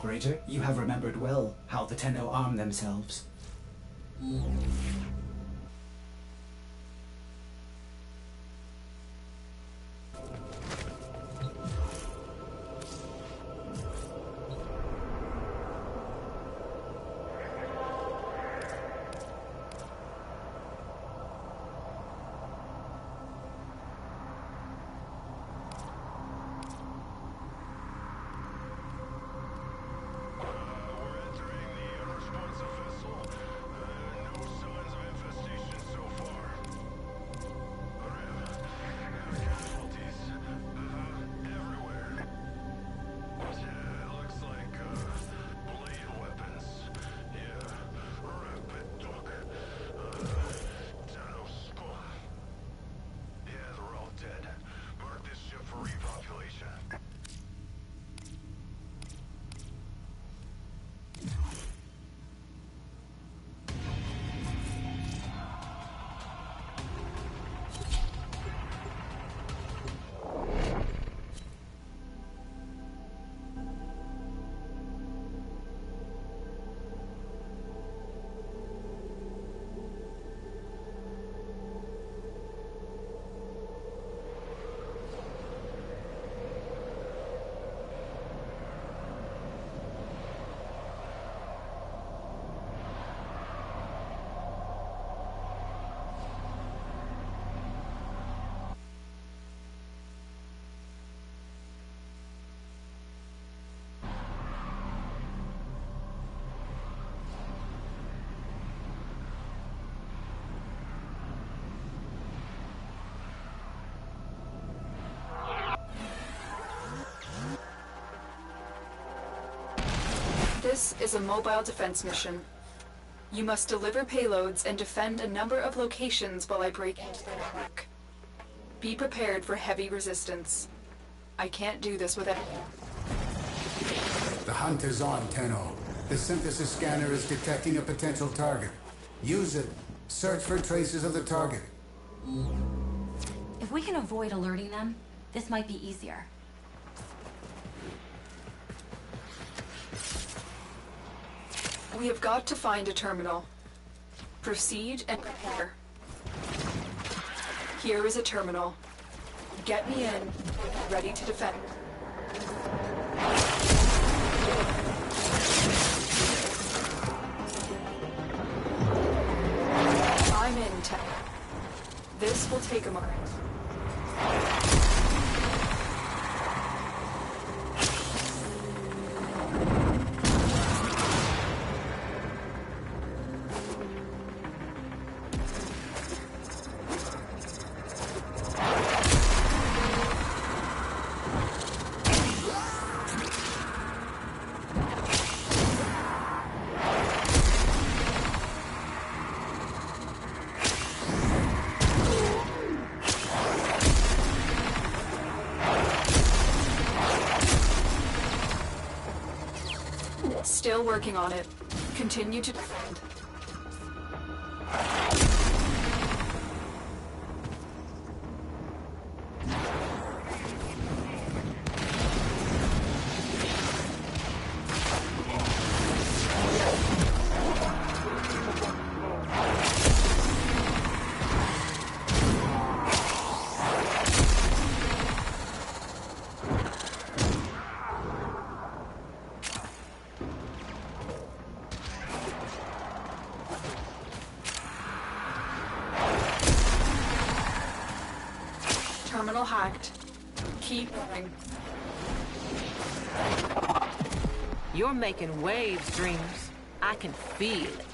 Operator, you have remembered well how the Tenno arm themselves. This is a mobile defense mission. You must deliver payloads and defend a number of locations while I break into the network. Be prepared for heavy resistance. I can't do this without you. The hunt is on, Tenno. The synthesis scanner is detecting a potential target. Use it. Search for traces of the target. If we can avoid alerting them, this might be easier. We have got to find a terminal. Proceed and prepare. Here is a terminal. Get me in, ready to defend. I'm in, Tech. This will take a moment. Still working on it. Continue to defend. Terminal hacked. Keep going. You're making waves, Dreams. I can feel it.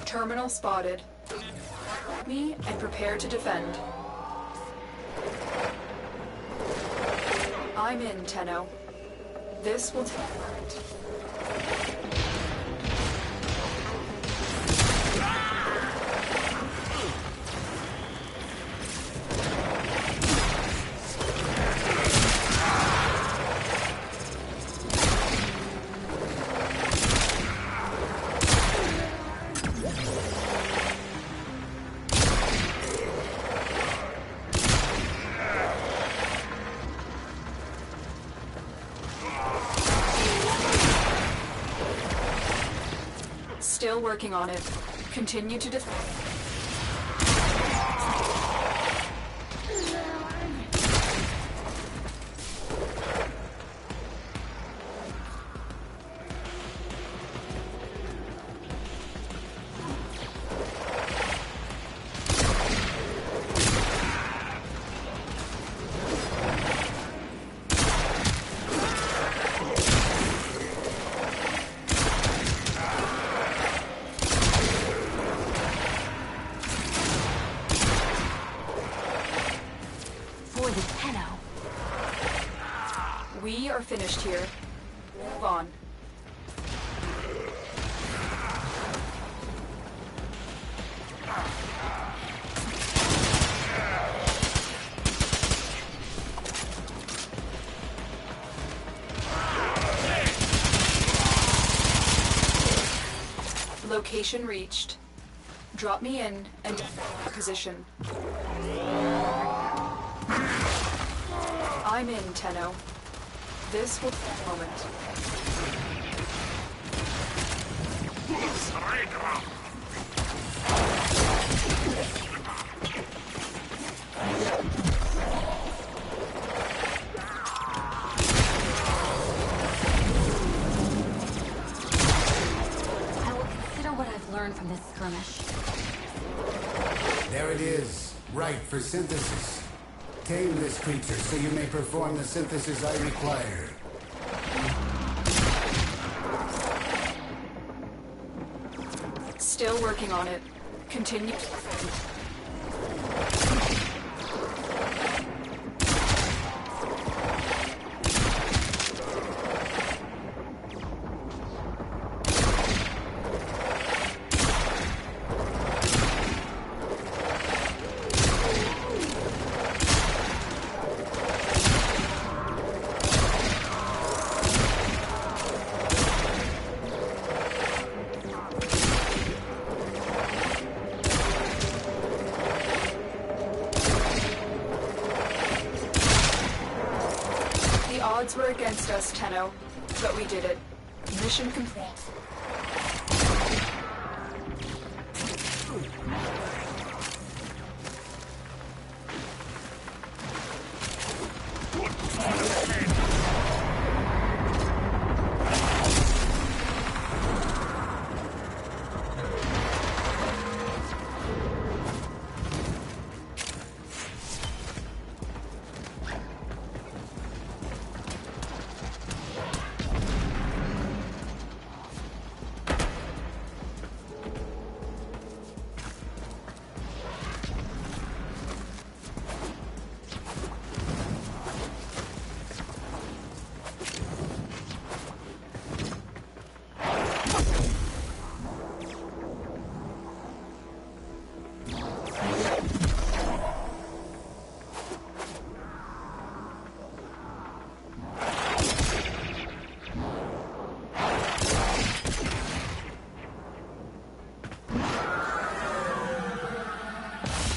Terminal spotted. Me and prepare to defend. I'm in, Tenno. This will take a moment. Still working on it. Continue to defend. We are finished here. Move on. Location reached. Drop me in and position. I'm in, Tenno. This will take a moment. I will consider what I've learned from this skirmish. There it is. Right for synthesis. Tame this creature so you may perform the synthesis I require. Still working on it. Continue. Odds were against us, Tenno, but we did it. Mission complete.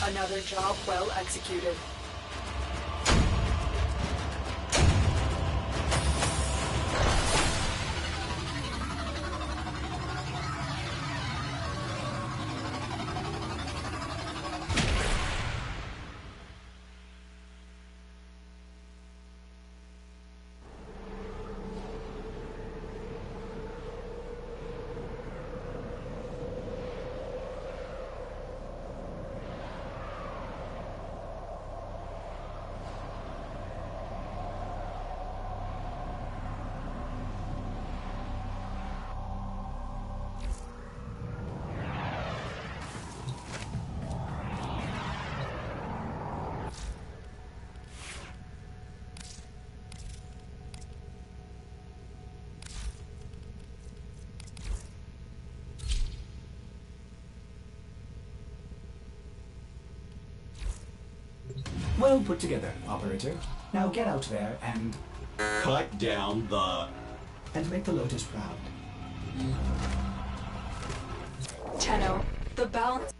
Another job well executed. Well put together, operator. Now get out there and Cut down the... make the Lotus proud. Tenno, the balance.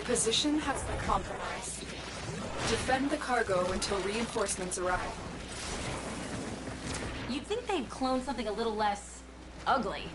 Our position has been compromised. Defend the cargo until reinforcements arrive. You'd think they'd clone something a little less ugly.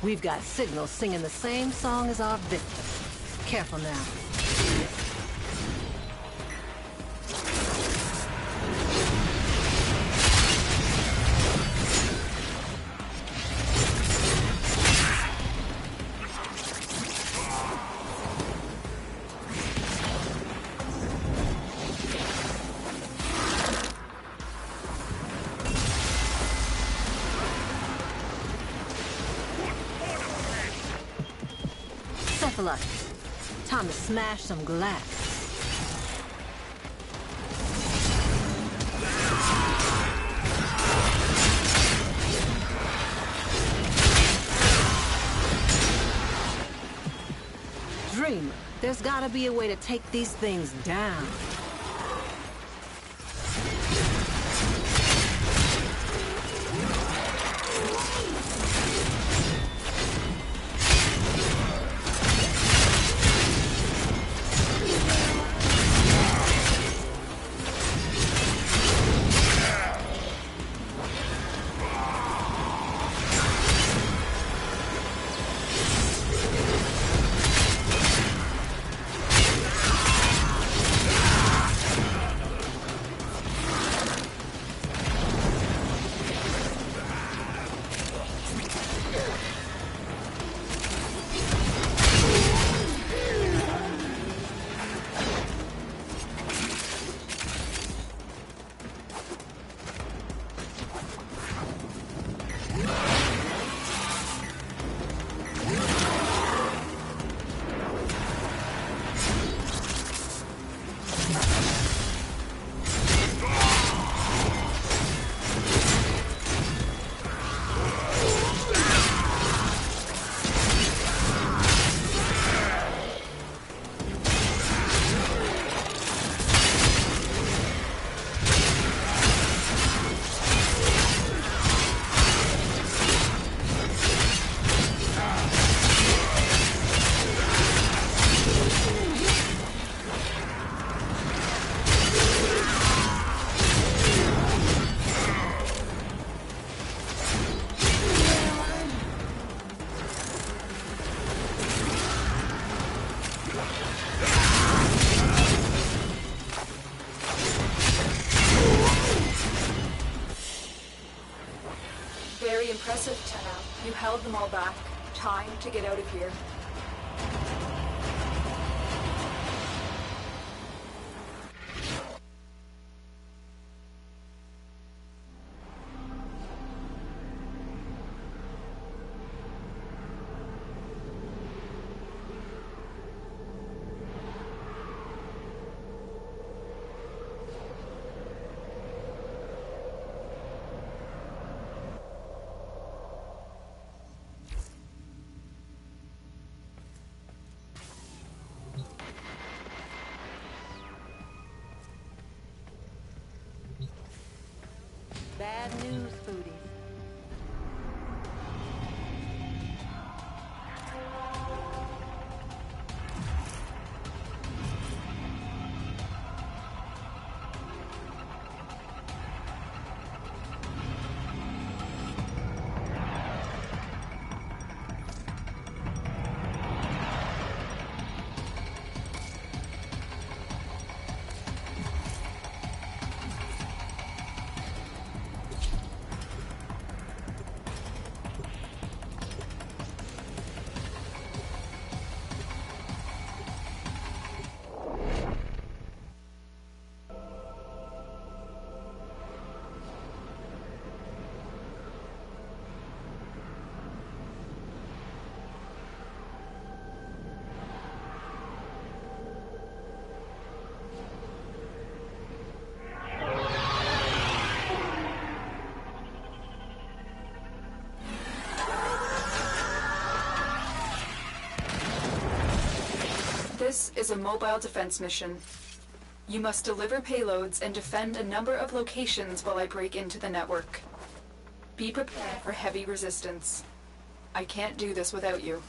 We've got signals singing the same song as our victim. Careful now. Time to smash some glass. Dreamer, there's gotta be a way to take these things down. them all back. Time to get out of here. Bad news, foodies. This is a mobile defense mission. You must deliver payloads and defend a number of locations while I break into the network. Be prepared for heavy resistance. I can't do this without you.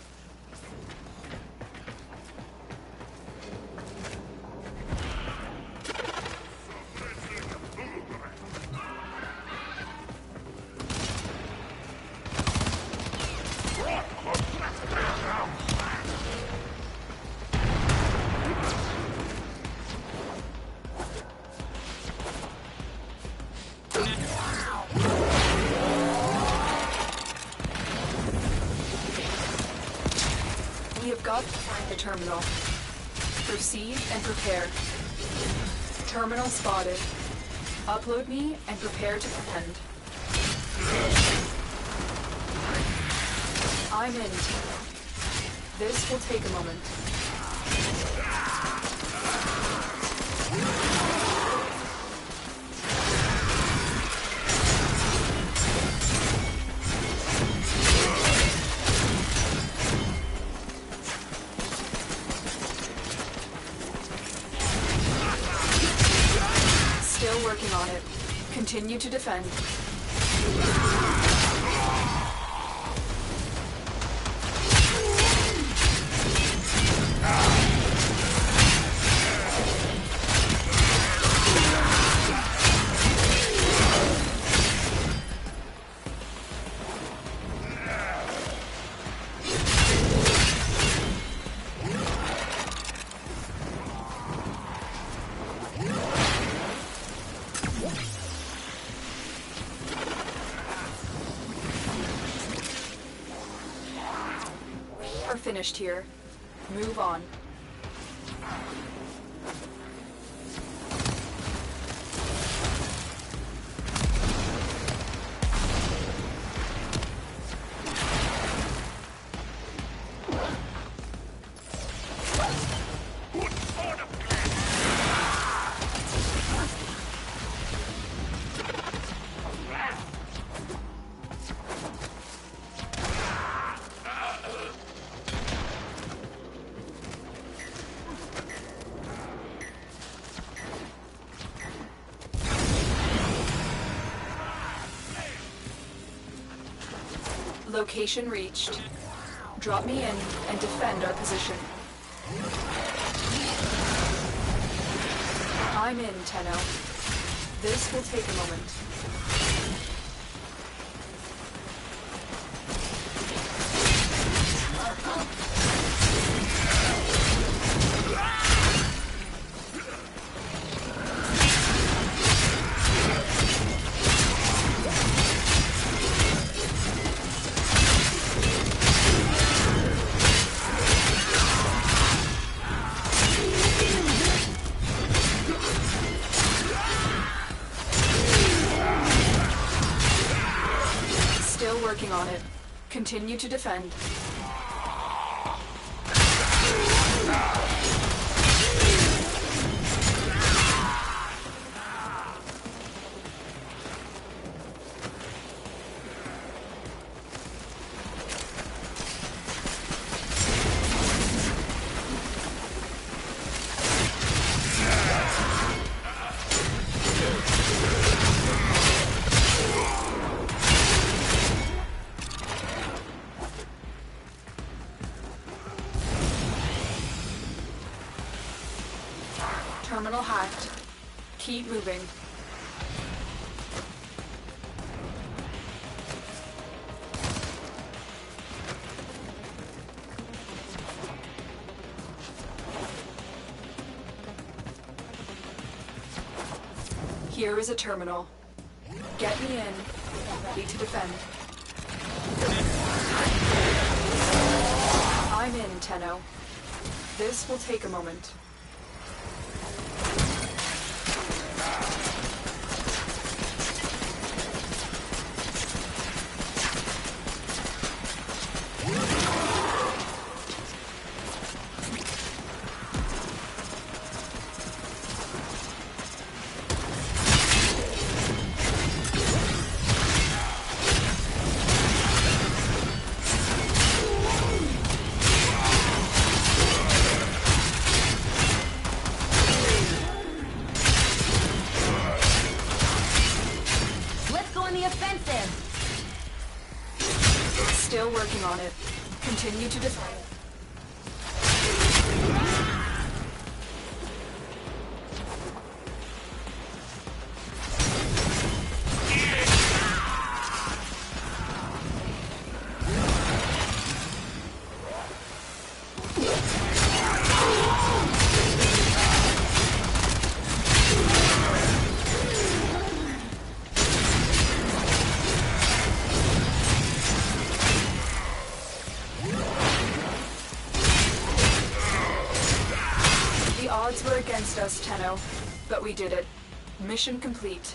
We have got to find the terminal. Proceed and prepare. Terminal spotted. Upload me and prepare to defend. I'm in. This will take a moment. Still working on it. Continue to defend. We're finished here. Move on. Location reached. Drop me in and defend our position. I'm in, Tenno. This will take a moment. working on it. Continue to defend. Terminal hacked. Keep moving. Here is a terminal. Get me in. Ready to defend. I'm in, Tenno. This will take a moment. Still working on it. Continue to defend. The odds were against us, Tenno, but we did it. Mission complete.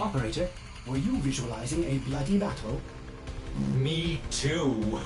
Operator, were you visualizing a bloody battle? Me too.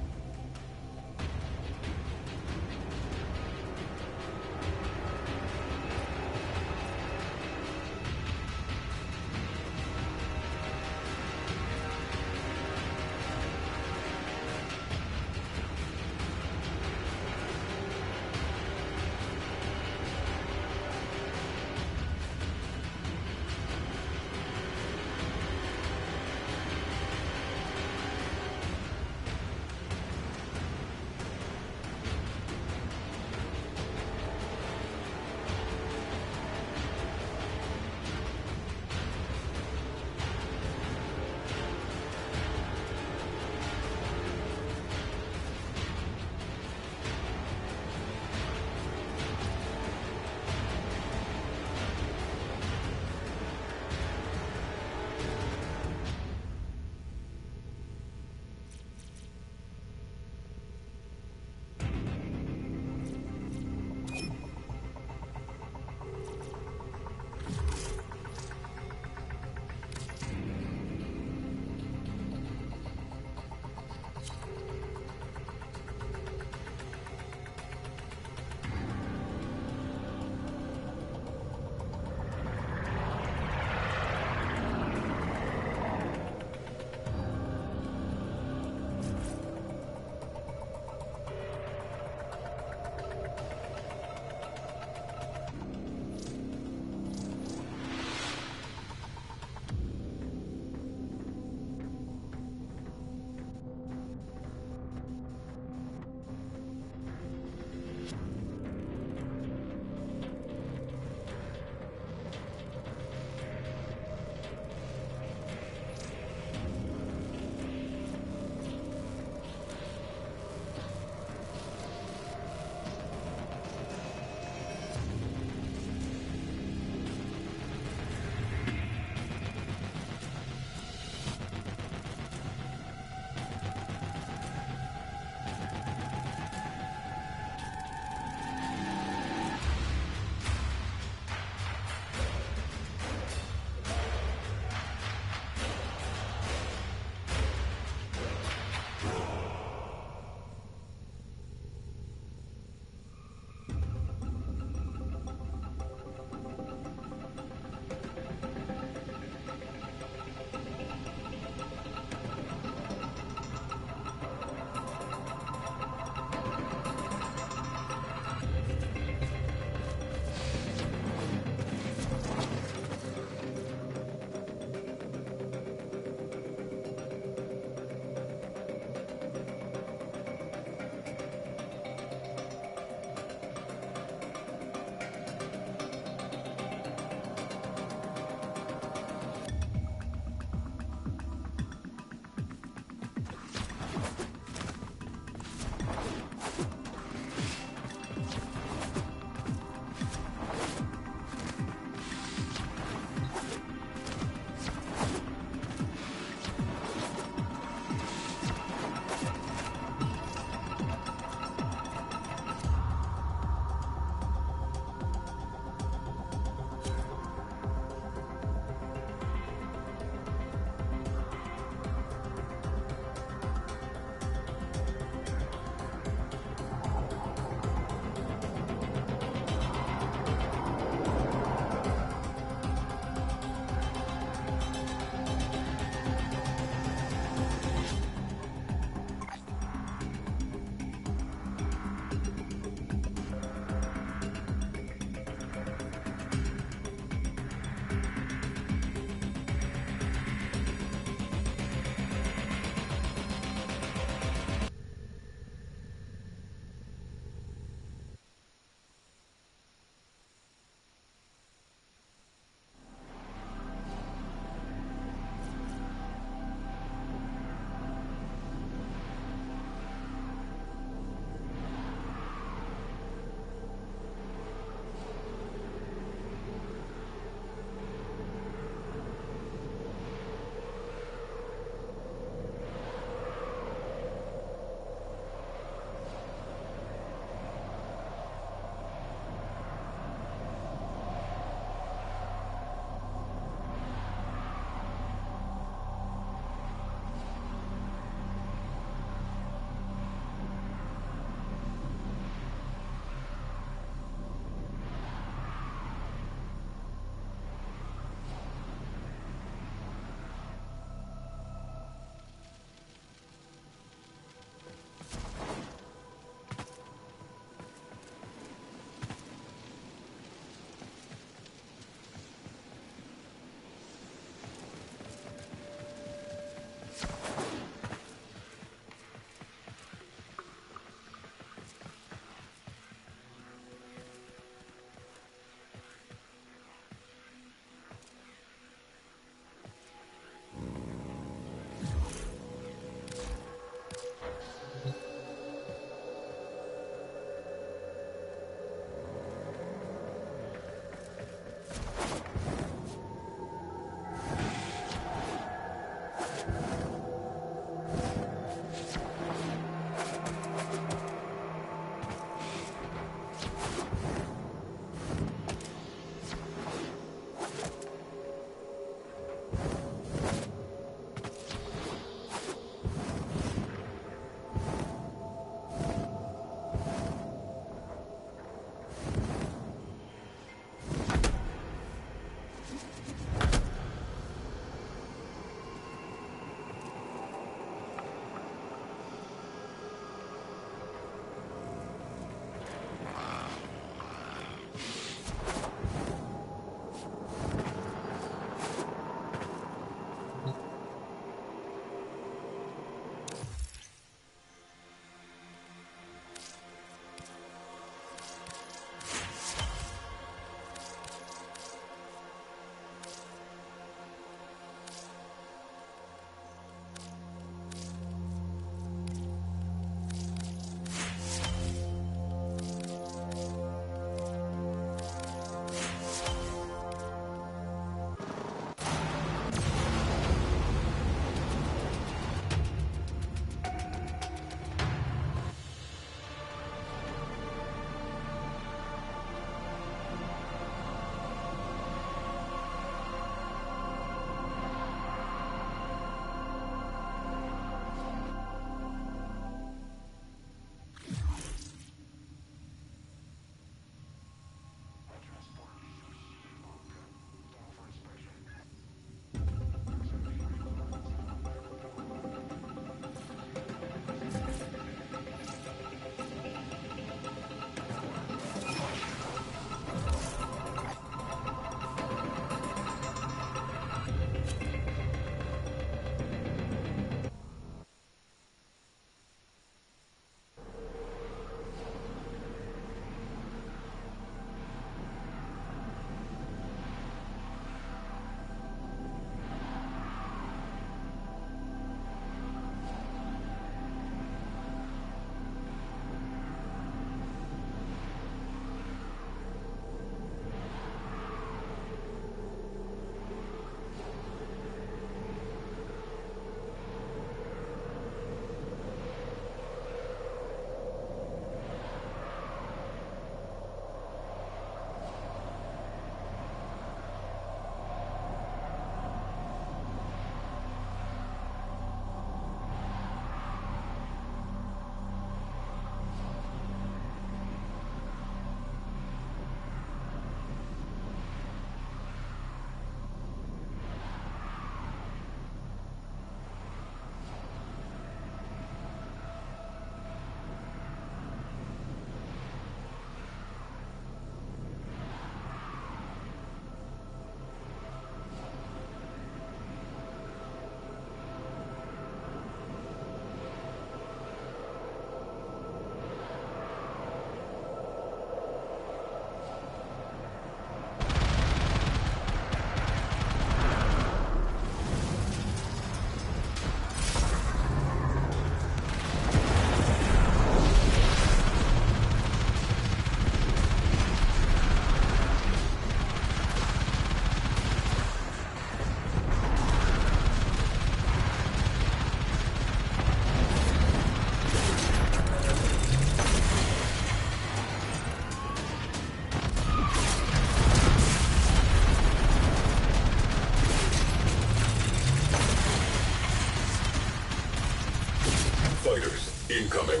incoming.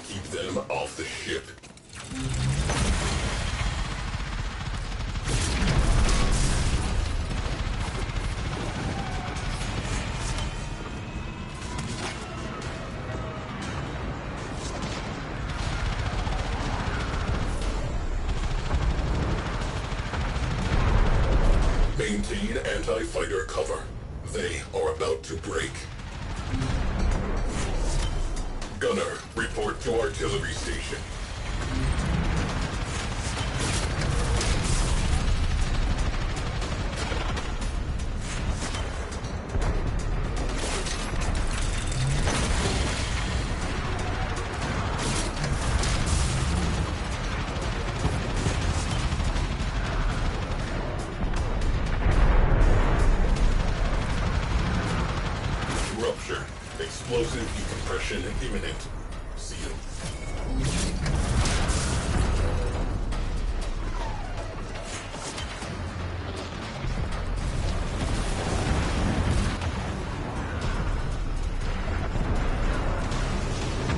Keep them off the ship. Maintain anti-fighter cover. They are about to break. Gunner, report to artillery station. Rupture. Explosive decompression imminent. Seal.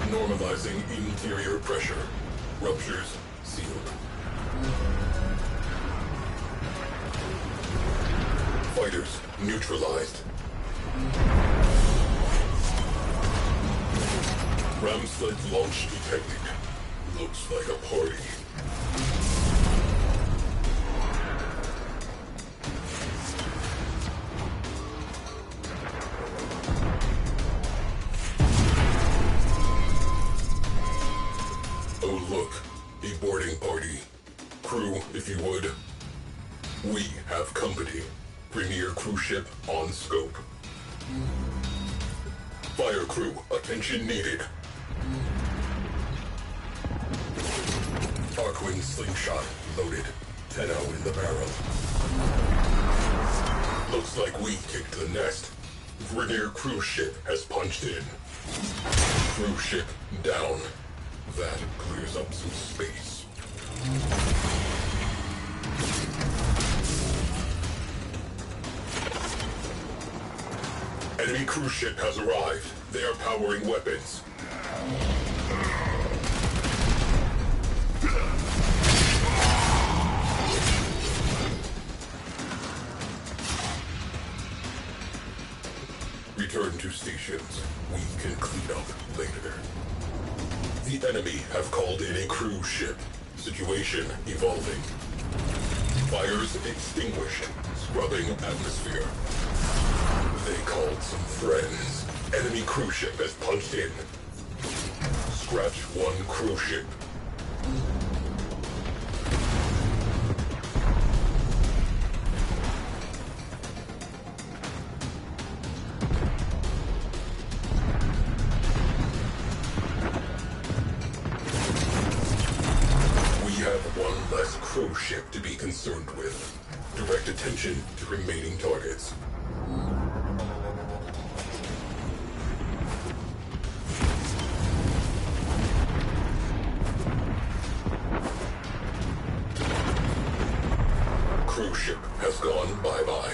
Normalizing interior pressure. Ruptures sealed. Fighters neutralized. Ram sled launch detected. Looks like a party. Oh look, a boarding party. Crew, if you would. We have company. Premier cruise ship on scope. Fire crew, attention needed. Arkwing slingshot loaded. 10-0 in the barrel. Looks like we kicked the nest. Grineer cruise ship has punched in. Cruise ship down. That clears up some space. Enemy cruise ship has arrived. They are powering weapons. Return to stations. We can clean up later. The enemy have called in a cruise ship. Situation evolving. Fires extinguished. Scrubbing atmosphere. They called some friends. Enemy cruise ship has punched in. Scratch one cruise ship. We have one less cruise ship to be concerned with. Direct attention to remaining targets. Cruise ship has gone bye-bye.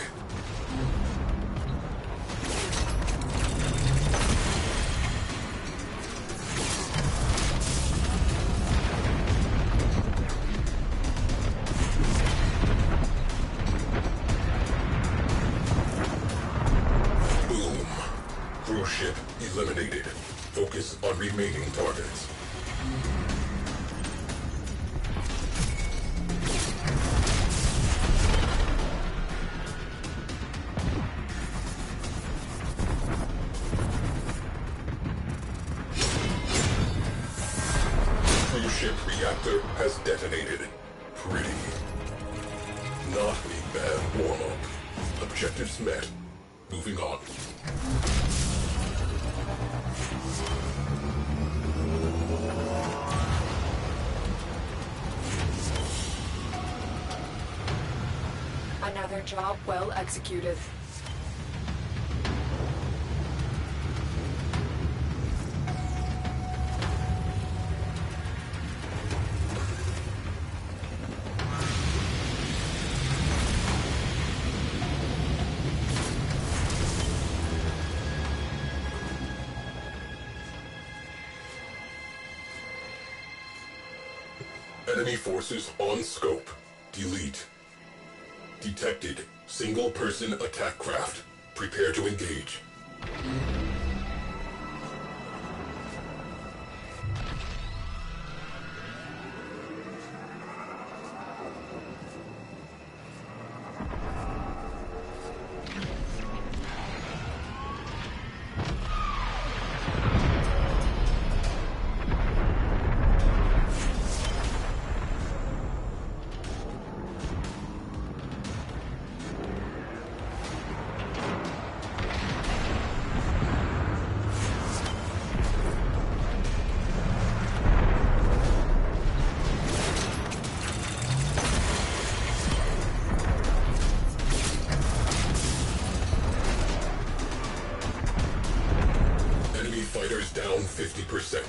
Boom. Cruise ship eliminated. Focus on remaining targets. Cruise ship reactor has detonated. Pretty. Not a bad warm-up. Objectives met. Moving on. Another job well executed. Enemy forces on scope. Delete. Detected. Single-person attack craft. Prepare to engage. Fighters down 50%.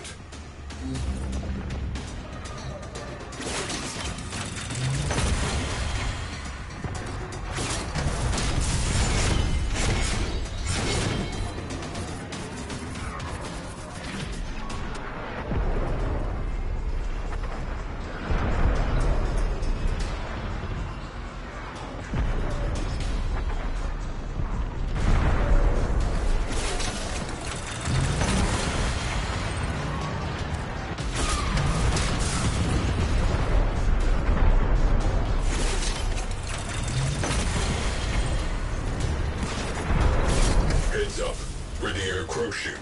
Heads up. Rainier crew ship.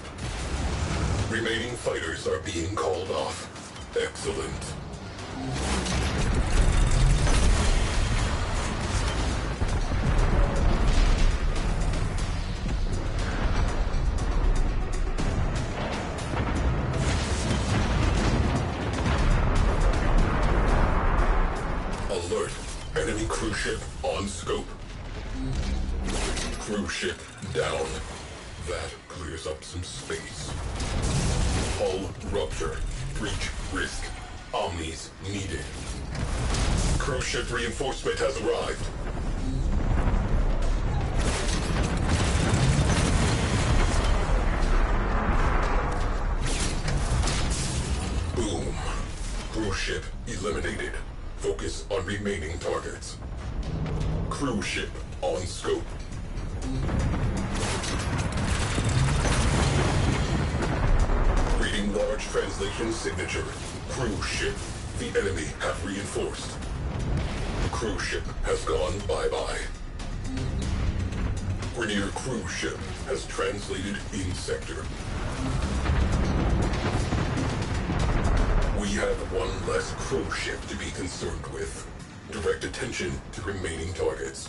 Remaining fighters are being called off. Excellent. Alert. Enemy cruise ship on scope. Cruise ship down. That clears up some space. Hull rupture. Breach risk. Omnis needed. Cruise ship reinforcement has arrived. Boom. Cruise ship eliminated. Focus on remaining targets. Cruise ship on scope. Reading large translation signature. Cruise ship. The enemy have reinforced. Cruise ship has gone bye-bye. Rainier cruise ship has translated in sector. We have one less cruise ship to be concerned with. Direct attention to remaining targets.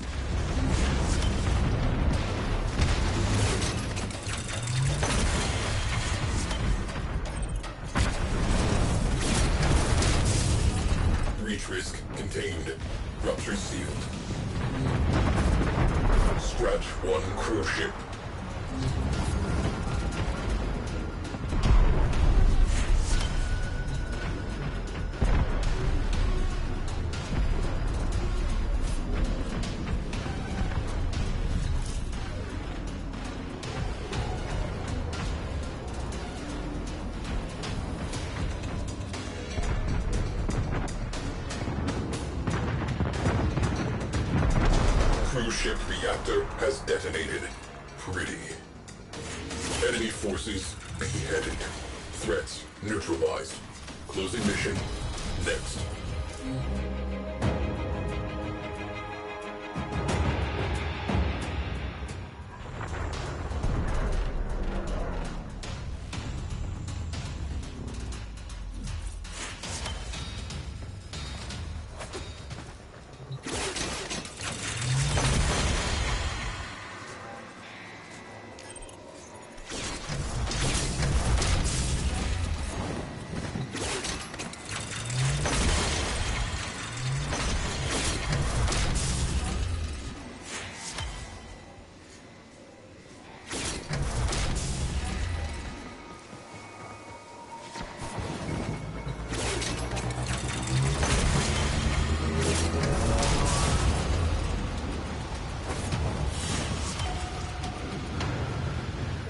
Breach risk contained. Rupture sealed. Scratch one cruise ship. Cruise ship reactor has detonated. Pretty. Enemy forces beheaded. Threats neutralized. Closing mission next.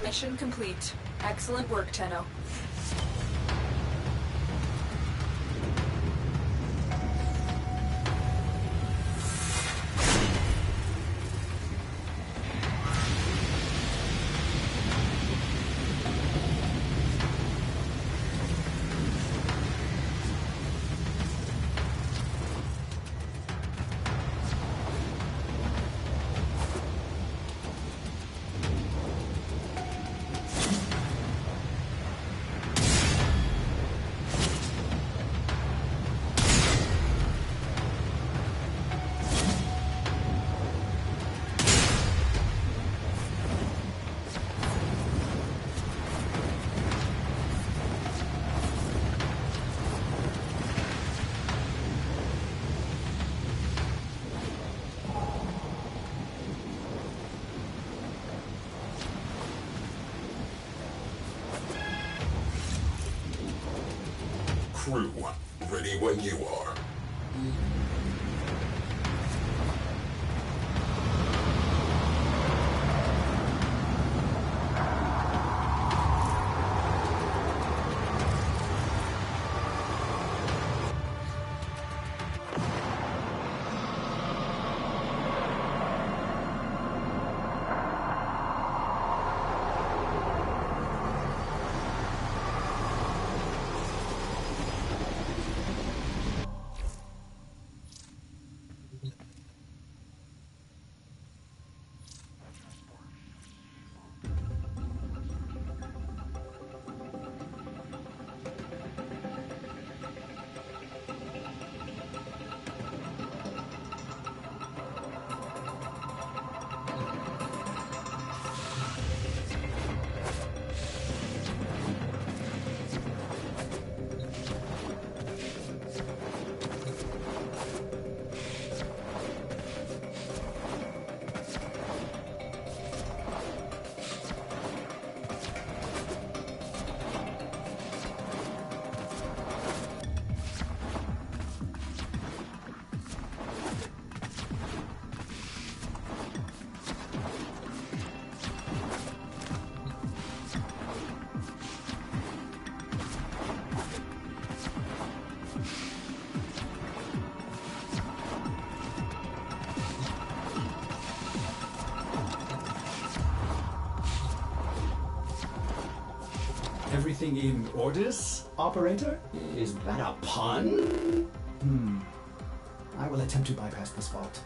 Mission complete. Excellent work, Tenno. Crew, ready when you are. Everything in orders, operator? Is that a pun? I will attempt to bypass this vault.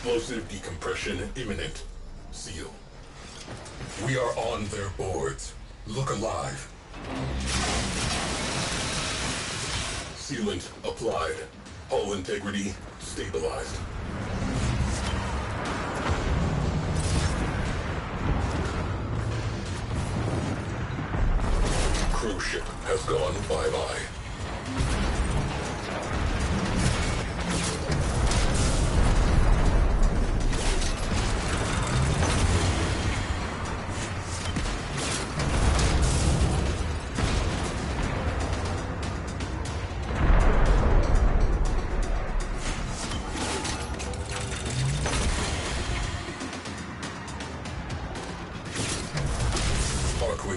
Explosive decompression imminent. Seal. We are on their boards. Look alive. Sealant applied. Hull integrity stabilized. Cruise ship has gone bye-bye.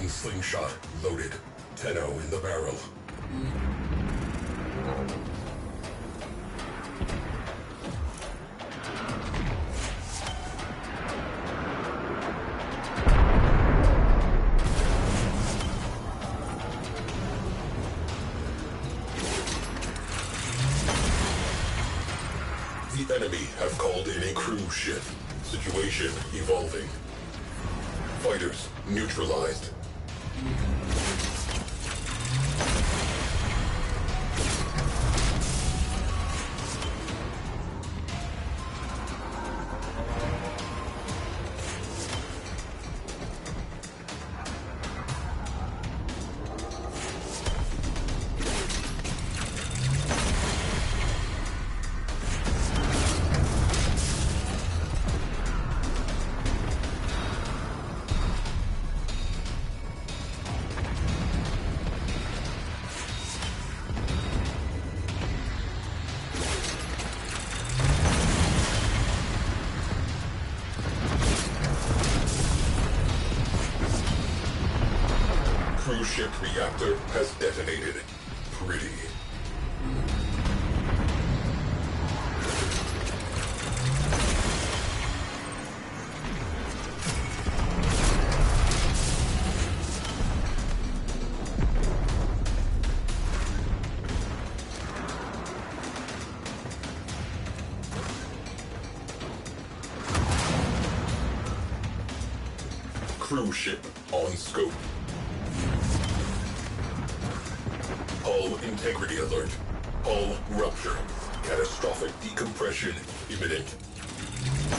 Slingshot loaded. Tenno in the barrel. The enemy have called in a cruise ship. Situation evolving. Fighters neutralized. Cruise ship reactor has detonated. Pretty. Cruise ship on scope. Hull integrity alert. Hull rupture. Catastrophic decompression imminent.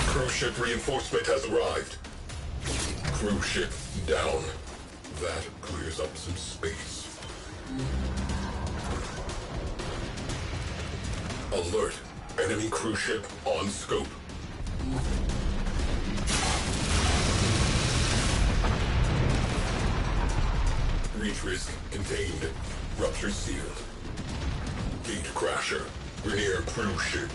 Cruise ship reinforcement has arrived. Cruise ship down. That clears up some space. Alert. Enemy cruise ship on scope. Breach risk contained. Rupture sealed. Gate crasher. We're near cruise ship.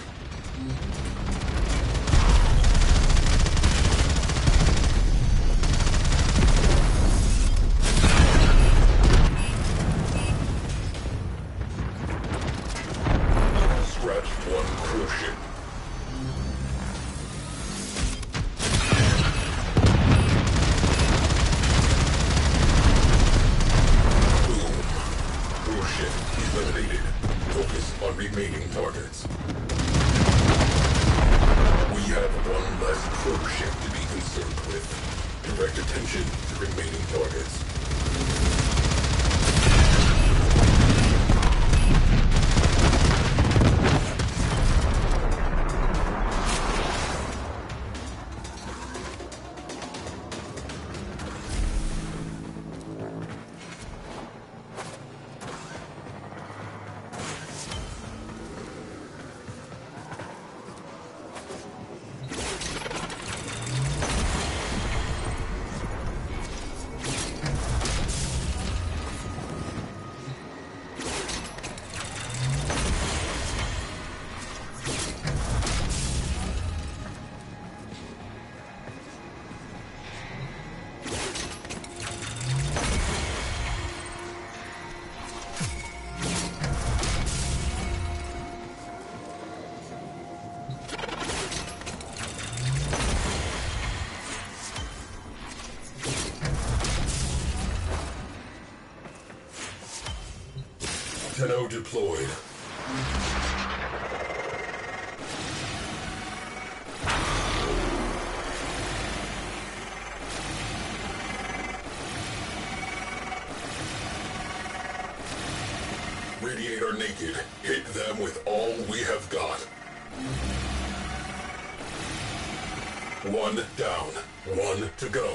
Scratch one cruise ship. Eliminated. Focus on remaining targets. We have one less cruise ship to be concerned with. Direct attention to remaining targets. Tenno deployed. Radiator naked. Hit them with all we have got. One down. One to go.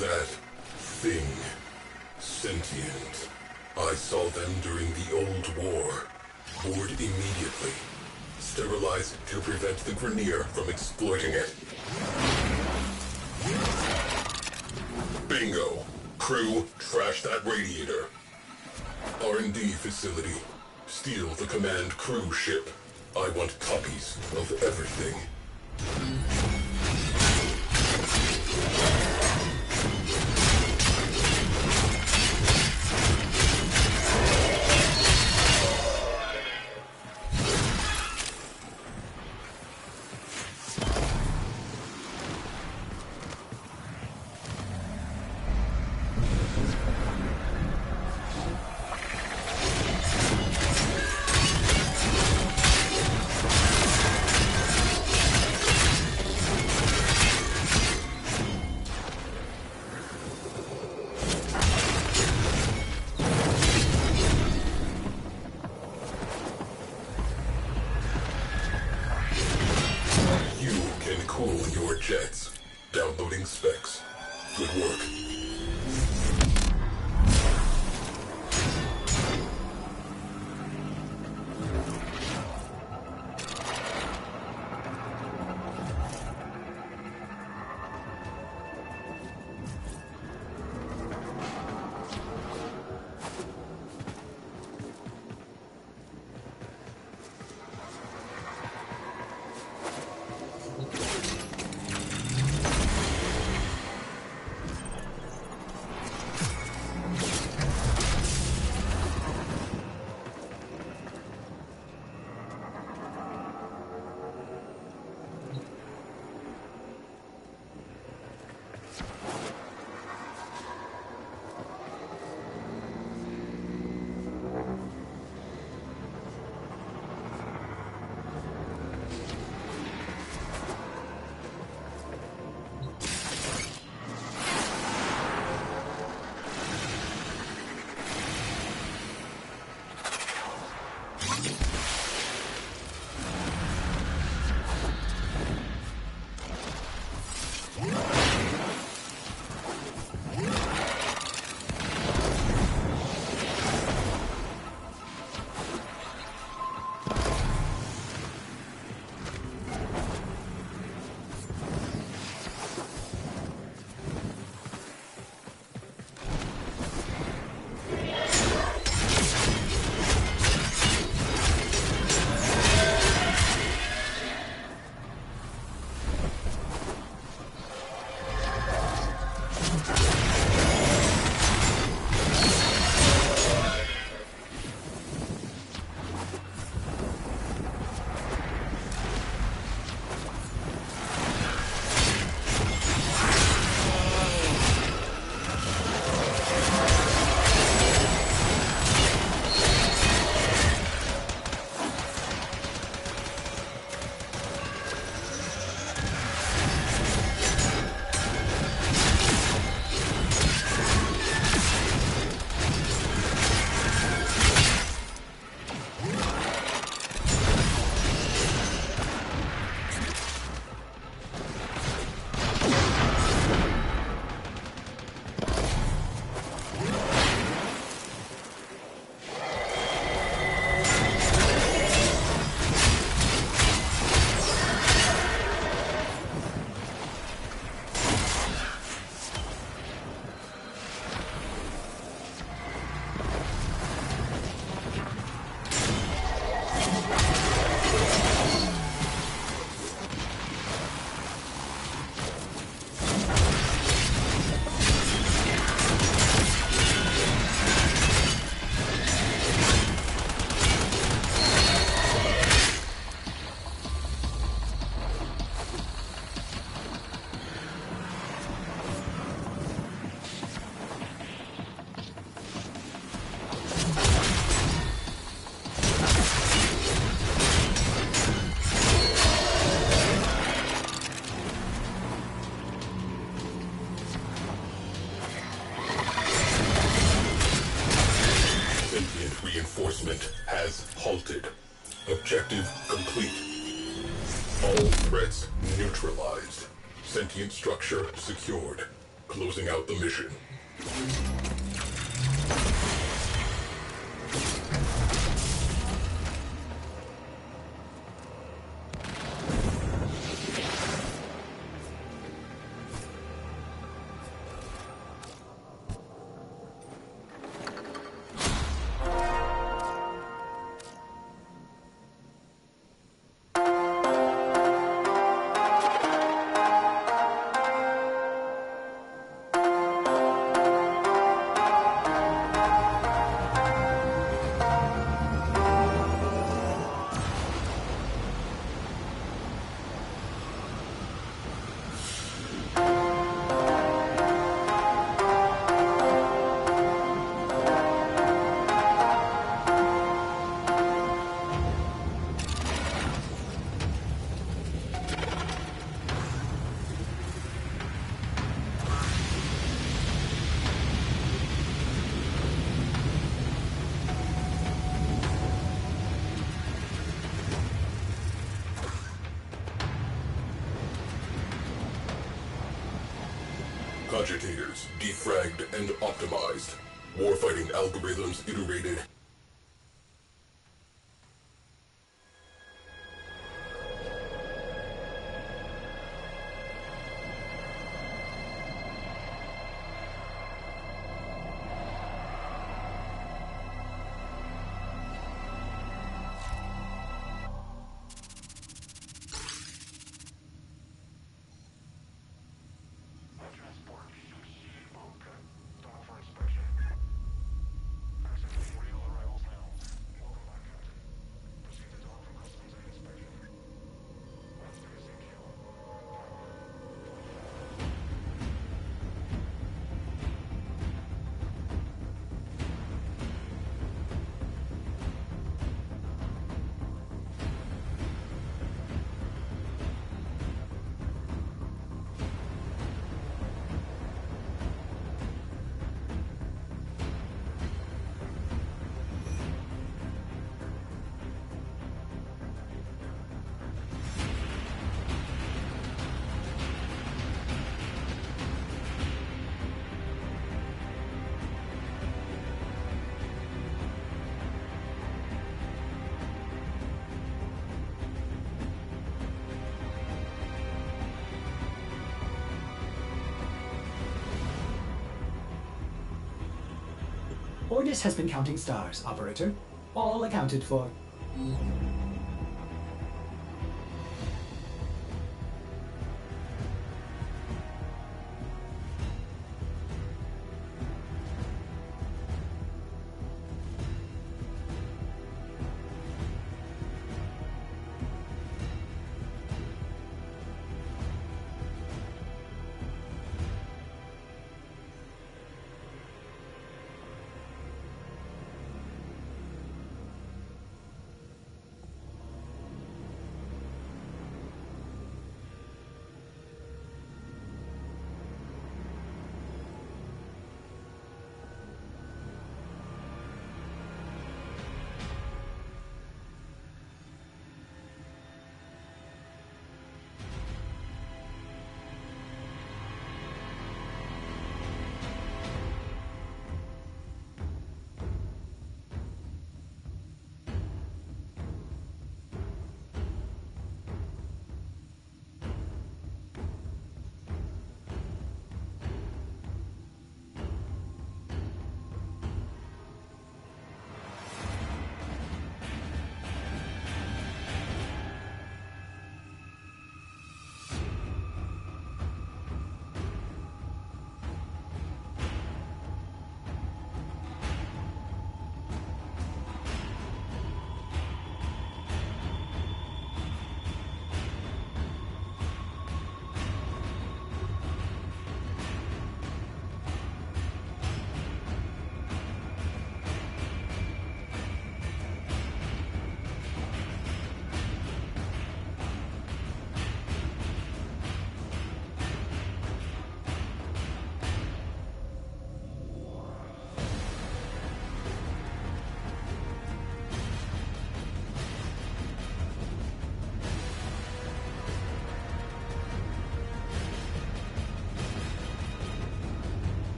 That thing. Sentient. I saw them during the old war. Bored immediately. Sterilized to prevent the Grenier from exploiting it. Bingo. Crew, trash that radiator. R&D facility. Steal the command crew ship. I want copies of everything. Jets. Downloading specs. Good work. All threats neutralized. Sentient structure secured. Closing out the mission. Cogitators defragged and optimized. Warfighting algorithms iterated. Ordis has been counting stars, Operator. All accounted for.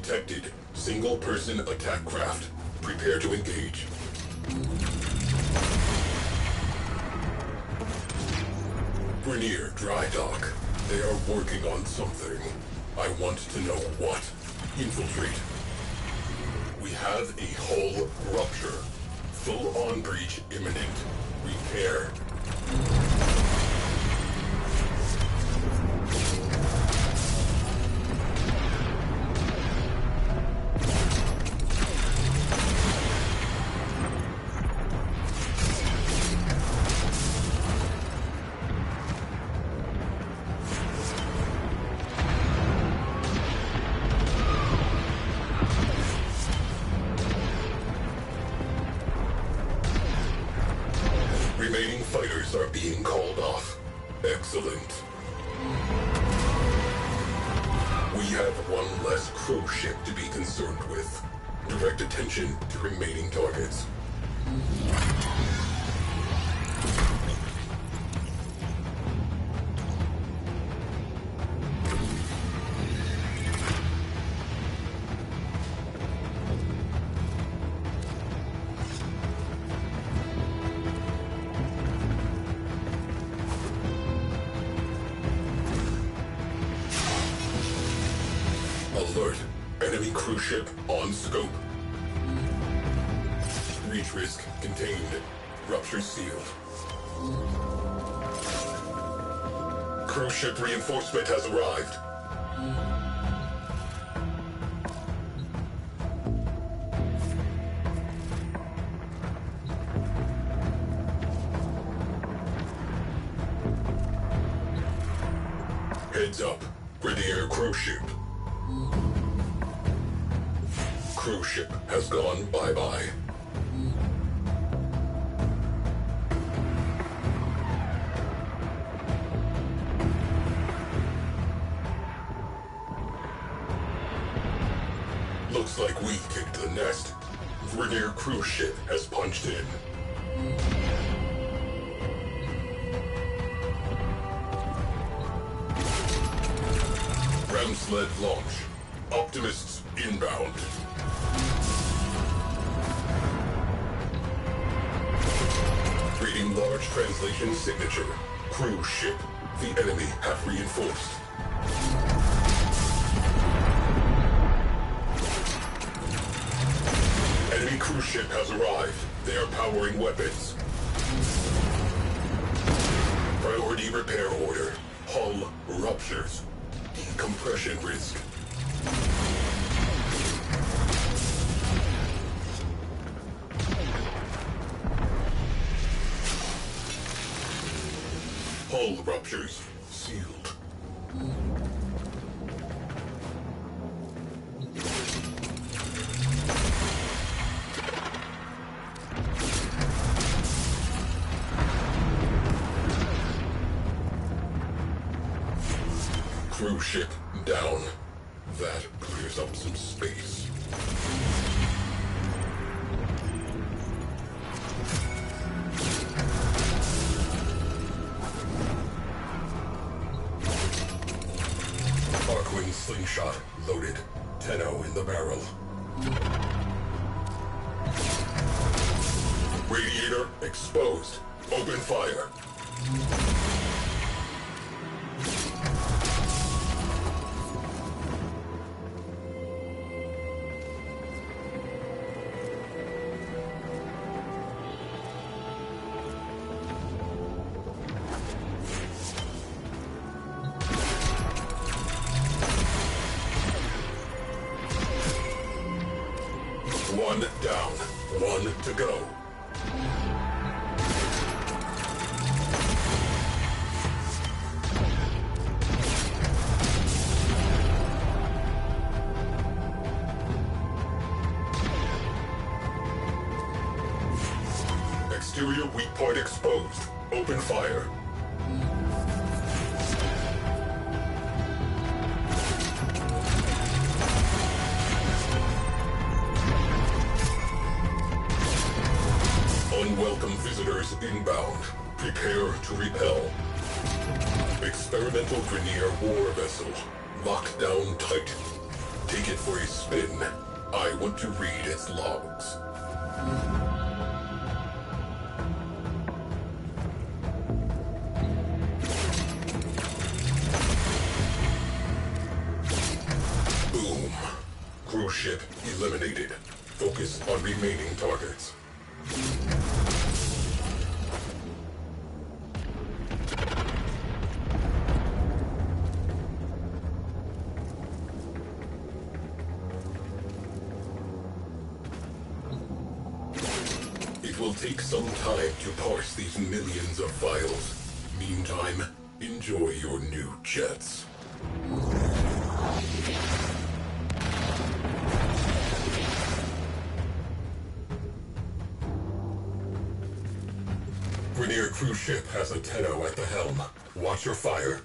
Detected. Single-person attack craft. Prepare to engage. Grenier dry dock. They are working on something. I want to know what. Infiltrate. We have a hull rupture. Full-on breach imminent. Repair. Remaining fighters are being called off. Excellent. We have one less crew ship to be concerned with. Direct attention to remaining targets. Alert. Enemy cruise ship on scope. Breach risk contained. Rupture sealed. Cruise ship reinforcement has arrived. Heads up. Grenier cruise ship. Cruise ship has gone bye-bye. Looks like we kicked the nest. Grenier cruise ship has punched in. Ram sled launch. Optimists inbound. Reading large translation signature. Cruise ship. The enemy have reinforced. Enemy cruise ship has arrived. They are powering weapons. Priority repair order. Hull ruptures. Decompression risk. Hull ruptures. Sealed. Cruise ship down. That clears up some space. Arcwing slingshot loaded. Tenno in the barrel. Radiator exposed. Open fire. One down. One to go. Exterior weak point exposed. Open fire. Unwelcome visitors inbound. Prepare to repel. Experimental Grenier war vessel. Locked down tight. Take it for for a spin. I want to read its logs. Boom. Cruise ship eliminated. Focus on remaining targets. It will take some time to parse these millions of files. Meantime, enjoy your new jets. Grineer cruise ship has a Tenno at the helm. Watch your fire.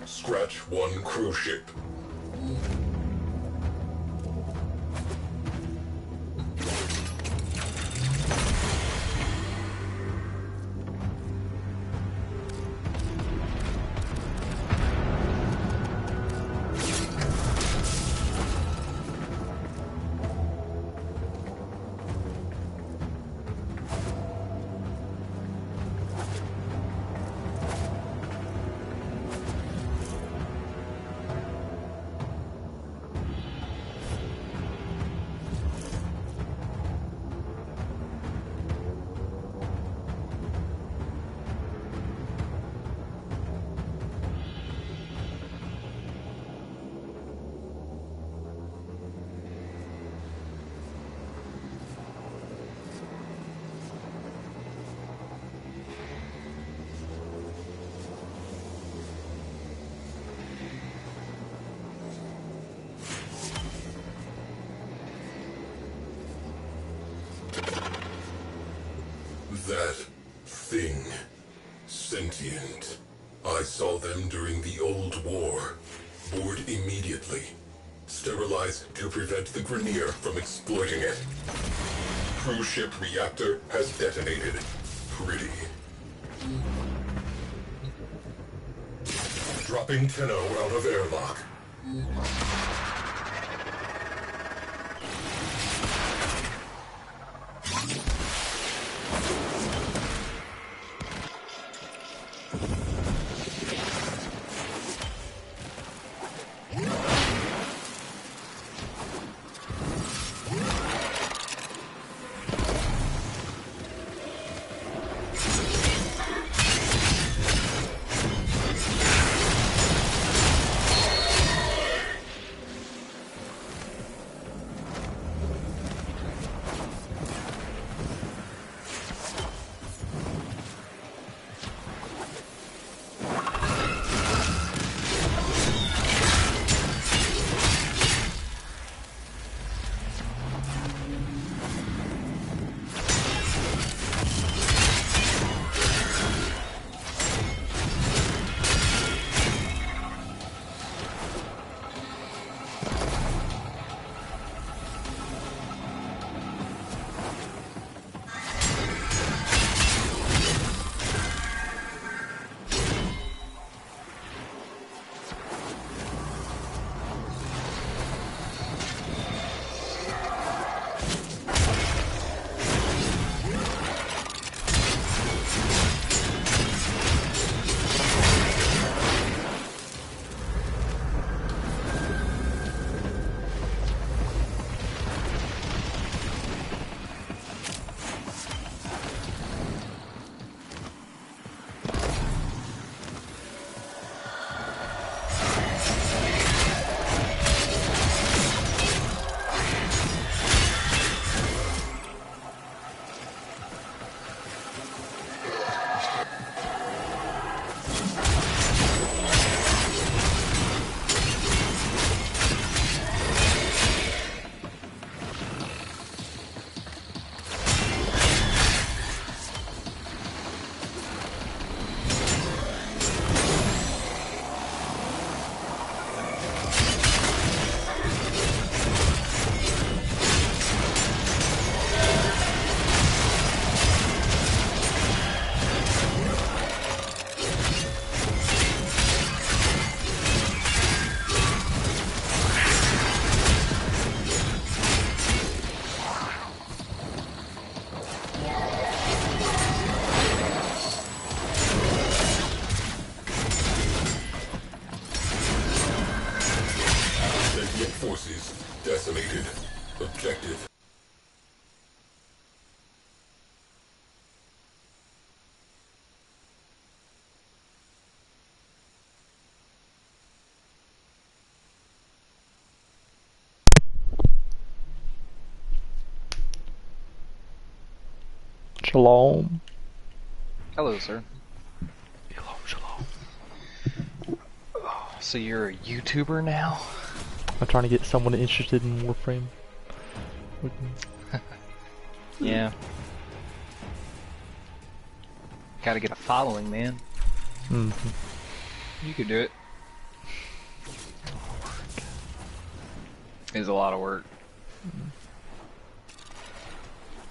Scratch one cruise ship. That thing. Sentient. I saw them during the old war. Board immediately. Sterilize to prevent the Grineer from exploiting it. Cruise ship reactor has detonated. Pretty. Dropping Tenno out of airlock. forces decimated. Objective. Shalom. Hello, sir. Shalom. So you're a YouTuber now? I'm trying to get someone interested in Warframe. Yeah. Gotta get a following, man. You could do it. It's a lot of work.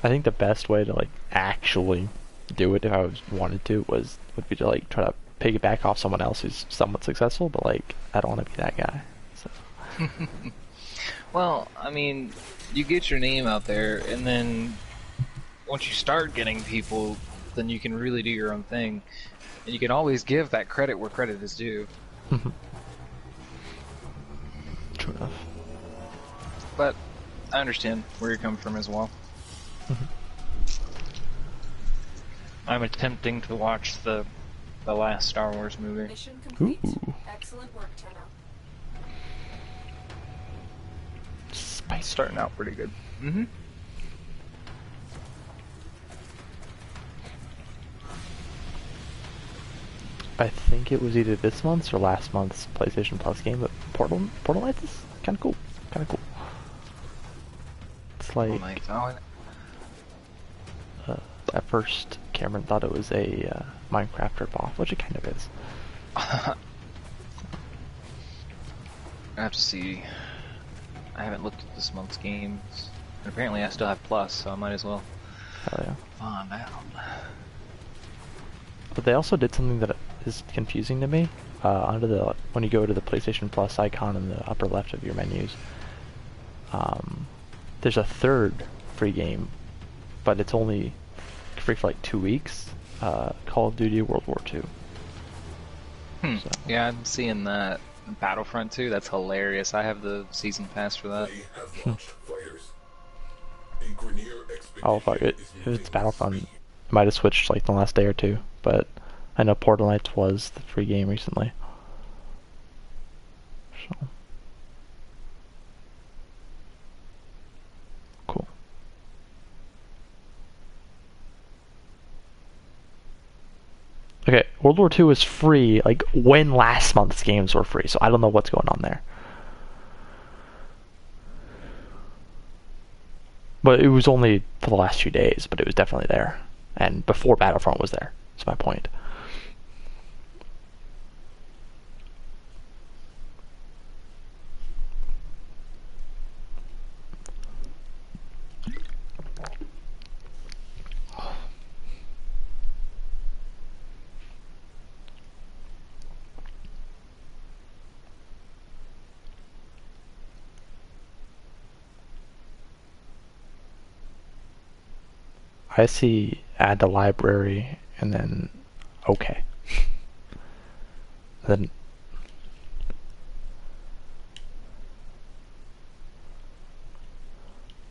I think the best way to like actually do it, if I wanted to, would be to like try to piggyback off someone else who's somewhat successful, but like I don't want to be that guy. So. Well, I mean, you get your name out there, and then once you start getting people, then you can really do your own thing, and you can always give that credit where credit is due. True enough. But I understand where you're coming from as well. I'm attempting to watch the last Star Wars movie. Mission complete. Ooh. Excellent work, Tenno. It's starting out pretty good. I think it was either this month's or last month's PlayStation Plus game, but Portal Knights is kind of cool. It's like at first Cameron thought it was a Minecraft ripoff, which it kind of is. I have to see. I haven't looked at this month's games. And apparently I still have Plus, so I might as well Hell yeah. find out. But they also did something that is confusing to me. When you go to the PlayStation Plus icon in the upper left of your menus, there's a third free game, but it's only free for like 2 weeks. Call of Duty World War II. So. Yeah, I'm seeing that. Battlefront 2, that's hilarious. I have the season pass for that. They have launched fighters. A Grenier expedition Oh fuck it! is If moving it's Battlefront, free. it might have switched like the last day or two, but I know Portal Knights was the free game recently. So cool. Okay, World War II is free, like, when last month's games were free, so I don't know what's going on there. But it was only for the last 2 days, but it was definitely there. And before Battlefront was there, that's my point. I see add to library and then okay. Then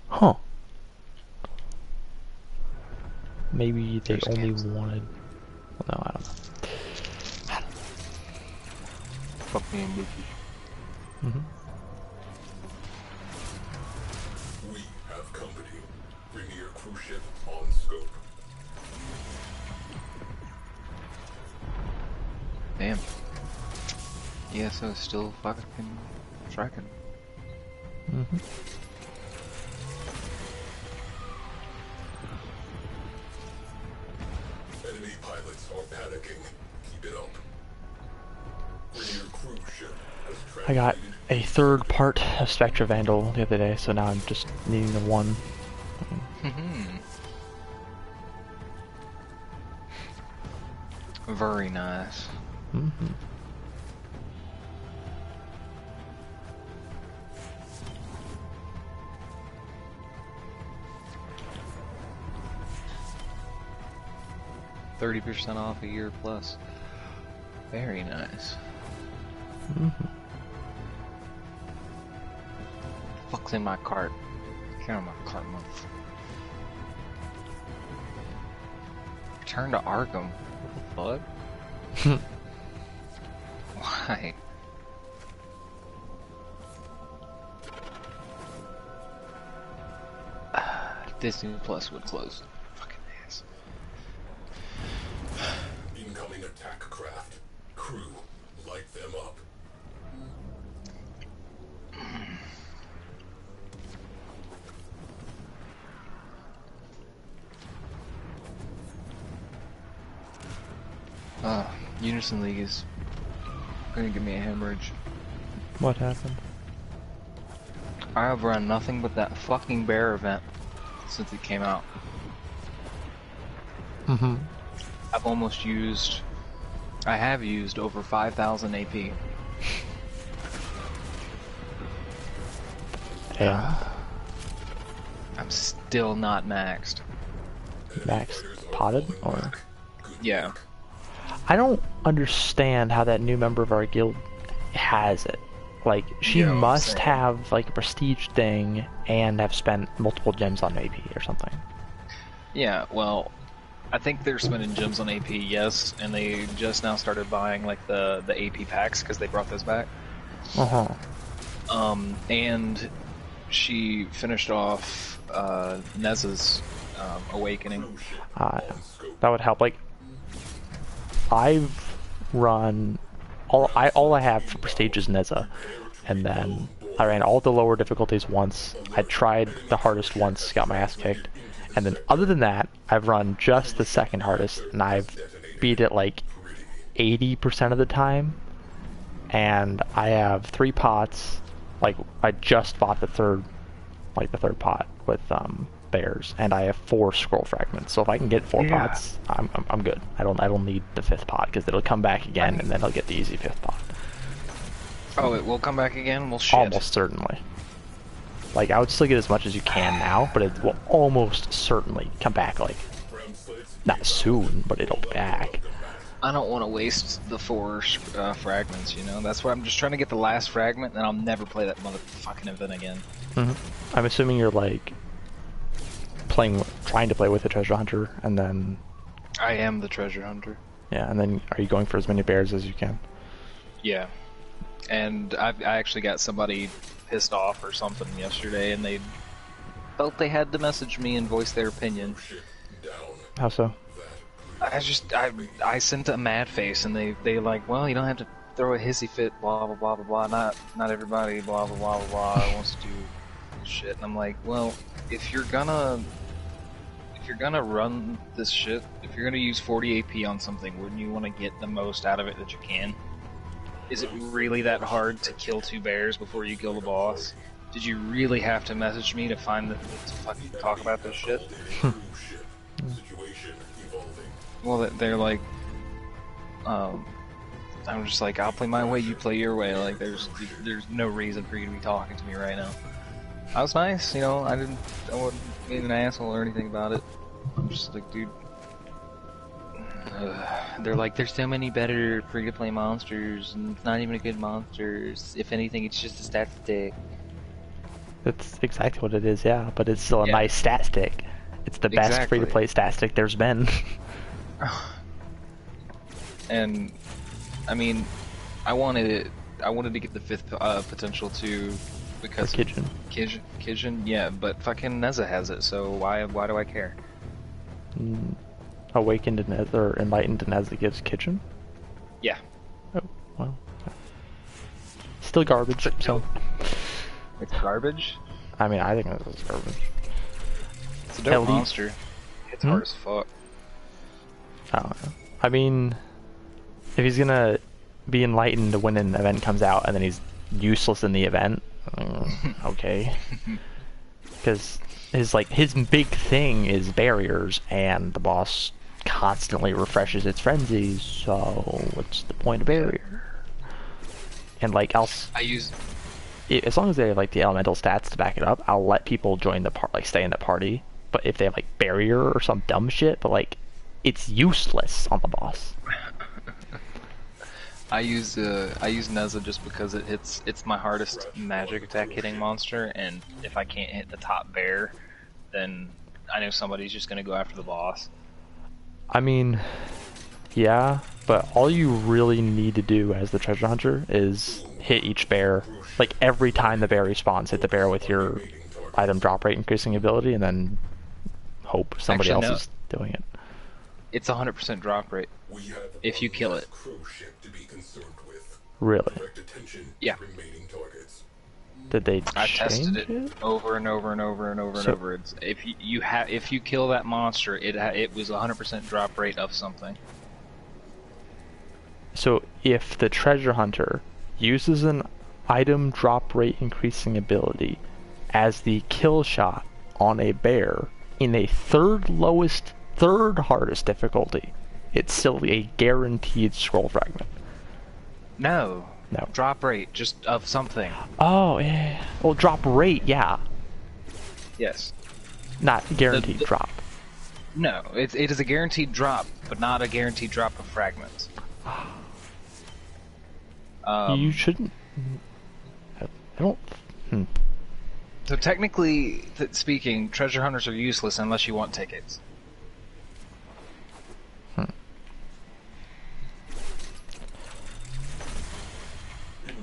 huh. Maybe they only wanted no, I don't know. Fuck me and Goofy. We have company. Grenier cruise ship on scope. Damn. ESO is still fucking tracking. Enemy pilots are panicking. Keep it up. Grenier cruise ship has I got translated. a third part of Spectra Vandal the other day, so now I'm just needing the one. Very nice. 30% off a year plus. Very nice. fuck's in my cart? Get out of my cart, Return to Arkham. What the fuck? Why? Disney Plus would close. Fucking ass. Incoming attack craft. Crew, light them up. Unison League is gonna give me a hemorrhage. What happened? I have run nothing but that fucking bear event since it came out. Mm-hmm. I have used over 5,000 AP. Yeah. I'm still not maxed. Max potted or? Yeah. I don't understand how that new member of our guild has it. Like, she must have like a prestige thing and have spent multiple gems on AP or something. Yeah, well, I think they're spending gems on AP, yes, and they just now started buying like the AP packs because they brought those back. And she finished off Nez's Awakening. That would help. Like, I've run all I have for prestige is Neza, and then I ran all the lower difficulties once. I tried the hardest once, got my ass kicked, and then other than that, I've run just the second hardest, and I've beat it like 80% of the time. And I have 3 pots. Like, I just bought the third pot with bears, and I have 4 scroll fragments. So if I can get 4 pots, I'm good. I don't need the 5th pot because it'll come back again, and then I'll get the easy 5th pot. Oh, it will come back again? Well, shit. Almost certainly. Like, I would still get as much as you can now, but it will almost certainly come back. Like, not soon, but it'll be back. I don't want to waste the 4 fragments, you know? That's why I'm just trying to get the last fragment, and I'll never play that motherfucking event again. I'm assuming you're like trying to play with the treasure hunter, and then I am the treasure hunter. Yeah, and then are you going for as many bears as you can? Yeah, and I actually got somebody pissed off or something yesterday, and they felt they had to message me and voice their opinion. How so? I sent a mad face, and they like, well, you don't have to throw a hissy fit, blah blah blah blah blah. Not everybody, blah blah blah blah blah wants to do this shit. And I'm like, well, if you're gonna run this shit, if you're gonna use 40 AP on something, wouldn't you want to get the most out of it that you can? Is it really that hard to kill 2 bears before you kill the boss? Did you really have to message me to to fucking talk about this shit? Well, they're like, I'm just like, I'll play my way, you play your way. Like, there's no reason for you to be talking to me right now. I was nice, you know. I wasn't being an asshole or anything about it. I'm just like, dude. They're like, there's so many better free-to-play monsters, and it's not even a good monster. If anything, it's just a stat stick. That's exactly what it is, yeah. But it's still a nice stat stick. It's the best free-to-play stat stick there's been. And I mean, I wanted to get the 5th potential too, because Kijin, yeah, but fucking Neza has it, so why do I care? Awakened to Neza, or Enlightened to Neza gives Kijin? Yeah. Oh, well. Still garbage, so. It's garbage? I mean, I think this is garbage. It's a dope monster. It's hard as fuck. I don't know. I mean, if he's gonna be enlightened when an event comes out and then he's useless in the event, okay. Because his big thing is barriers, and the boss constantly refreshes its frenzies, so what's the point of barrier? And like, as long as they have like the elemental stats to back it up, I'll let people join the stay in the party. But if they have like barrier or some dumb shit, but like, it's useless on the boss. I use Neza just because it's my hardest magic attack hitting monster, and if I can't hit the top bear, then I know somebody's just gonna go after the boss. I mean, yeah, but all you really need to do as the treasure hunter is hit each bear. Like every time the bear respawns, hit the bear with your item drop rate increasing ability, and then hope somebody else is doing it. It's 100% drop rate if you kill it. Really? Yeah. Did they I've tested change it over and over and over and over and over. It's, if you kill that monster, it was 100% drop rate of something. So if the treasure hunter uses an item drop rate increasing ability as the kill shot on a bear in a third hardest difficulty, it's still a guaranteed scroll fragment. No. No. Drop rate, just of something. Oh, yeah. Well, drop rate, yeah. Yes. Not guaranteed drop. No, it is a guaranteed drop, but not a guaranteed drop of fragments. You shouldn't... I don't... So technically speaking, treasure hunters are useless unless you want tickets.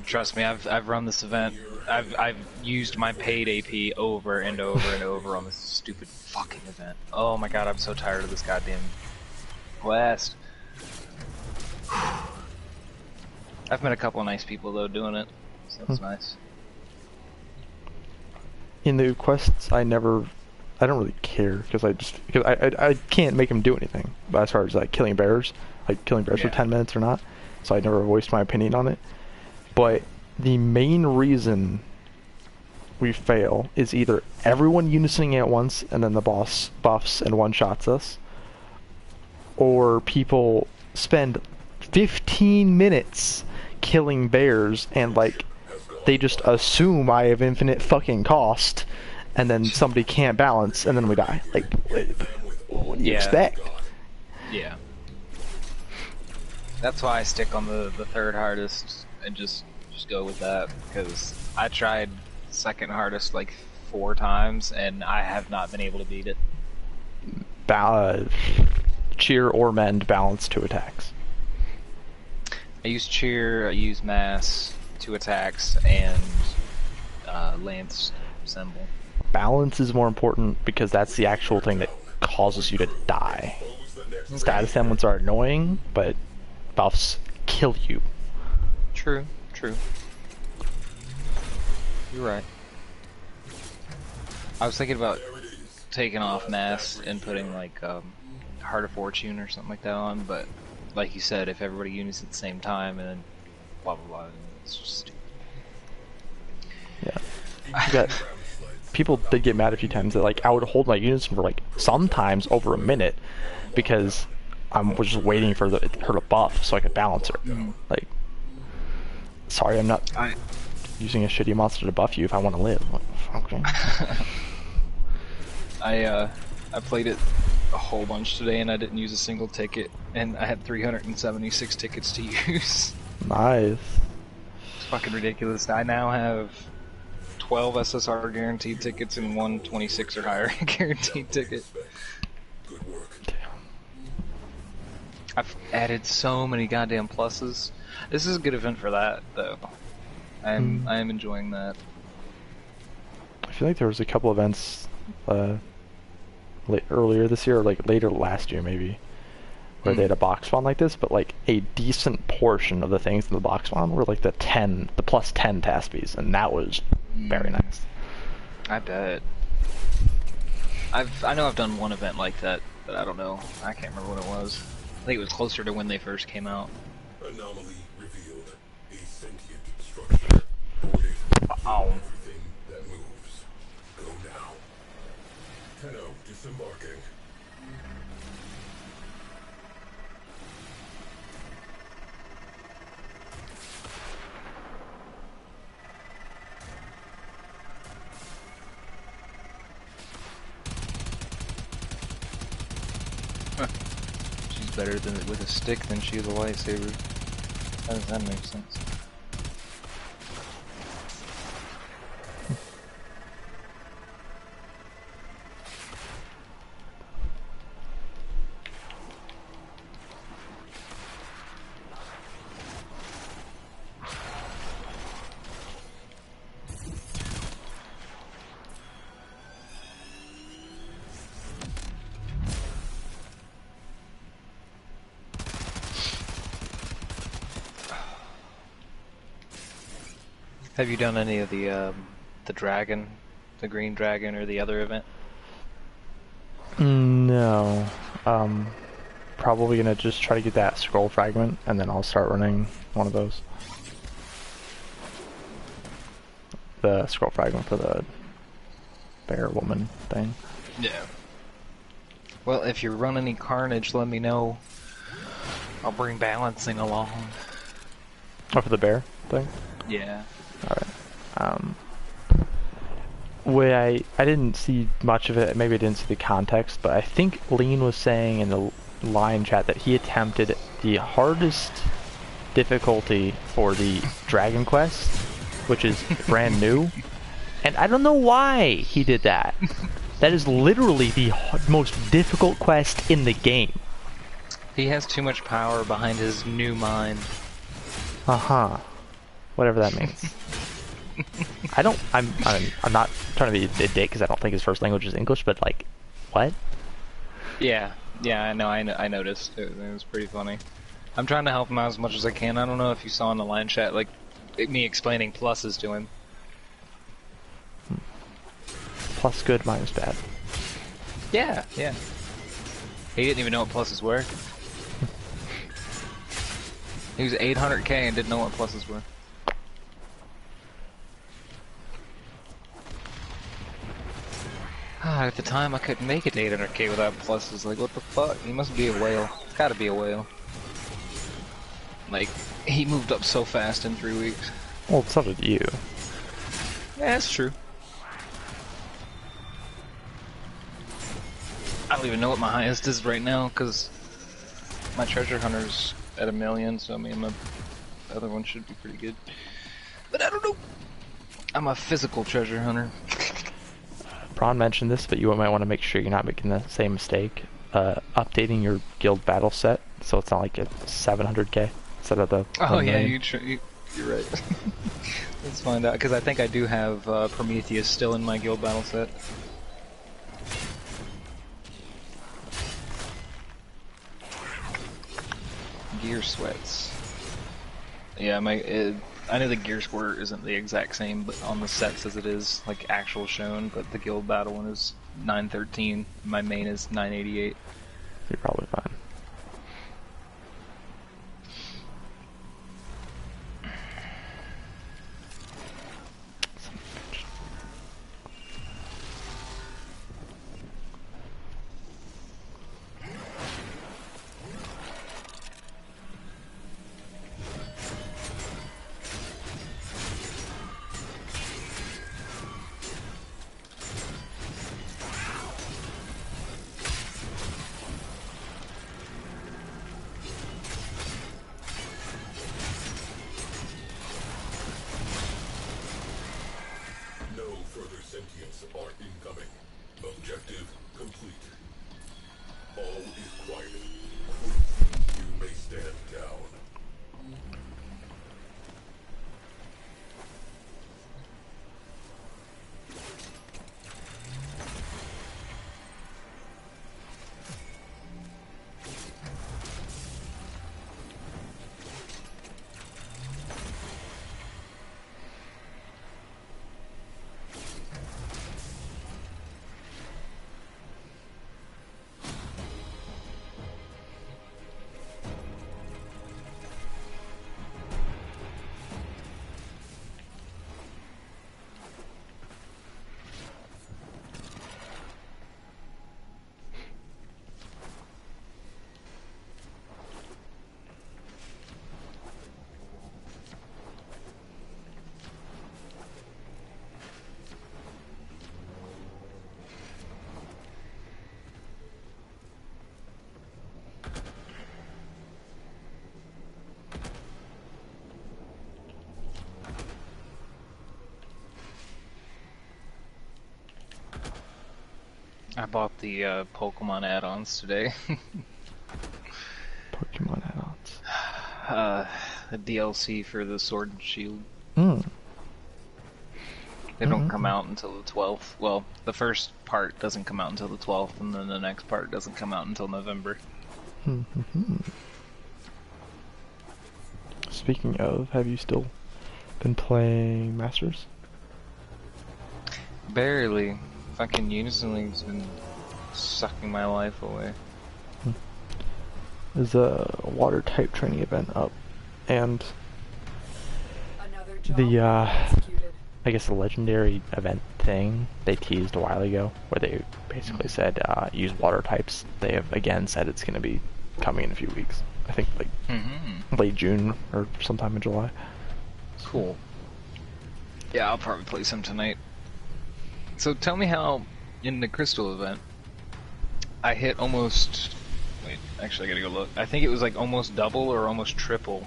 Trust me, I've run this event. I've used my paid AP over and over and over on this stupid fucking event. Oh my god, I'm so tired of this goddamn quest. I've met a couple of nice people though doing it, so that's nice. In the quests, I don't really care because I can't make them do anything. But as far as like killing bears for 10 minutes or not, so I never voiced my opinion on it. But the main reason we fail is either everyone unisoning at once and then the boss buffs and one-shots us, or people spend 15 minutes killing bears and like they just assume I have infinite fucking cost, and then somebody can't balance and then we die. Like, what do you expect? Yeah. That's why I stick on the third hardest and just go with that, because I tried second hardest like 4 times and I have not been able to beat it. Cheer or mend balance 2 attacks. I use cheer, I use mass, 2 attacks, and lance symbol. Balance is more important because that's the actual thing that causes you to die. Status semblance are annoying, but buffs kill you. True. You're right. I was thinking about taking off mass and putting like Heart of Fortune or something like that on, but like you said, if everybody unis at the same time and then blah blah blah, it's just stupid. Yeah. People did get mad a few times that like I would hold my units for like sometimes over a minute because I was just waiting for her to buff so I could balance her. Like, sorry, I'm not using a shitty monster to buff you if I want to live. Okay. I played it a whole bunch today and I didn't use a single ticket, and I had 376 tickets to use. Nice. It's fucking ridiculous. I now have 12 SSR guaranteed tickets and 1 26 or higher guaranteed ticket. I've added so many goddamn pluses. This is a good event for that, though. I am enjoying that. I feel like there was a couple events earlier this year, or like later last year maybe, where they had a box spawn like this, but like a decent portion of the things in the box spawn were like the plus 10 taspies, and that was very nice. I bet. I know I've done one event like that, but I don't know. I can't remember what it was. I think it was closer to when they first came out. Anomaly revealed. A sentient structure. Everything that moves. Go now. Tenno disembarking. She's better with a stick than she is a lightsaber. How does that make sense? Have you done any of the dragon, the green dragon, or the other event? No. Probably gonna just try to get that scroll fragment, and then I'll start running one of those. The scroll fragment for the bear woman thing. Yeah. Well, if you run any carnage, let me know. I'll bring balancing along. Oh, for the bear thing? Yeah. Alright. I didn't see much of it, maybe I didn't see the context, but I think Lean was saying in the line chat that he attempted the hardest difficulty for the Dragon Quest, which is brand new, and I don't know why he did that. That is literally the most difficult quest in the game. He has too much power behind his new mind. Uh-huh. Whatever that means. I'm not trying to be a dick because I don't think his first language is English, but like, what? Yeah, I know, I noticed. It was pretty funny. I'm trying to help him out as much as I can. I don't know if you saw in the line chat, like, me explaining pluses to him. Plus good, minus bad. Yeah. He didn't even know what pluses were. He was 800k and didn't know what pluses were. At the time, I couldn't make it to 800k without pluses. Like, what the fuck? He must be a whale. It's gotta be a whale. Like, he moved up so fast in 3 weeks. Well, so did you. Yeah, that's true. I don't even know what my highest is right now, because my treasure hunter's at 1 million, so I mean, my other one should be pretty good. But I don't know. I'm a physical treasure hunter. Braun mentioned this, but you might want to make sure you're not making the same mistake. Updating your guild battle set, so it's not like it's 700k instead of the. Oh yeah, you're right. Let's find out, because I think I do have Prometheus still in my guild battle set. Gear sweats. Yeah, I know the gear score isn't the exact same, but on the sets as it is like actual shown. But the guild battle one is 913. My main is 988. You're probably fine. I bought the Pokemon add-ons today. Pokemon add-ons. The DLC for the Sword and Shield. Hmm. They don't come out until the 12th. Well, the first part doesn't come out until the 12th, and then the next part doesn't come out until November. Speaking of, have you still been playing Masters? Barely. Fucking Unison League's been sucking my life away. There's a water type training event up, and the I guess the legendary event thing they teased a while ago, where they basically said use water types. They have again said it's going to be coming in a few weeks. I think like late June or sometime in July. Cool. Yeah, I'll probably play some tonight. So tell me how in the Crystal event I hit almost. Wait, actually I gotta go look. I think it was like almost double or almost triple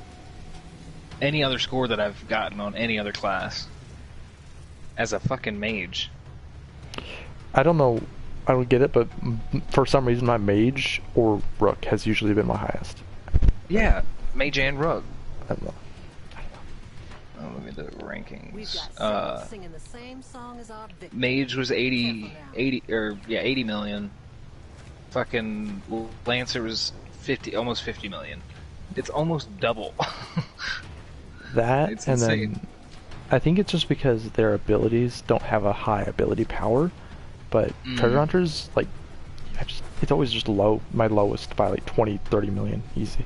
any other score that I've gotten on any other class. As a fucking mage. I don't know, I don't get it, but for some reason my mage or rook has usually been my highest. Yeah, mage and rook. I don't know. Oh, let me do the rankings. Mage was 80 million. Fucking Lancer was 50, almost 50 million. It's almost double. That, it's and insane. then I think it's just because their abilities don't have a high ability power, but treasure hunters, like, it's always just low. My lowest by like 20, 30 million, easy.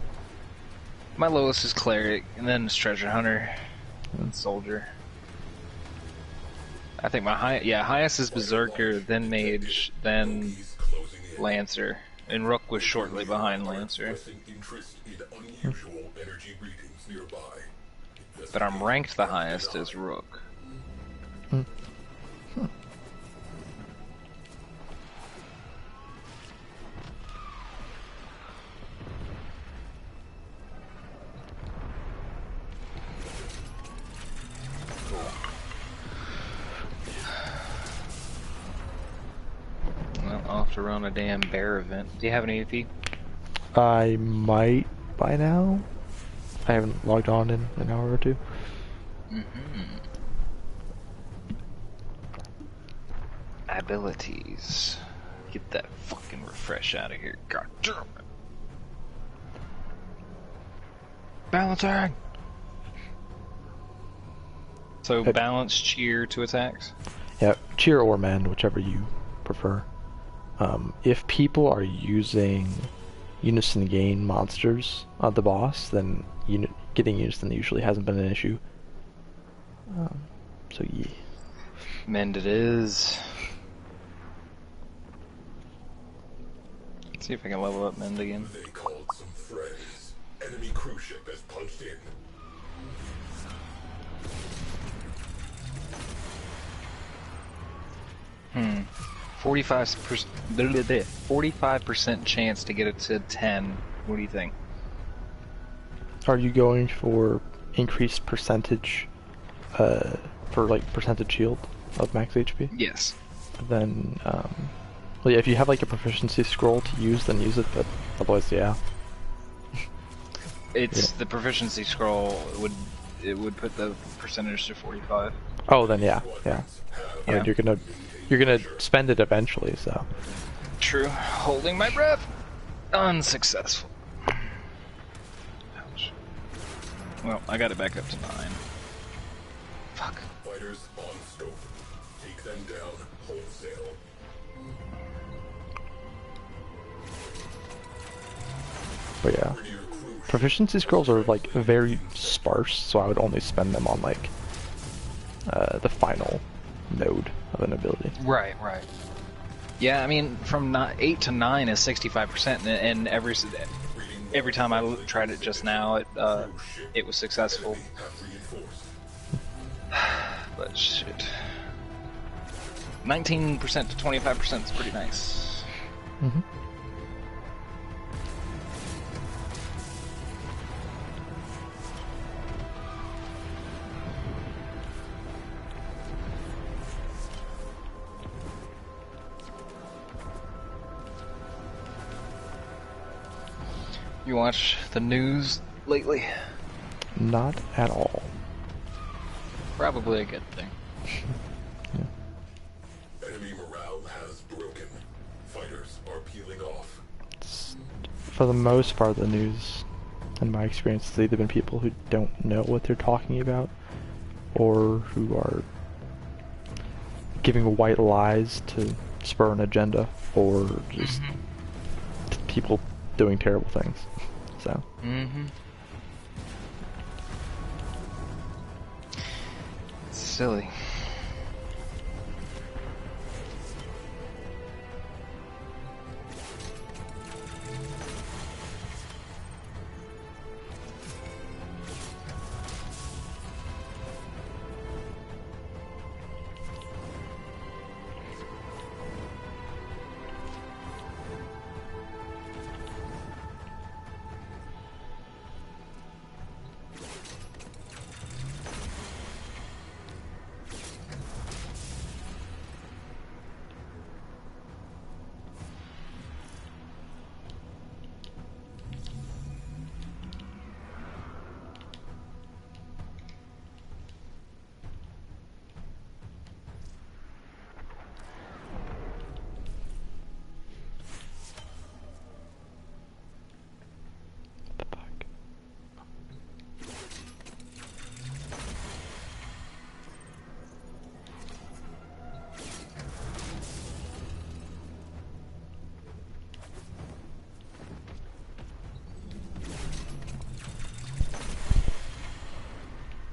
My lowest is cleric, and then it's treasure hunter, and soldier. I think my highest is berserker, then mage, then lancer, and rook was shortly behind lancer. But I'm ranked the highest as rook. Well, I'll have to run a damn bear event. Do you have an EVP? I might by now. I haven't logged on in an hour or two. Abilities. Get that fucking refresh out of here. God damn it. Balancing! So balance, cheer to attacks? Yeah, cheer or mend, whichever you prefer. If people are using Unison Gain monsters on the boss, then getting Unison usually hasn't been an issue. So yeah. Mend it is. Let's see if I can level up Mend again. They called some friends. Enemy cruise ship has punched in. 45% chance to get it to 10. What do you think? Are you going for increased percentage, for like percentage shield of max HP? Yes. Then, well, yeah, if you have like a proficiency scroll to use, then use it, but otherwise, yeah. It's the proficiency scroll would put the percentage to 45. Oh, then yeah. I mean, you're gonna spend it eventually, so. True. Holding my breath. Unsuccessful. Ouch. Well, I got it back up to 9. Fuck. Fighters on scope. Take them down wholesale. But yeah. Proficiency scrolls are like very sparse, so I would only spend them on like the final node of an ability. Right. Yeah, I mean, from 8 to 9 is 65%, and every time I tried it just now, it was successful. But shit, 19% to 25% is pretty nice. You watch the news lately? Not at all. Probably a good thing. Enemy morale has broken. Fighters are peeling off. For the most part, the news, in my experience, has either been people who don't know what they're talking about, or who are giving white lies to spur an agenda, or just people doing terrible things. So. It's silly.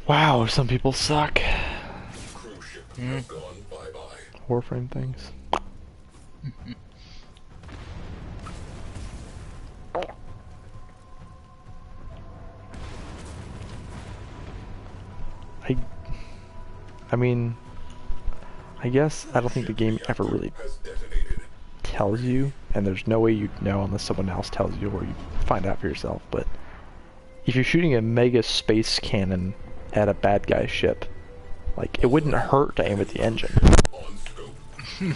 Wow, some people suck. Cruise ship has gone bye-bye. Warframe things. I mean, I guess I don't think the game ever really tells you, and there's no way you'd know unless someone else tells you or you find out for yourself, but if you're shooting a mega space cannon at a bad guy ship, like, it wouldn't hurt to aim at the engine. We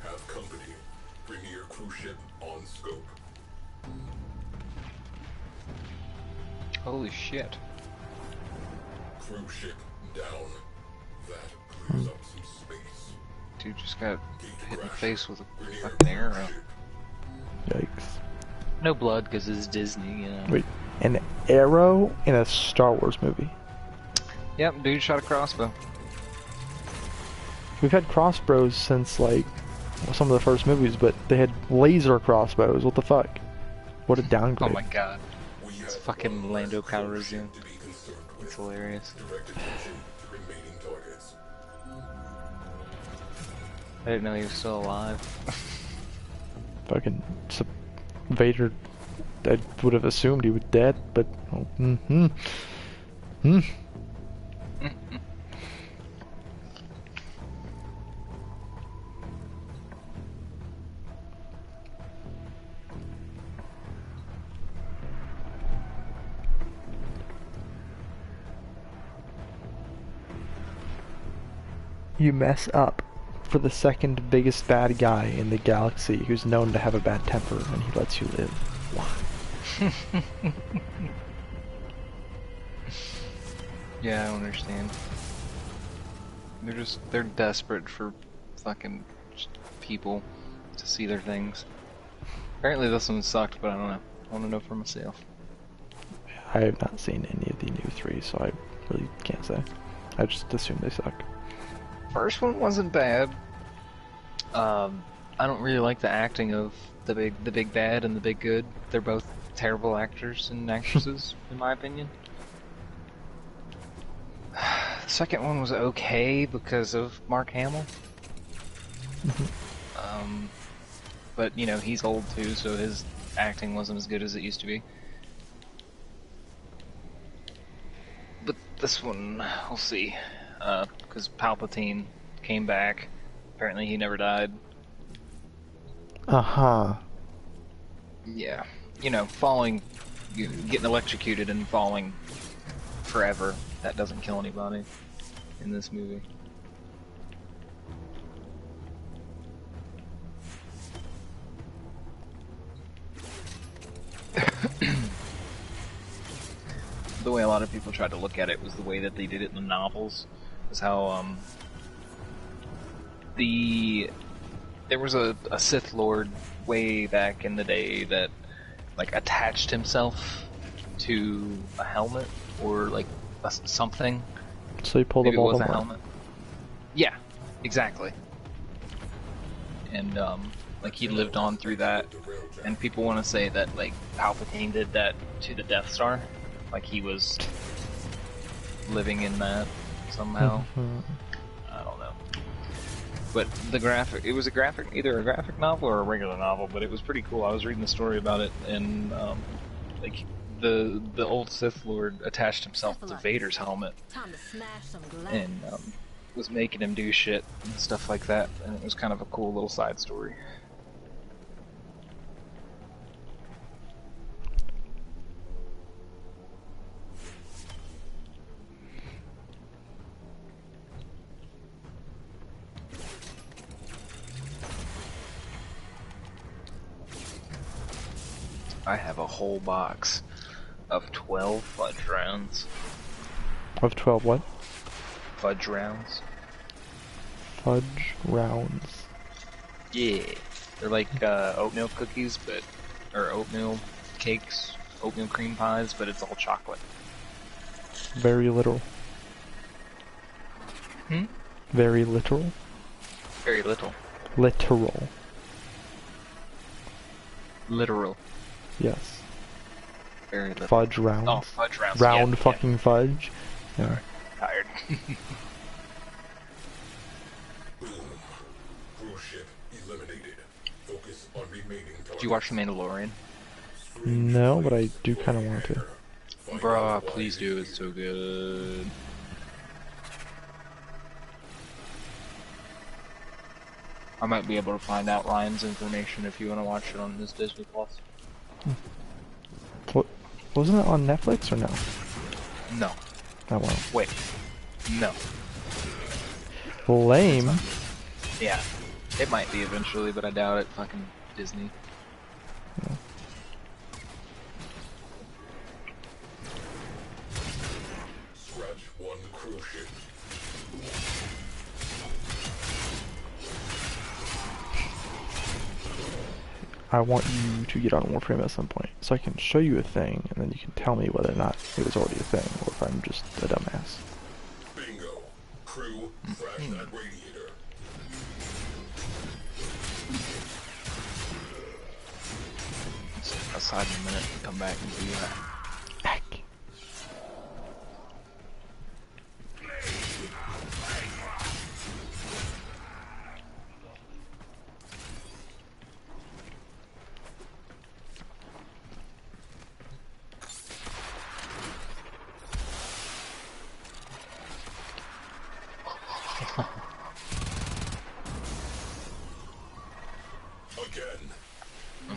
have company. Premier cruise ship on scope. Holy shit. Cruise ship down. That clears up some space. Dude just got hit in the face with a fucking arrow. Yikes. No blood because it's Disney, you know. Wait, an arrow in a Star Wars movie? Yep, dude shot a crossbow. We've had crossbows since, like, some of the first movies, but they had laser crossbows. What the fuck? What a downgrade. Oh my god. It's fucking Lando Calrissian. It's hilarious. I didn't know he was still alive. Fucking Vader, I would have assumed he was dead, but... You mess up for the second biggest bad guy in the galaxy who's known to have a bad temper, and he lets you live. Why? Yeah, I don't understand. They're desperate for fucking people to see their things. Apparently this one sucked, but I don't know. I want to know for myself. I have not seen any of the new three, so I really can't say. I just assume they suck. First one wasn't bad. I don't really like the acting of the big bad and the big good. They're both terrible actors and actresses, in my opinion. The second one was okay because of Mark Hamill. But you know, he's old too, so his acting wasn't as good as it used to be. But this one, we'll see. Because Palpatine came back. Apparently he never died. Uh-huh. Yeah. You know, following getting electrocuted and falling forever. That doesn't kill anybody in this movie. The way a lot of people tried to look at it was the way that they did it in the novels. Was how there was a Sith Lord way back in the day that like attached himself to a helmet or like something. So he pulled Maybe a it was Voldemort. a helmet. Yeah, exactly. And like he lived on through that, and people want to say that like Palpatine did that to the Death Star, like he was living in that somehow. I don't know. But the graphic, it was either a graphic novel or a regular novel, but it was pretty cool. I was reading the story about it, and like the old Sith Lord attached himself to Vader's helmet, and was making him do shit and stuff like that, and it was kind of a cool little side story. I have a whole box of 12 fudge rounds. Of 12 what? Fudge rounds. Fudge rounds. Yeah. They're like oatmeal cookies, or oatmeal cakes, oatmeal cream pies, but it's all chocolate. Very literal. Very literal? Very little. Literal. Literal. Yes. Very little. Fudge rounds. Oh, fudge rounds. Round yeah, fucking fudge. Yeah. Tired. Boom. Cruise ship eliminated. Focus on remaining targets. Did you watch The Mandalorian? No, but I do kind of want to. Bruh, please do. It's so good. I might be able to find out Ryan's information if you want to watch it on this Disney Plus. What, wasn't it on Netflix or no? No. I won't. Wait. No. Lame. Yeah. It might be eventually, but I doubt it. Fucking Disney. Yeah. Scratch one cruise ship. I want you to get on Warframe at some point, so I can show you a thing, and then you can tell me whether or not it was already a thing, or if I'm just a dumbass. Bingo. Crew, crash that radiator. Aside in a minute and come back and do that. Heck.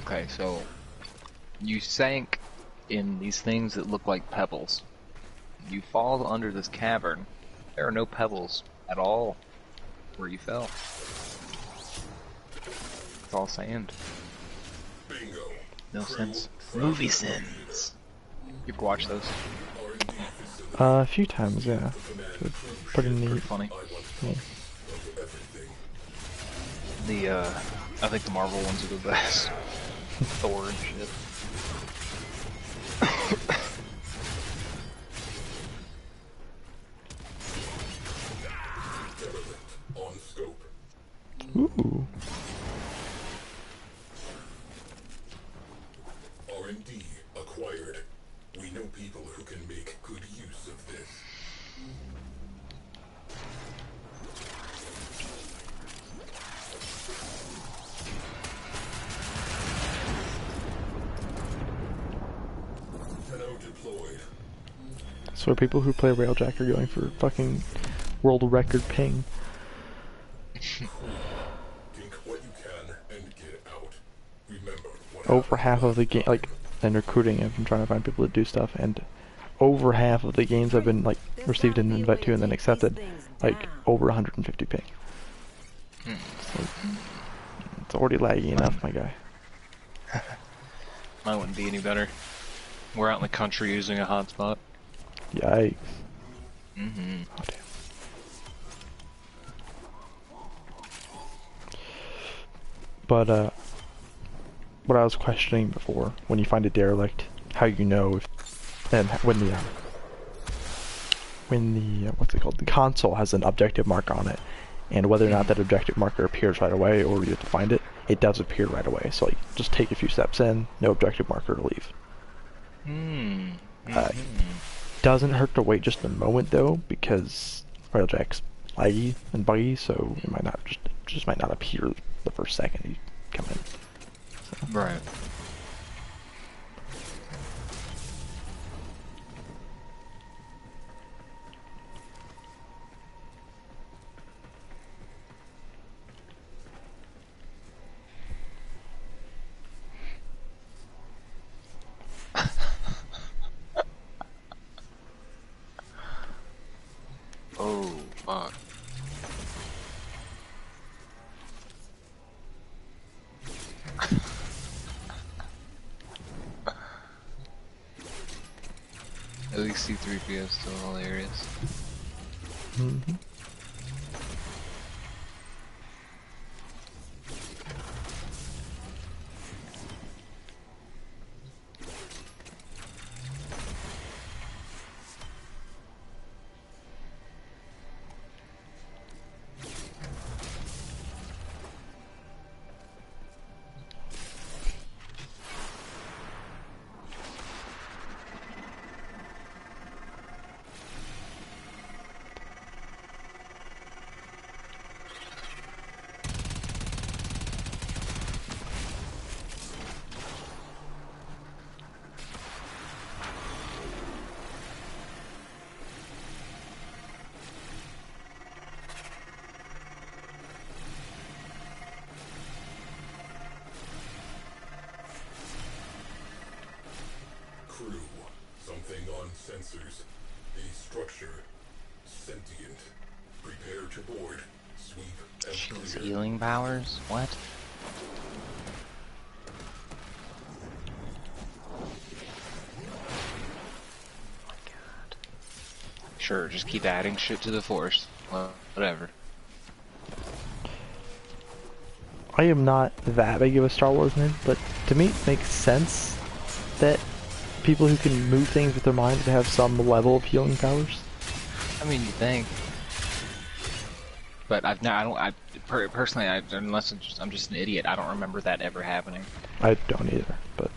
Okay, so you sank in these things that look like pebbles. You fall under this cavern. There are no pebbles at all where you fell. It's all sand. Bingo. No sense. Movie sins. You ever watch those? A few times, yeah. Pretty neat. Pretty funny. Yeah. I think the Marvel ones are the best. Thor and shit. On scope. Ooh. R&D acquired. We know people who can make good use of this. Deployed. So people who play Railjack are going for fucking world record ping. Take what you can and get out. Remember what Over half of the game, like and recruiting. I've been trying to find people to do stuff, and over half of the games I've been like received an invite to and then accepted, like over 150 ping. So, it's already laggy enough, my guy. Mine wouldn't be any better. We're out in the country using a hotspot. Yikes. Mm-hmm. Oh, damn. But, what I was questioning before, when you find a derelict, how you know if, and when the what's it called, the console has an objective marker on it, and whether or not that objective marker appears right away or you have to find it, it does appear right away. So like, just take a few steps in, no objective marker to leave. Doesn't hurt to wait just a moment though, because Railjack's laggy and buggy, so it might not just might not appear the first second you come in. So. Right. Oh, fuck. At least C-3PO is still hilarious. Mm-hmm. Crew, something on sensors. A structure. Sentient. Prepare to board. Sweep and Shield's clear. healing powers? What? Oh my god. Sure, just keep adding shit to the force. Well, whatever. I am not that big of a Star Wars nerd, but to me it makes sense that people who can move things with their mind would have some level of healing powers. I mean, you think. But personally, unless I'm just an idiot, I don't remember that ever happening. I don't either, but...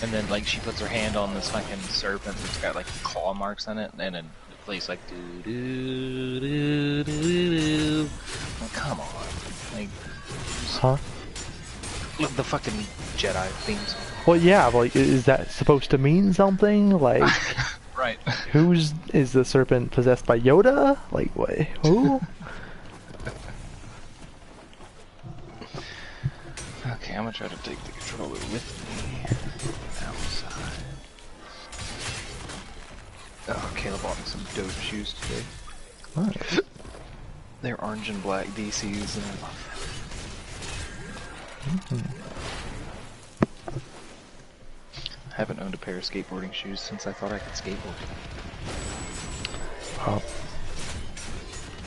And then, like, she puts her hand on this fucking serpent that's got, like, claw marks on it, and then it plays, like, doo-doo-doo-doo-doo. Like, come on. Like, Huh? Look, the fucking Jedi themes. Well, yeah, but, like, is that supposed to mean something? Like... Right. Is the serpent possessed by Yoda? Like, what? Who? Okay, I'm gonna try to take the controller with me. Outside. Oh, Caleb bought me some dope shoes today. Nice. They're orange and black DCs, and I love them. I haven't owned a pair of skateboarding shoes since I thought I could skateboard.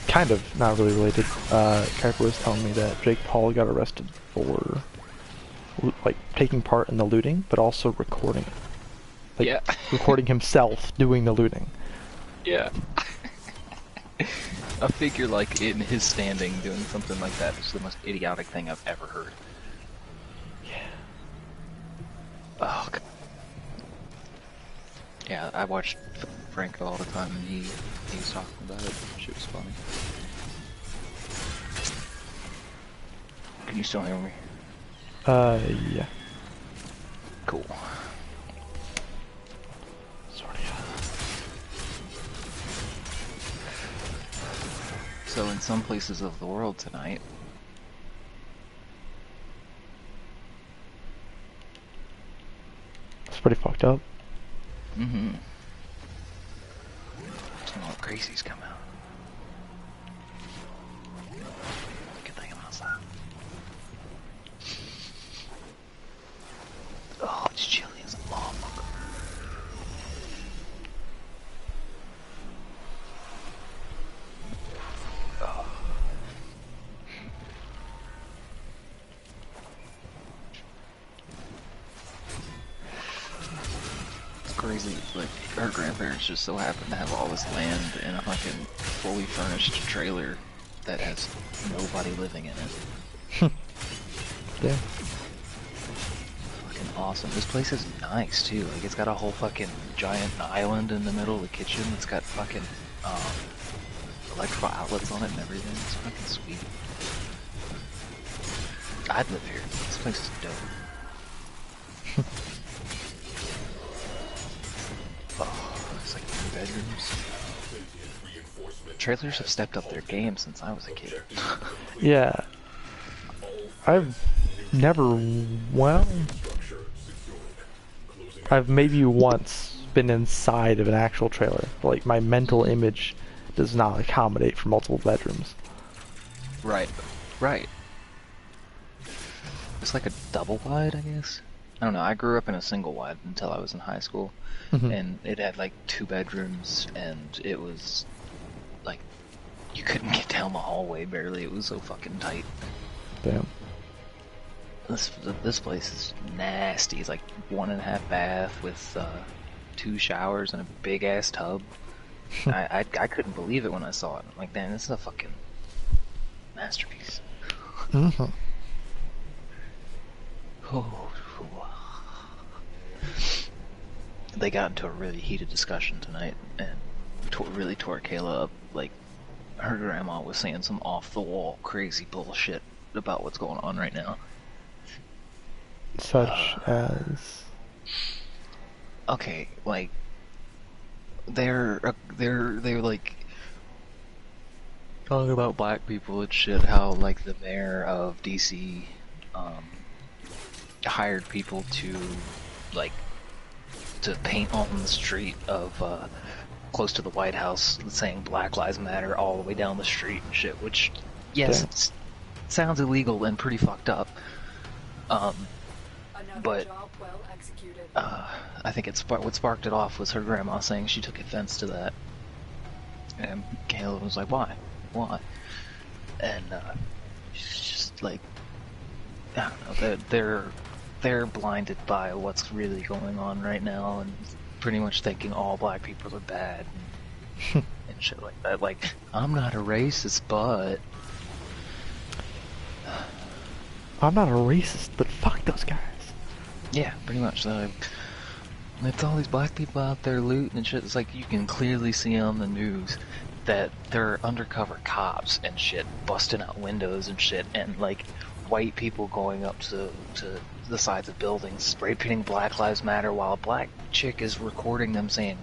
Kind of, not really related. Kuiper was telling me that Jake Paul got arrested for, like, taking part in the looting, but also recording it. Like, yeah. recording himself doing the looting. Yeah. I figure, like, in his standing, doing something like that is the most idiotic thing I've ever heard. Yeah. Oh, God. Yeah, I watched Franco all the time, and he was talking about it. Shit was funny. Can you still hear me? Yeah. Cool. Sorry. So in some places of the world tonight, pretty fucked up. Mm-hmm. Some more crazies come out. Good thing I'm outside. Oh, it's chilly as a motherfucker. Oh. It's crazy, like, her grandparents just so happen to have all this land in a fucking fully furnished trailer that has nobody living in it. Yeah. Fucking awesome. This place is nice too. Like, it's got a whole fucking giant island in the middle of the kitchen. It's got fucking electrical outlets on it and everything. It's fucking sweet. I'd live here. This place is dope. Oh, it's like 3 bedrooms. Trailers have stepped up their game since I was a kid. Yeah. I've never, well, I've maybe once been inside of an actual trailer. Like, my mental image does not accommodate for multiple bedrooms. Right. Right. It's like a double wide, I guess. I don't know, I grew up in a single wide until I was in high school. And it had like 2 bedrooms, and it was like, you couldn't get down the hallway barely. It was so fucking tight. Damn. This place is nasty. It's like 1.5 bath with 2 showers and a big ass tub. I couldn't believe it when I saw it. I'm like, man, this is a fucking masterpiece. Mm-hmm. They got into a really heated discussion tonight and really tore Kayla up. Like, her grandma was saying some off-the-wall crazy bullshit about what's going on right now. Such as... Okay, like, they're like talking about black people and shit, how like the mayor of DC hired people to paint on the street of close to the White House saying Black Lives Matter all the way down the street and shit, which, yes, it sounds illegal and pretty fucked up. But I think what sparked it off was her grandma saying she took offense to that. And Kayla was like, why? Why? And she's just like, I don't know, they're blinded by what's really going on right now and pretty much thinking all black people are bad and shit like that. Like, I'm not a racist, but... I'm not a racist, but fuck those guys. Yeah, pretty much. It's all these black people out there looting and shit. It's like, you can clearly see on the news that there are undercover cops and shit busting out windows and shit, and like white people going up to the sides of buildings spray painting Black Lives Matter while a black chick is recording them saying,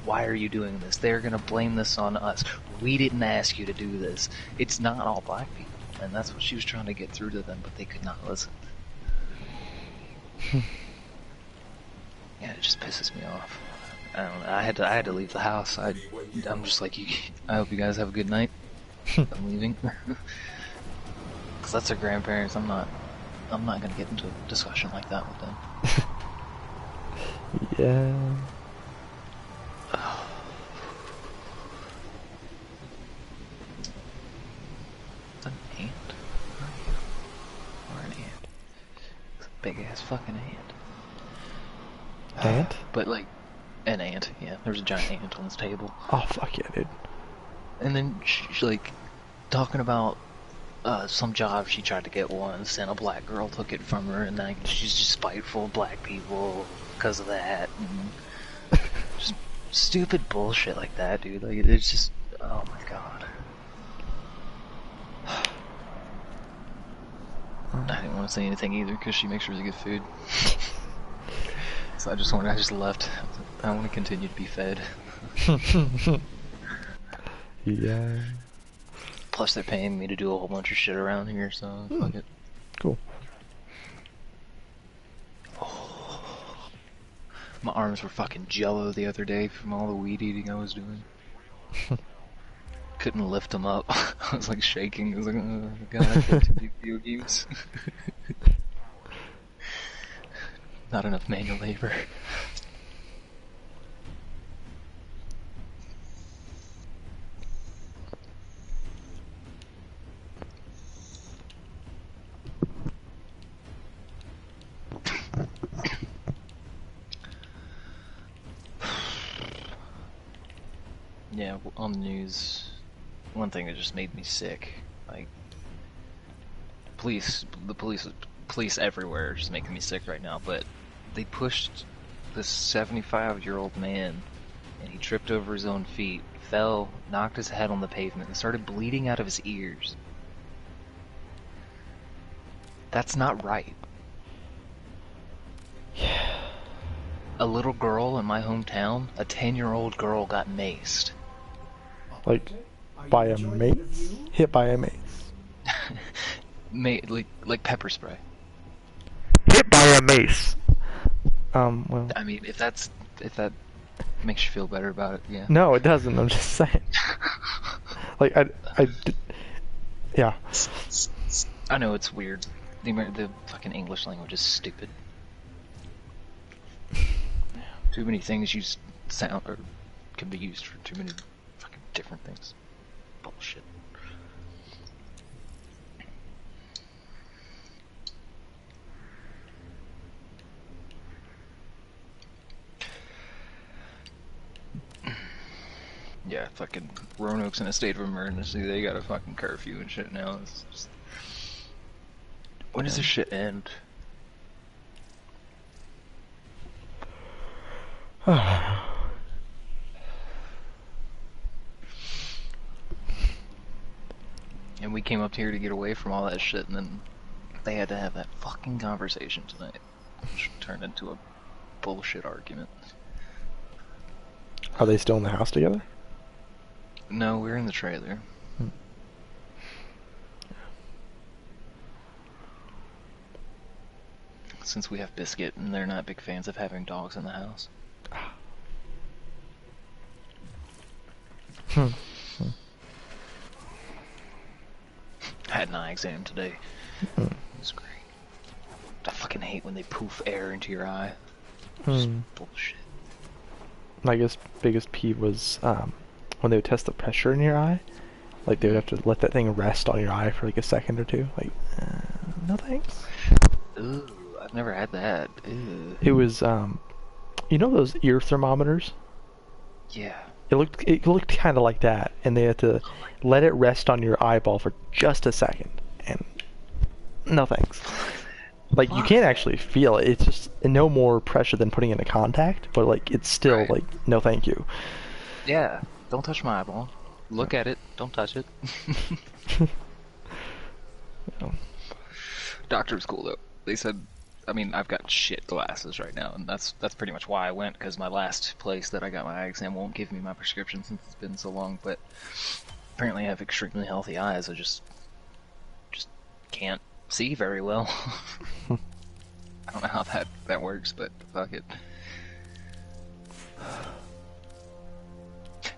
why are you doing this? They're gonna blame this on us. We didn't ask you to do this. It's not all black people. And that's what she was trying to get through to them, but they could not listen. Yeah, it just pisses me off. I don't know. I had to leave the house. I'm just like, I hope you guys have a good night. I'm leaving. Cause that's their grandparents. I'm not gonna get into a discussion like that with them. Yeah. Is that an ant? Or an ant? It's a big ass fucking ant. Ant? But like, an ant, yeah. There was a giant ant on this table. Oh, fuck yeah, dude. And then she's like, talking about some job she tried to get once, and a black girl took it from her, and like, she's just spiteful of black people because of that. And just stupid bullshit like that, dude. Like, it's just, oh my god. I didn't want to say anything either because she makes really good food. So I just left. I want to continue to be fed. Yeah. Plus they're paying me to do a whole bunch of shit around here, so fuck it. Cool. Oh. My arms were fucking jello the other day from all the weed eating I was doing. Couldn't lift them up. I was like shaking. I was like, oh god, I play too many video games. Not enough manual labor. Yeah, on the news, one thing that just made me sick, like, the police everywhere are just making me sick right now, but they pushed this 75-year-old man, and he tripped over his own feet, fell, knocked his head on the pavement, and started bleeding out of his ears. That's not right. Yeah. A little girl in my hometown, a 10-year-old girl got maced. Like, by a mace? Hit by a mace. Like pepper spray. Hit by a mace. Well. I mean, if that makes you feel better about it, yeah. No, it doesn't. I'm just saying. Like, yeah. I know it's weird. The fucking English language is stupid. Too many things use sound or can be used for too many fucking different things. Bullshit. Yeah, fucking Roanoke's in a state of emergency. They got a fucking curfew and shit now. It's just... When does this shit end? And we came up here to get away from all that shit, and then they had to have that fucking conversation tonight, which turned into a bullshit argument. Are they still in the house together? No, we're in the trailer. Since we have Biscuit, and they're not big fans of having dogs in the house. I had an eye exam today. It was great. I fucking hate when they poof air into your eye. Just bullshit. My biggest peeve was when they would test the pressure in your eye. Like, they would have to let that thing rest on your eye for like a second or two. Like, no thanks. Ooh, I've never had that. Ew. It was, you know those ear thermometers? Yeah. It looked kind of like that, and they had to let it rest on your eyeball for just a second, and no thanks. Like, you can't actually feel it. It's just no more pressure than putting in a contact, but like it's still like no thank you. Yeah, don't touch my eyeball. Look at it, don't touch it. Yeah. Doctor was cool though. They said, I mean, I've got shit glasses right now, and that's pretty much why I went, because my last place that I got my eye exam won't give me my prescription since it's been so long, but apparently I have extremely healthy eyes. I just can't see very well. I don't know how that works, but fuck it.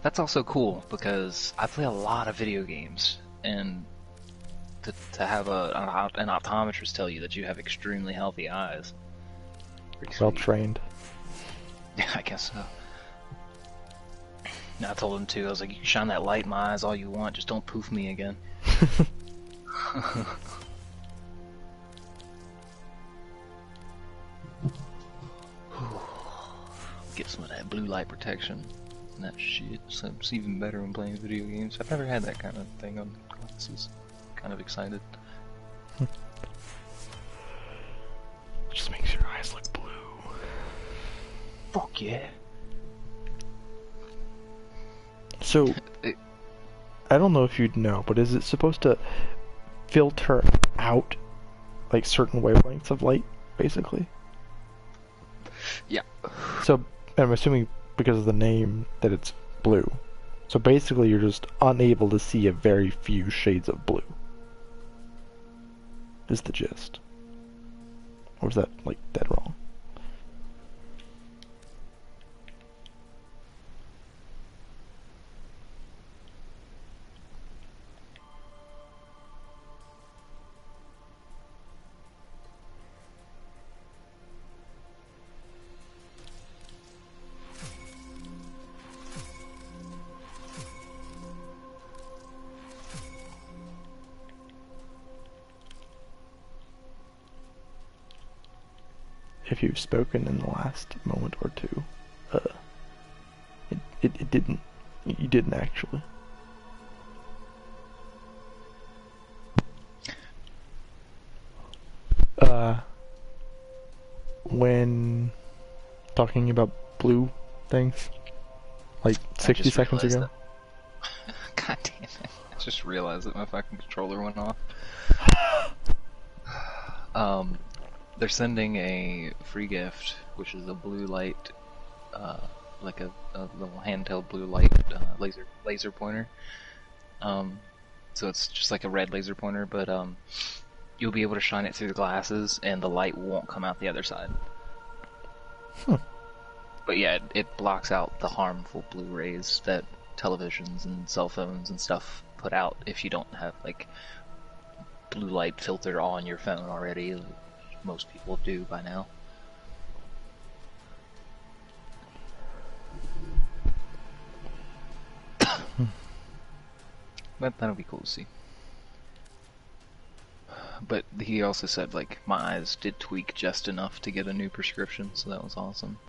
That's also cool, because I play a lot of video games, and to have an optometrist tell you that you have extremely healthy eyes. Well trained. Yeah, I guess so. And I told him too, I was like, you can shine that light in my eyes all you want, just don't poof me again. Get some of that blue light protection and that shit, so it's even better when playing video games. I've never had that kind of thing on glasses. Kind of excited. Just makes your eyes look blue. Fuck yeah. So, I don't know if you'd know, but is it supposed to filter out like certain wavelengths of light, basically? Yeah. So, I'm assuming because of the name that it's blue. So basically you're just unable to see a very few shades of blue. Is the gist. Or is that, like, dead wrong? if you've spoken in the last moment or two. It didn't. You didn't actually. When talking about blue things, like 60 seconds ago. God damn it. I just realized that my fucking controller went off. They're sending a free gift, which is a blue light, like a little handheld blue light laser pointer. So it's just like a red laser pointer, but you'll be able to shine it through the glasses, and the light won't come out the other side. But yeah, it blocks out the harmful blue rays that televisions and cell phones and stuff put out if you don't have like blue light filter on your phone already, like most people do by now. But that'll be cool to see. But he also said, like, my eyes did tweak just enough to get a new prescription, so that was awesome.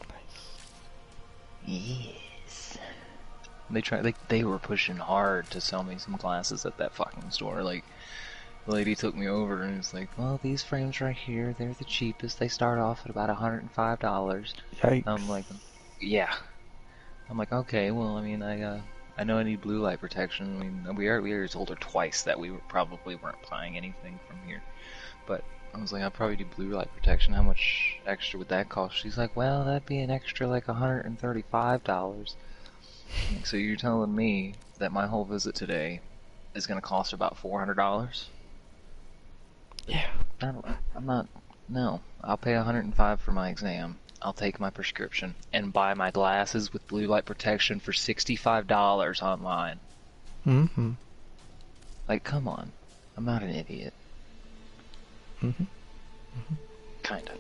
Nice. Yes. They were pushing hard to sell me some glasses at that fucking store. Like, the lady took me over and was like, well, these frames right here, they're the cheapest. They start off at about $105. Yikes. I'm like, yeah. I'm like, okay, well, I mean, I know I need blue light protection. I mean, we already told her twice that we probably weren't buying anything from here. But I was like, I'll probably do blue light protection. How much extra would that cost? She's like, well, that'd be an extra like $135. Like, so you're telling me that my whole visit today is going to cost about $400? Yeah. I'm not. No, I'll pay $105 for my exam. I'll take my prescription and buy my glasses with blue light protection for $65 online. Mm-hmm. Like, come on. I'm not an idiot. Mm-hmm. Mm-hmm. Kinda.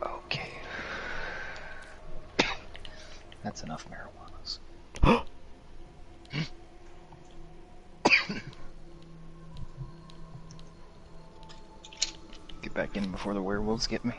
Okay. That's enough marijuanas. Get back in before the werewolves get me.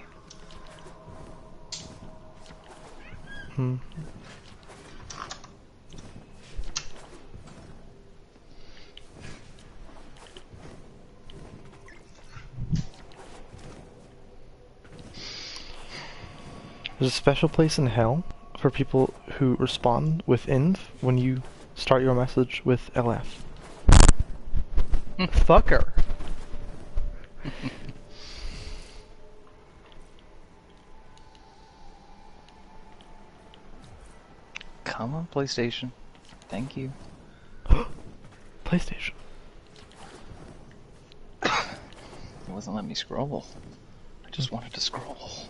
There's a special place in hell for people who respond with INV when you start your message with LF. Fucker. Come on, PlayStation. Thank you. PlayStation. It wasn't letting me scroll. I just wanted to scroll.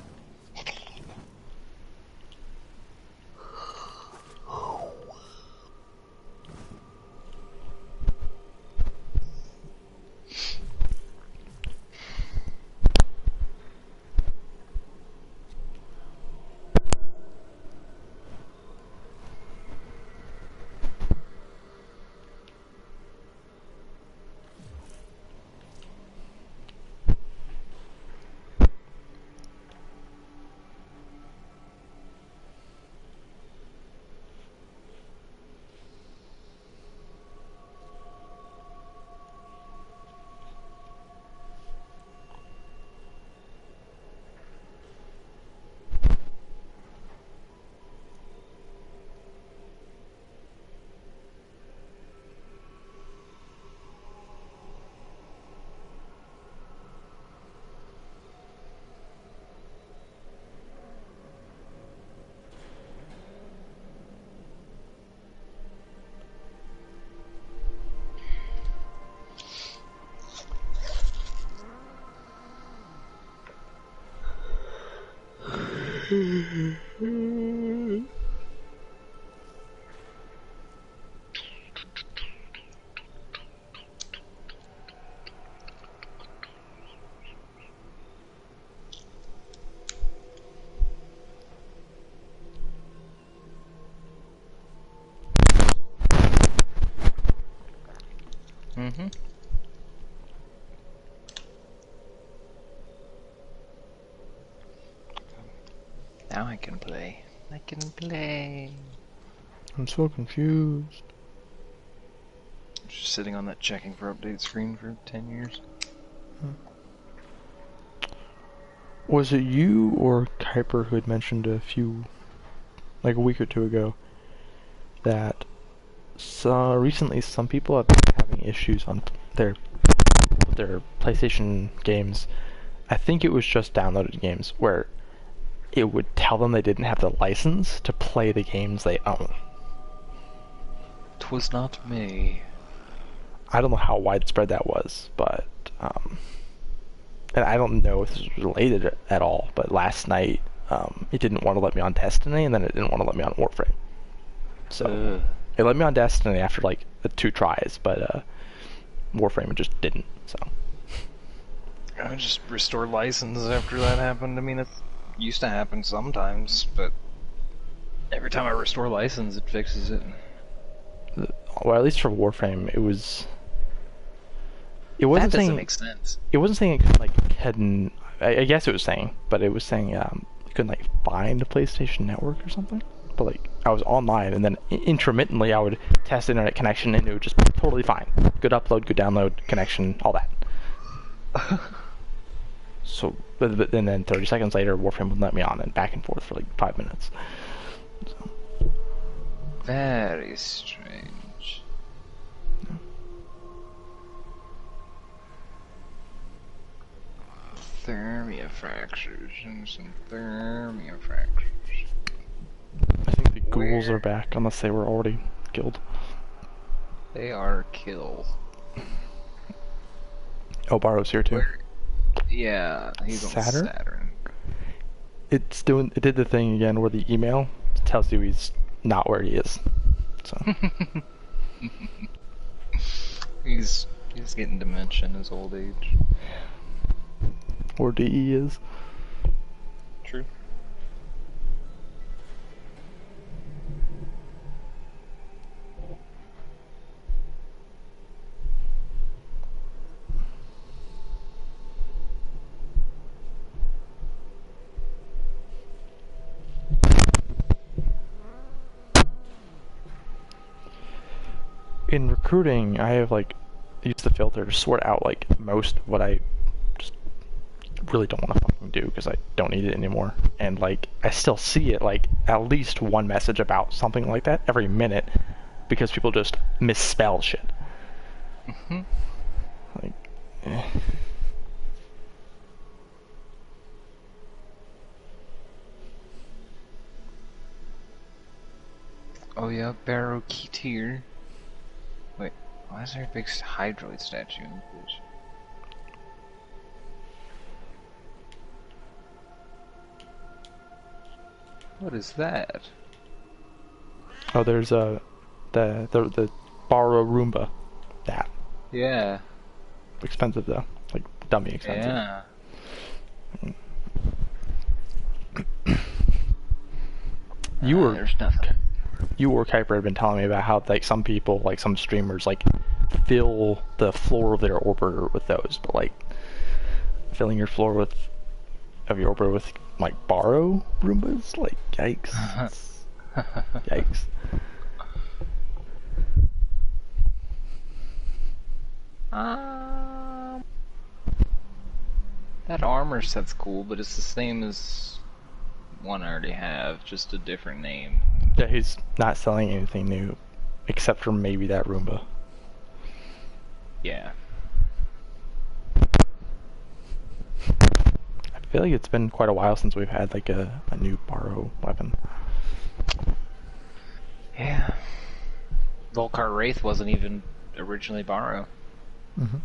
Mm-hmm. Now I can play. I can play. I'm so confused. Just sitting on that checking for update screen for 10 years. Was it you or Kuiper who had mentioned like a week or two ago, that recently some people have been having issues on their PlayStation games? I think it was just downloaded games where it would tell them they didn't have the license to play the games they own. 'Twas not me. I don't know how widespread that was, but and I don't know if this is related at all, but last night it didn't want to let me on Destiny, and then it didn't want to let me on Warframe. So it let me on Destiny after like the 2 tries, but Warframe it just didn't. So I just restored license after that happened. I mean, it used to happen sometimes, but every time I restore license, it fixes it. Well, at least for Warframe, it wasn't that doesn't saying make sense. It wasn't saying it couldn't I guess it was saying, but it was saying you couldn't like find a PlayStation Network or something. But like I was online, and then intermittently I would test internet connection, and it would just be totally fine. Good upload, good download, connection, all that. So, and then 30 seconds later, Warframe would let me on, and back and forth for like 5 minutes. So. Very strange. Yeah. Thermia fractures and some thermia fractures. I think the ghouls are back, unless they were already killed. They are kill. Oh, Barrow's here too. Yeah, he's Saturn? on Saturn. It did the thing again where the email tells you he's not where he is. So he's getting dementia in his old age. Or DE is. True. In recruiting, I have like used the filter to sort out like most of what I just really don't want to fucking do because I don't need it anymore. And like I still see it like at least one message about something like that every minute because people just misspell shit. Like, eh. Oh yeah, Barrow Keteer. Wait, why is there a big Hydroid statue in the bitch? What is that? Oh, there's the Borrow Roomba. That. Yeah. Expensive though, like dummy expensive. Yeah. There's nothing. You or Kuiper had been telling me about how like some people, like some streamers, like fill the floor of their orbiter with those, but like filling your floor with your orbiter with like Borrow Roombas, like yikes. Yikes. That armor set's cool, but it's the same as one I already have, just a different name. Yeah, he's not selling anything new, except for maybe that Roomba. Yeah. I feel like it's been quite a while since we've had like a new Borrow weapon. Yeah. Volcar Wraith wasn't even originally Borrow. Mm-hmm.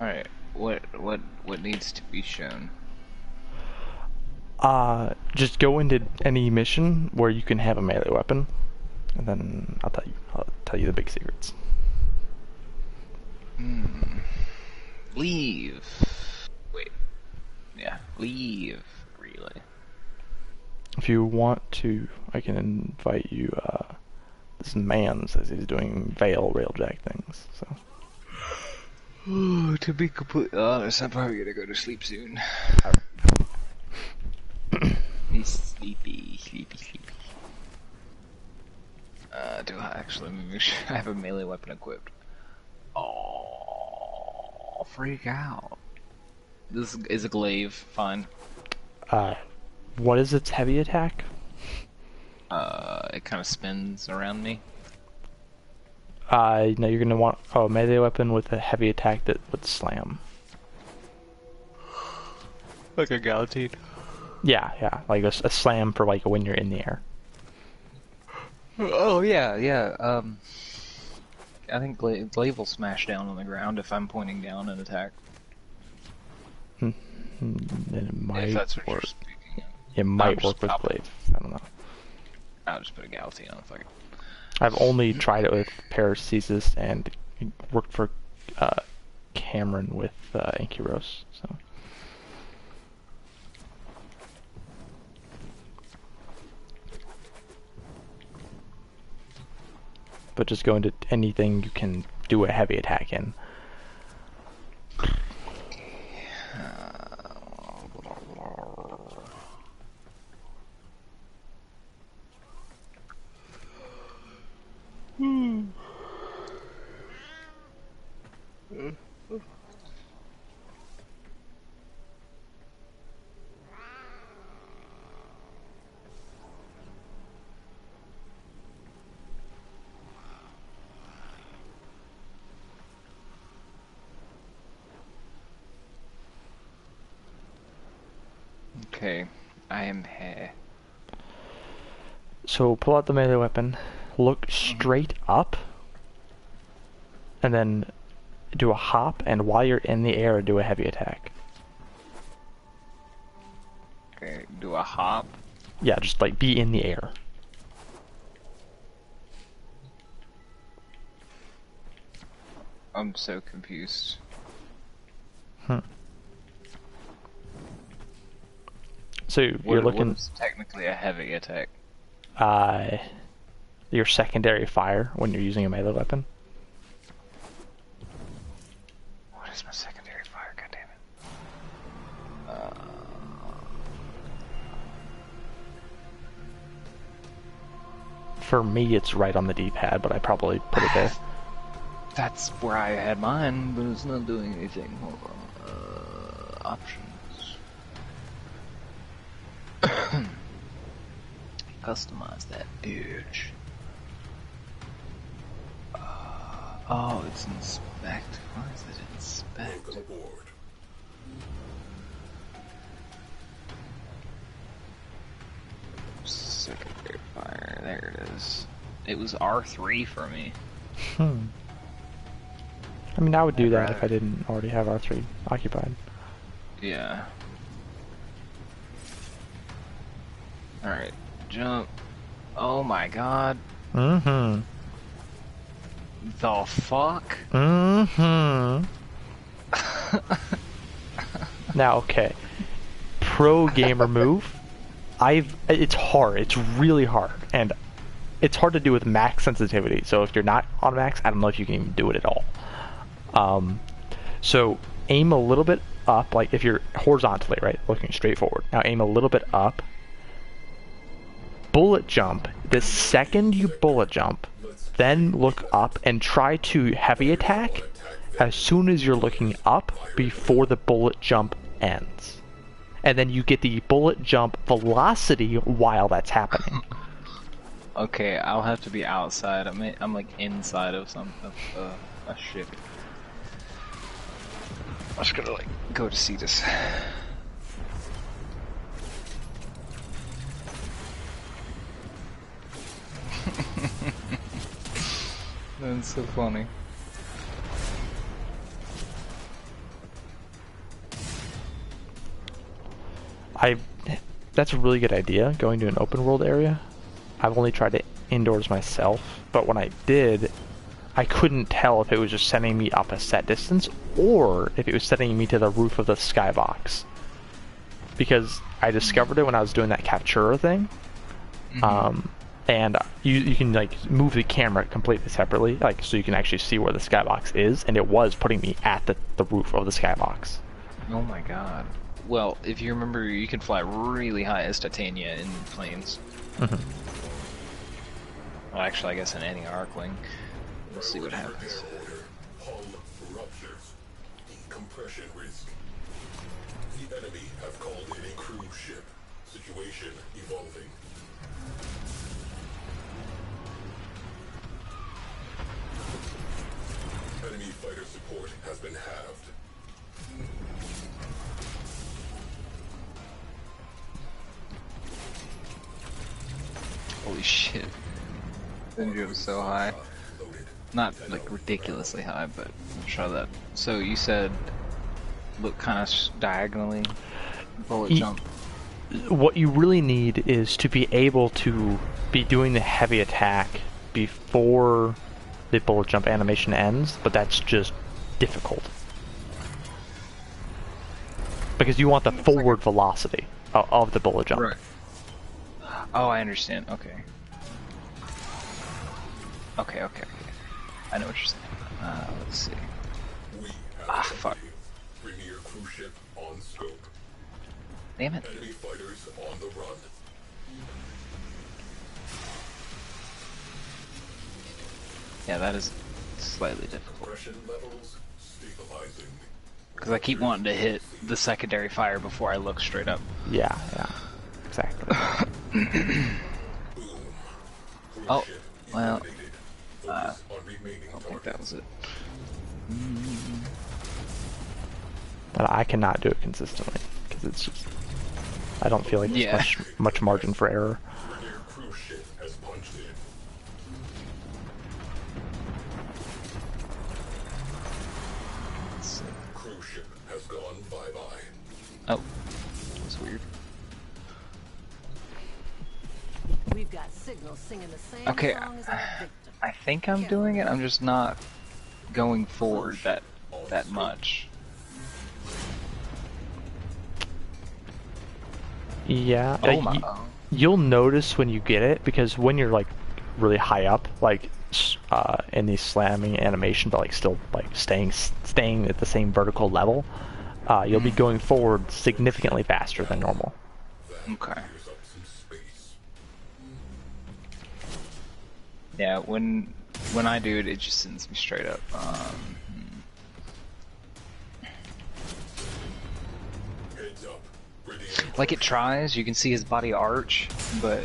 Alright, what needs to be shown? Just go into any mission where you can have a melee weapon, and then I'll tell you the big secrets. Leave. Wait. Yeah, leave relay. If you want to, I can invite you. This man says he's doing Veil Railjack things, so. To be completely honest, I'm probably gonna go to sleep soon. He's sleepy. Do I actually make sure I have a melee weapon equipped? Oh, freak out. This is a glaive, fine. What is its heavy attack? It kind of spins around me. No, you're gonna want a melee weapon with a heavy attack that would slam. Like a guillotine. Yeah, like a slam for like when you're in the air. Oh yeah. I think glaive will smash down on the ground if I'm pointing down an attack. Then it might If that's what work. you're speaking of. It might work with glaive. I don't know. I'll just put a guillotine on, fuck it. I've only tried it with Paracesis and it worked for Cameron with Ankyros, so. But just go into anything you can do a heavy attack in. Okay, I am here. So pull out the melee weapon, look straight up, and then do a hop, and while you're in the air, do a heavy attack. Okay, do a hop. Yeah, just like be in the air. I'm so confused. So you're looking. What is technically a heavy attack? Your secondary fire when you're using a melee weapon. What is my secondary fire? God damn it. For me, it's right on the D-pad, but I probably put it there. That's where I had mine, but it's not doing anything. Hold on. Options. Customize that bitch. Oh, it's inspect. Why is it inspect? Welcome aboard. Secondary fire. There it is. It was R3 for me. I mean, I would do that if I didn't already have R3 occupied. Yeah. Alright, jump. Oh my god. Mm-hmm. The fuck? Mm-hmm. Now, okay. Pro gamer move. It's hard. It's really hard. And it's hard to do with max sensitivity. So if you're not on max, I don't know if you can even do it at all. So aim a little bit up, like if you're horizontally, right? Looking straight forward. Now aim a little bit up. Bullet jump. The second you bullet jump, then look up and try to heavy attack as soon as you're looking up before the bullet jump ends. And then you get the bullet jump velocity while that's happening. Okay, I'll have to be outside. I'm like inside of a ship. I'm just gonna like go to see this. That's so funny. That's a really good idea, going to an open world area. I've only tried it indoors myself, but when I did, I couldn't tell if it was just sending me up a set distance or if it was sending me to the roof of the skybox. because I discovered it when I was doing that Captura thing. And you can like move the camera completely separately, like so you can actually see where the skybox is, and it was putting me at the roof of the skybox. Oh my god. Well, if you remember, you can fly really high as Titania in planes. Well, actually, I guess in any Arcling. We'll see what happens. Hull ruptures. Decompression risk. The enemy have called in a cruise ship. Situation evolving. Enemy fighter support has been halved. Holy shit. Benji was so high. Not like ridiculously high, but I'll try that. So you said look kind of diagonally, bullet jump. What you really need is to be able to be doing the heavy attack before the bullet jump animation ends, but that's just difficult. Because you want the forward velocity of the bullet jump. Right. Oh, I understand. Okay. Okay. I know what you're saying. Let's see. Fuck. Premier cruise ship on scope. Damn it. Enemy fighters on the run. Yeah, that is slightly difficult. Pressure levels stabilizing. Because I keep wanting to hit the secondary fire before I look straight up. Yeah, exactly. Oh, well, I don't think that was it. But I cannot do it consistently, because it's just, I don't feel like there's much margin for error. Cruise ship has punched in. Cruise ship has gone bye-bye. Oh, that's weird. We've got signals singing the same Okay, song as our victim. I think I'm doing it. I'm just not going forward that much. Yeah, Oh my. you'll notice when you get it, because when you're like really high up, like in the slamming animation, but like still like staying at the same vertical level, you'll be going forward significantly faster than normal. Okay. Yeah, when I do it, it just sends me straight up. Like it tries, you can see his body arch, but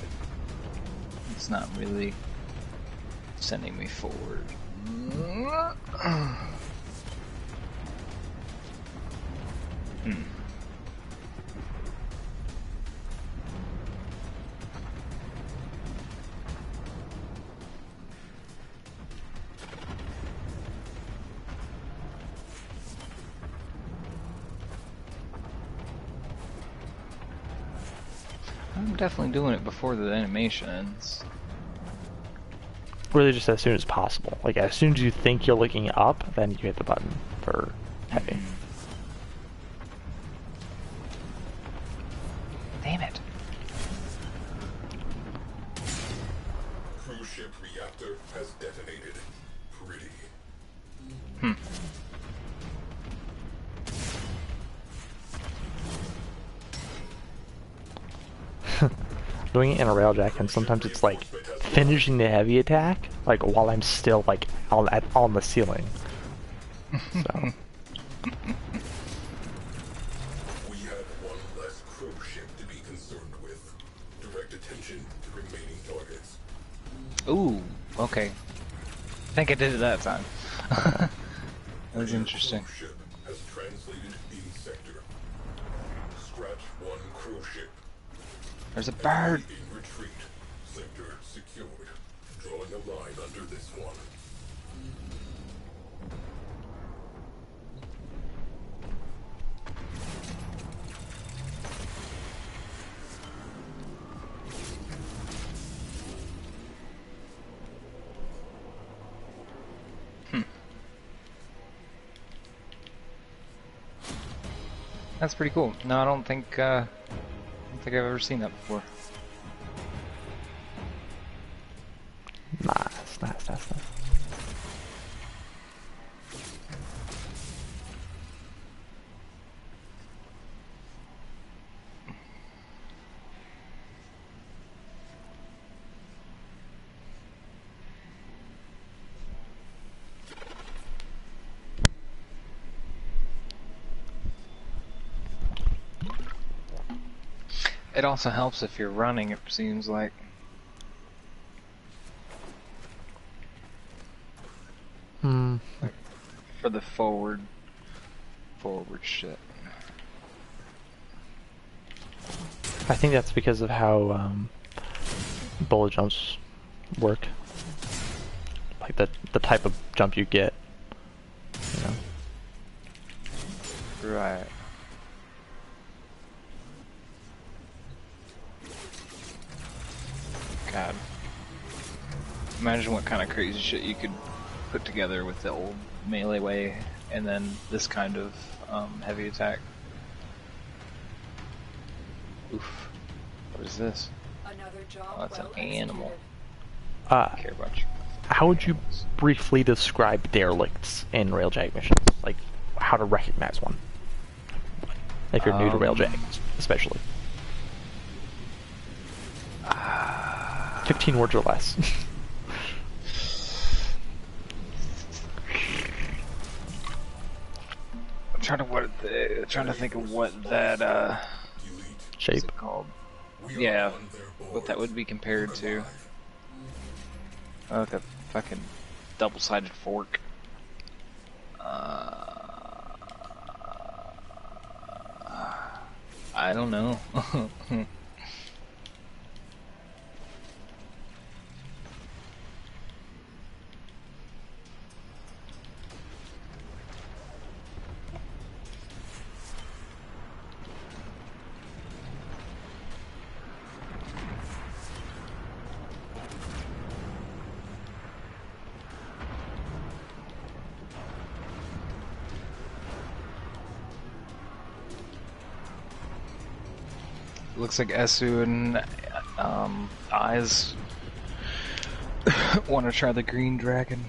it's not really sending me forward. I'm definitely doing it before the animation ends. Really just as soon as possible. Like as soon as you think you're looking up, then you hit the button for heavy. Damn it. Cruise ship reactor has detonated. Pretty. Doing it in a railjack, and sometimes it's like finishing the heavy attack, like while I'm still like on the ceiling. So. We have one less cruise ship to be concerned with. Direct attention to remaining targets. Ooh, okay. I think I did it that time. That was interesting. Cruise ship has translated in sector. Scratch one cruise ship. There's a bird. In retreat. Sector secured. Drawing a line under this one. That's pretty cool. No, I don't think think I've ever seen that before. Nice. It also helps if you're running, it seems like. Like, for the forward shit. I think that's because of how bullet jumps work. Like the type of jump you get. You know? Right. God. Imagine what kind of crazy shit you could put together with the old melee way and then this kind of heavy attack. Oof. What is this? Another job Oh, it's well an animal. executed. I don't care about you. How would you briefly describe derelicts in Railjack missions? Like, how to recognize one? If you're new to Railjack, especially. 15 words or less. I'm trying to think of what that Shape? what's it called? Yeah, what that would be compared to. Like a fucking double-sided fork. I don't know. Looks like Esu and Eyes want to try the green dragon.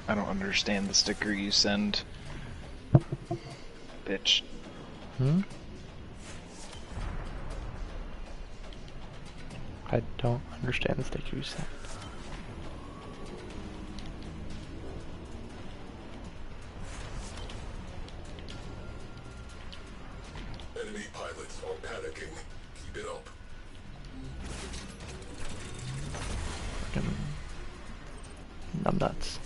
I don't understand the sticker you send, bitch. I don't understand the sticker you sent. Enemy pilots are panicking. Keep it up. Fucking numbnuts.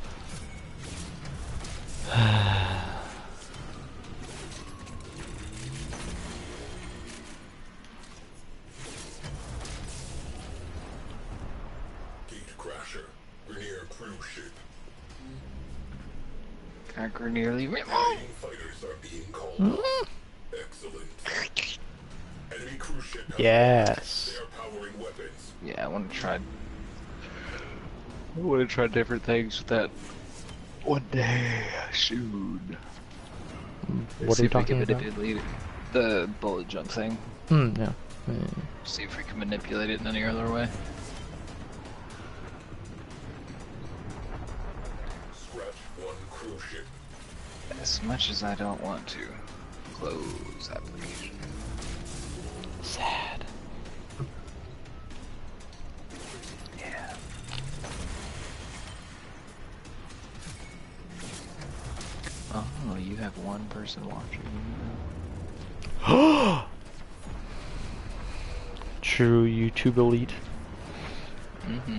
Nearly. Fighters are being called up. Excellent. Enemy cruise ship. Yes. They are powering weapons. Yeah, I want to try different things with that one day. Shoot. What are you talking about? The bullet jump thing. Yeah. See if we can manipulate it in any other way. Scratch one cruise ship. As much as I don't want to. Close application. Sad. Yeah. Oh, you have one person watching. True YouTube elite. You're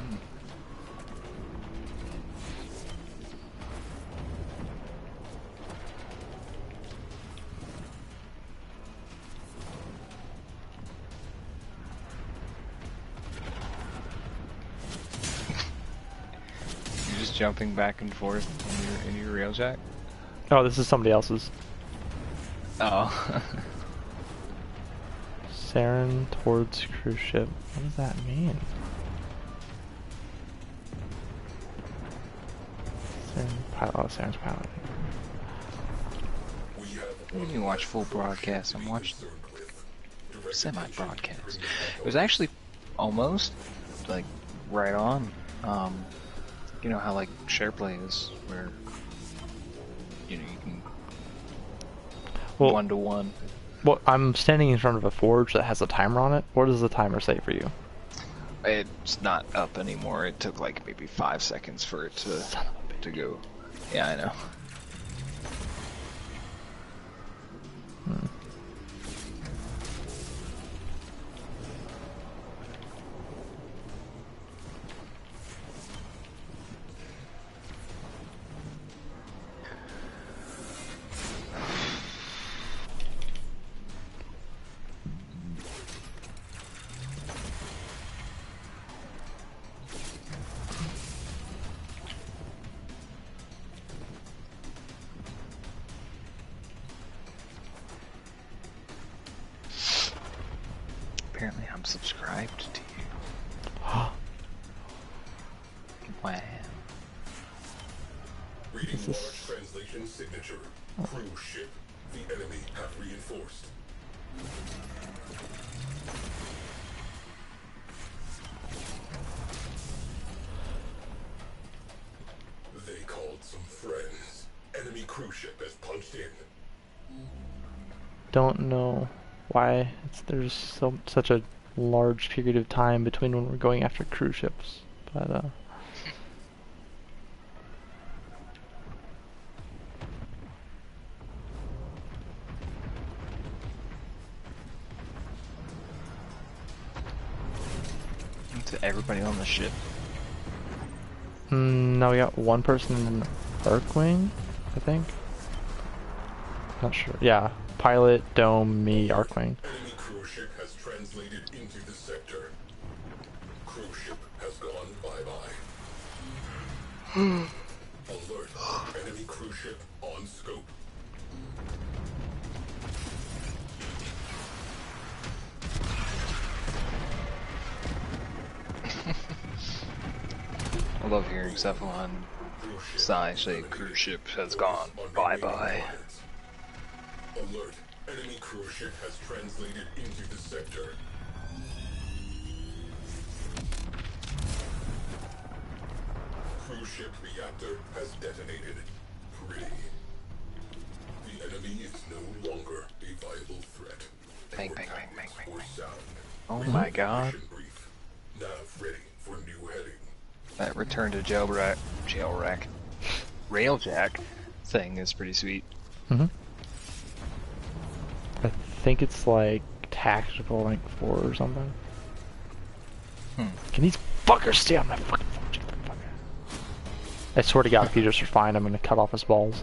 just jumping back and forth in your Railjack? Oh, this is somebody else's. Oh. Saren towards cruise ship. What does that mean? Saren's piloting. I didn't even watch full broadcast. I'm watching semi-broadcast. It was actually almost like right on. You know how like SharePlay is, where you can one-to-one. Well, I'm standing in front of a forge that has a timer on it. What does the timer say for you? It's not up anymore. It took like maybe 5 seconds for it to go. Yeah, I know. Apparently I'm subscribed to you. Wow. Reading large translation signature. Crew ship. The enemy have reinforced. They called some friends. Enemy cruise ship has punched in. Don't know why there's such a large period of time between when we're going after cruise ships, but To everybody on the ship. now we got one person in Arcwing, I think. Not sure. Yeah, pilot, dome, me, Arcwing. Enemy cruise ship has translated into the sector. Cruise ship has gone bye-bye. Alert. Enemy cruise ship on scope. I love hearing Cephalon sigh say cruise ship has gone bye-bye. Alert. Enemy cruise ship has translated into the sector. Cruise ship reactor has detonated. Pretty. The enemy is no longer a viable threat. Bang, bang, bang, bang, bang, bang. Sound. Oh my god. Brief. Nav ready for new heading. That return to jailrack, railjack thing is pretty sweet. I think it's like tactical rank 4 or something. Can these fuckers stay on my fucking phone? I swear to God, if you just refine, I'm gonna cut off his balls.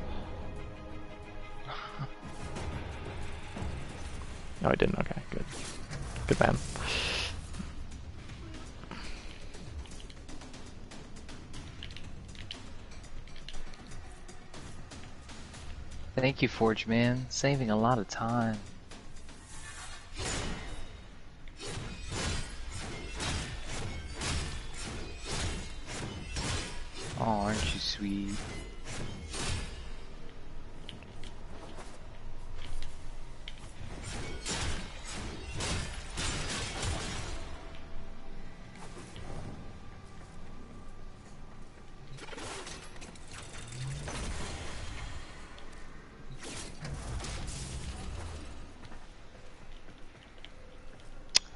No, I didn't. Okay, good. Good man. Thank you, Forge Man, saving a lot of time. Oh, aren't you sweet?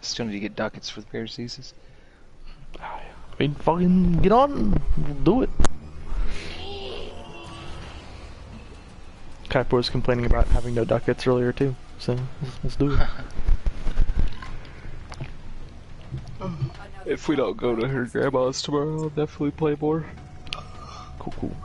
Still need to get ducats for the Bear Diseases. I mean, fucking get on, we'll do it. Kaipo was complaining about having no ducats earlier too, so let's do it. If we don't go to her grandma's tomorrow, I'll definitely play more. Cool.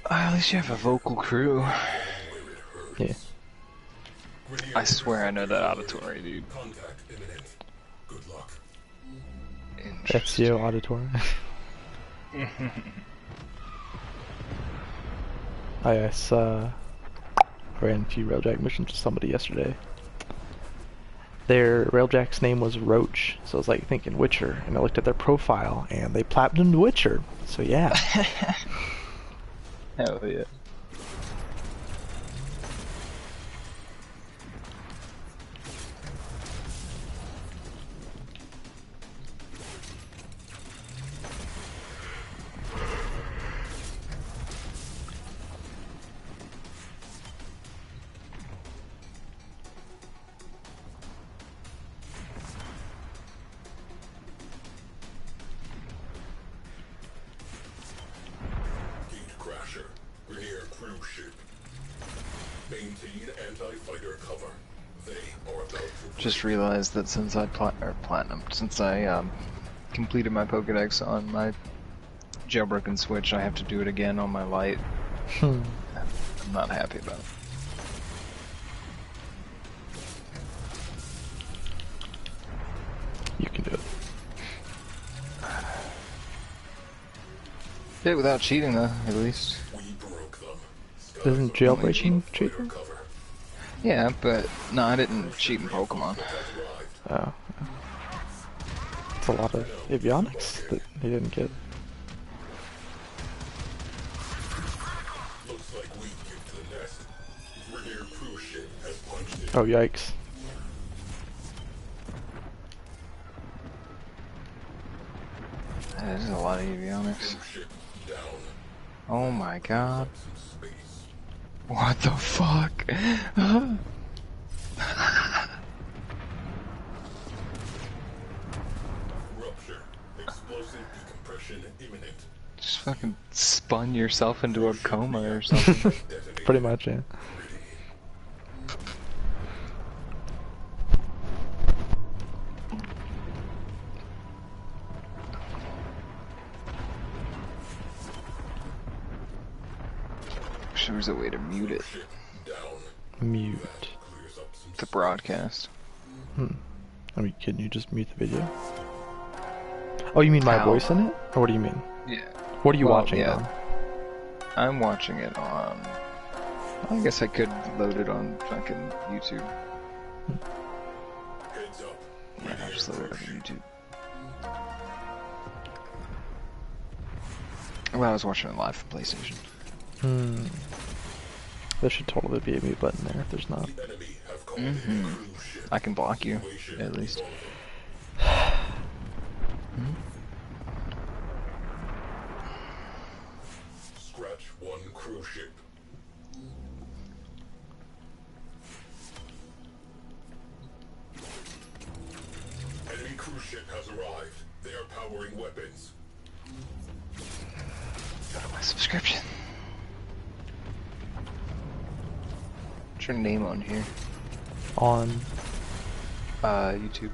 At least you have a vocal crew. Yeah. I swear I know that auditory, dude. Contact imminent. Good luck. FCO auditory. I ran a few Railjack missions with somebody yesterday. Their Railjack's name was Roach, so I was like thinking Witcher, and I looked at their profile, and they platinumed Witcher, so yeah. Hell yeah. Just realized that since I completed my Pokedex on my jailbroken Switch, I have to do it again on my Lite. I'm not happy about it. You can do it. Yeah, without cheating though, at least. Isn't jailbreaking cheating? Yeah, but no, I didn't cheat in Pokemon. Oh. It's a lot of avionics that he didn't get. Oh, yikes. There's a lot of avionics. Oh my god. What the fuck? Just fucking spun yourself into a coma or something. Pretty much, yeah. There's a way to mute it. Mute. The broadcast. I mean, can you just mute the video? Oh, you mean my voice in it? Or what do you mean? Yeah. What are you watching it on? I'm watching it on... I guess I could load it on fucking YouTube. Yeah, I'll just load it on YouTube. Well, I was watching it live from PlayStation. There should totally be a mute button there if there's not. I can block you, at least. Scratch one cruise ship. Enemy cruise ship has arrived. They are powering weapons. Go to my subscription. What's your name on here? On YouTube.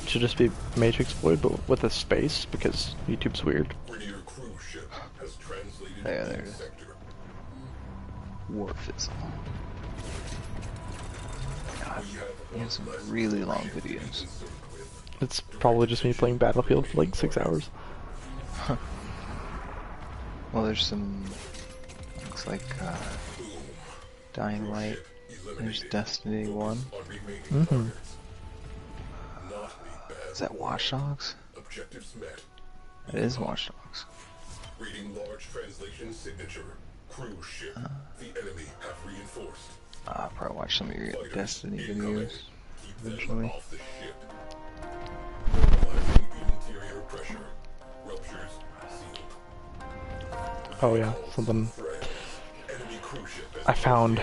Should just be Matrix Void, but with a space, because YouTube's weird. Yeah, there it is. Warfizzle. God, he has some really long videos. It's probably just me playing Battlefield for like 6 hours. Well, there's some, looks like, Dying Light. There's Destiny 1. Mm-hmm. Is that Watch Dogs? It is Watch Dogs. Reading large translation signature. Cruise ship. The enemy have reinforced. I'll probably watch some of your Destiny videos eventually. Interior pressure. Ruptures sealed. Oh yeah, something I found.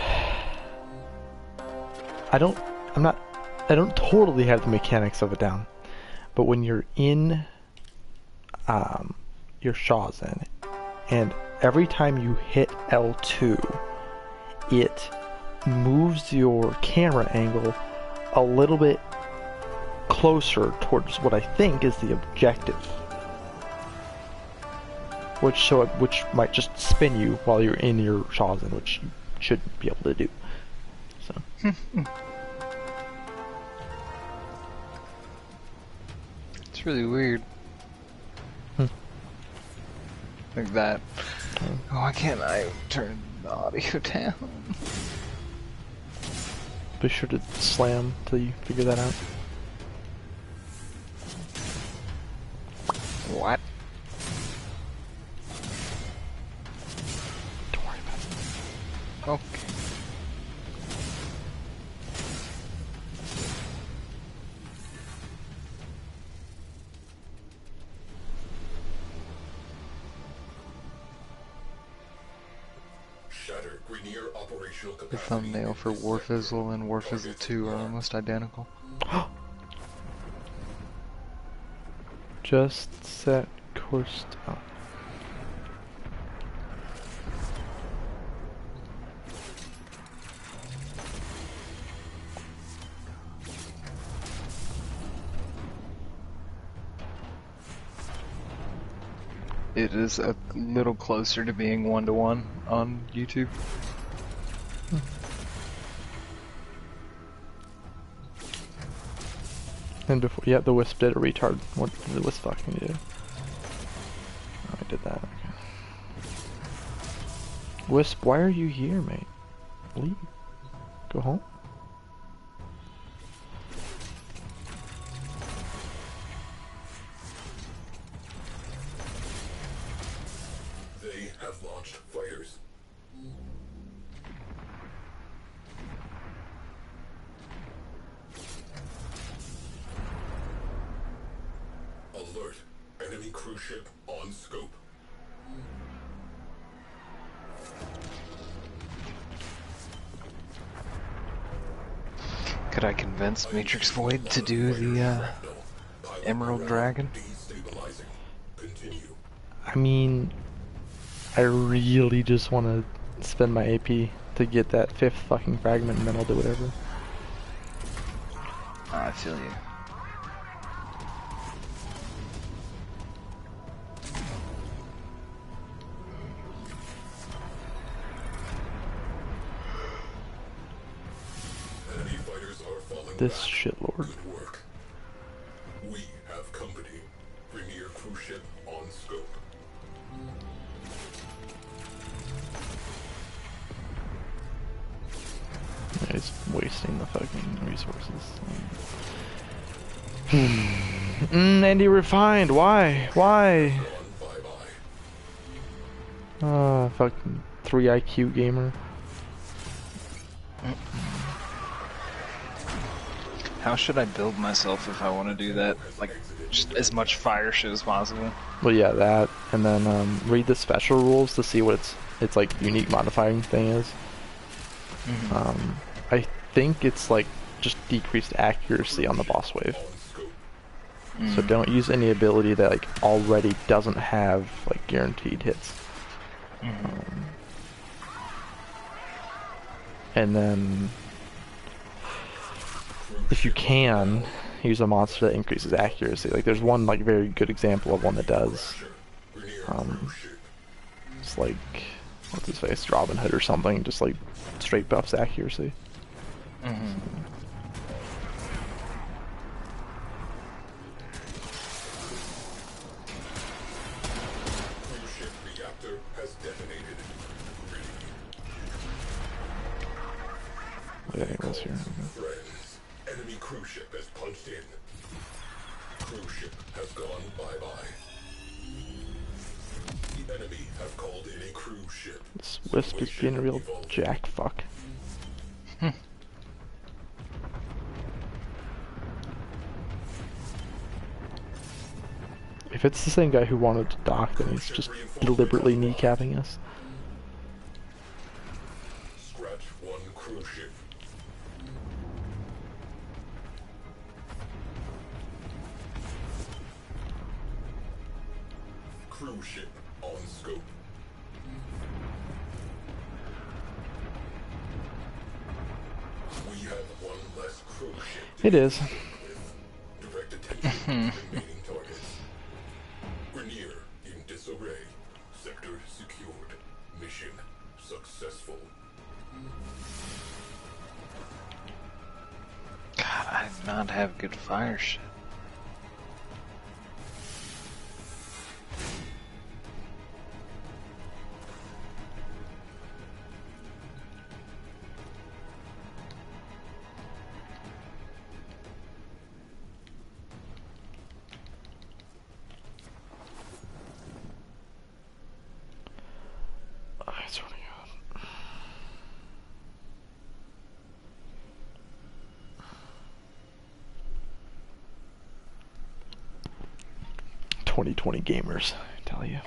I don't totally have the mechanics of it down, but when you're in your Shazen, and every time you hit L2, it moves your camera angle a little bit closer towards what I think is the objective. which might just spin you while you're in your Shawzen, which you shouldn't be able to do. So. It's really weird. Like that. Oh, why can't I turn the audio down? Be sure to slam till you figure that out. What? Don't worry about it. Okay. The thumbnail for Warfizzle and Warfizzle 2 are almost identical. Just set course down. It is a little closer to being 1-to-1 on YouTube. And before, yeah, the Wisp did a retard. What did the Wisp fucking do? Oh, I did that. Okay. Wisp, why are you here, mate? Leave. Go home. They have launched fighters. Alert. Enemy cruise ship on scope. Could I convince Matrix Void to do the Emerald Dragon? I mean, I really just want to spend my AP to get that 5th fucking fragment, and then I'll do whatever. I feel you. This shitlord. We have company. Premier cruise ship on scope. Yeah, he's wasting the fucking resources. Andy refined. Why? Why? Fucking 3 IQ gamer. How should I build myself if I want to do that? Like, just as much fire shit as possible. Well, yeah, that, and then read the special rules to see what its like unique modifying thing is. I think it's like just decreased accuracy on the boss wave. So don't use any ability that like already doesn't have like guaranteed hits. And then if you can, use a monster that increases accuracy. Like there's one like very good example of one that does. It's like, what's his face, Robin Hood or something, just like straight buffs accuracy. Yeah, he was here. Friends, enemy cruise ship has punched in. Cruise ship has gone bye-bye. The enemy have called in a cruise ship. This Wisp is being a real jack fuck. If it's the same guy who wanted to dock, then he's just deliberately kneecapping us. Scratch one cruise ship. Cruise ship on scope. We have one less cruise ship. It is. Direct attention to remaining targets. Grenier in disarray. not have good fire shit. It's running out. 2020 gamers, I tell you.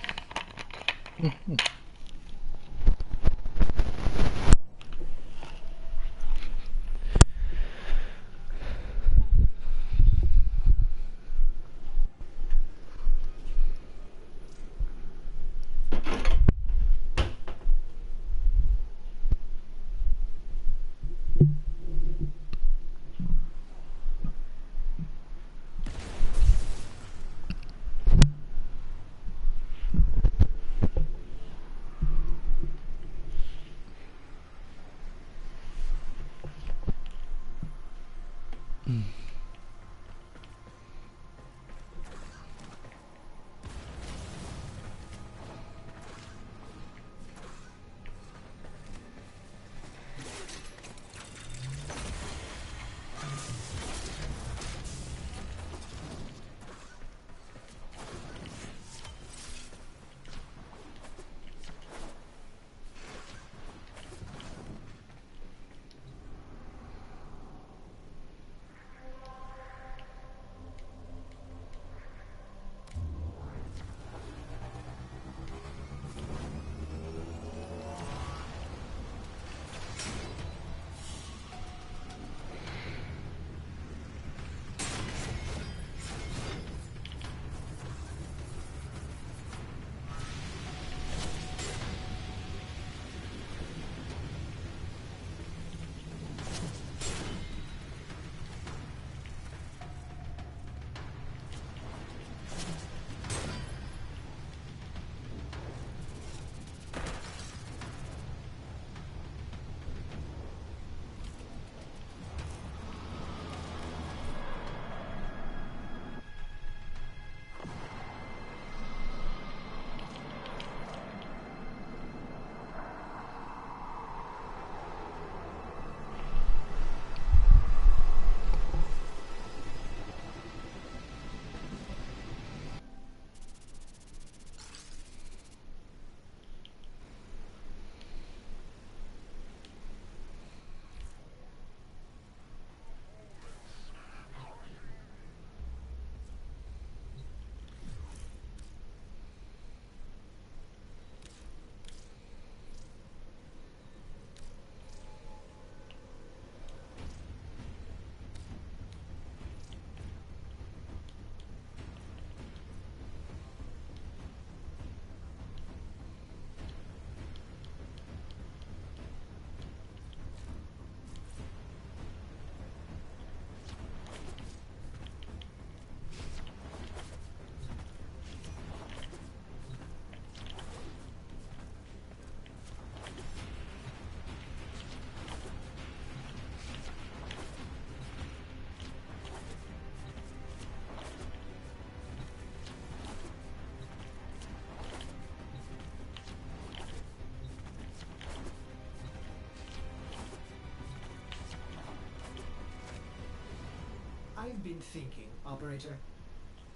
I've been thinking, Operator.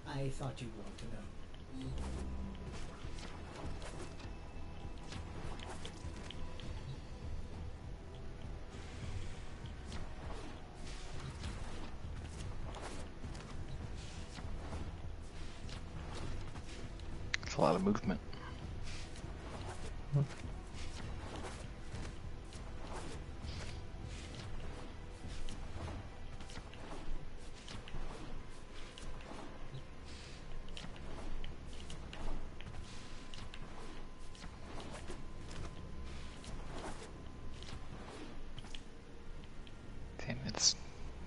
I thought you'd want to know. It's a lot of movement. Damn, it's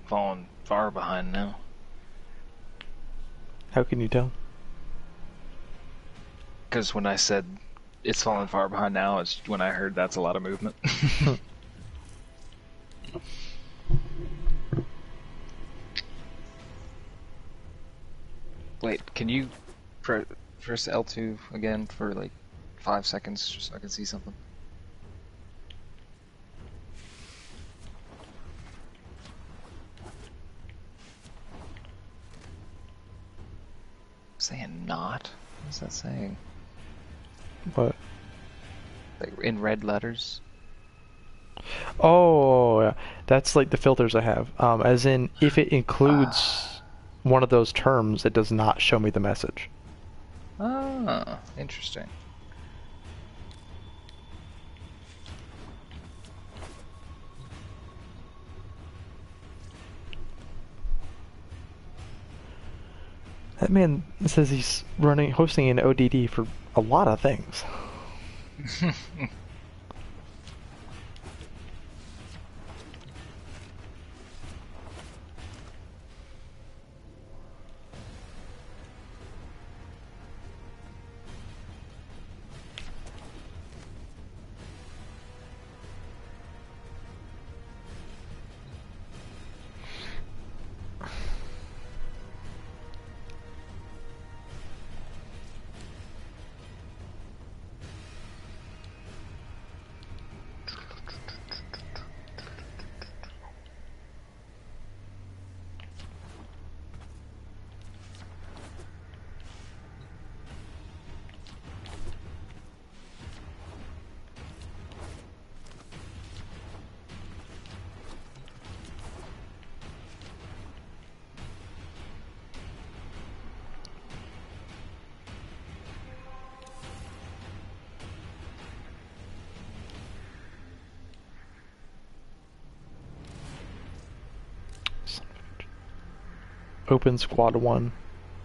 falling far behind now. How can you tell? Because when I said it's falling far behind now, it's when I heard that's a lot of movement. Wait, can you press L2 again for like 5 seconds just so I can see something? Saying not? What's that saying? What? Like in red letters? Oh, yeah. That's like the filters I have. As in, if it includes one of those terms, it does not show me the message. Ah, interesting. That man says he's hosting an ODD for a lot of things. Open squad 1.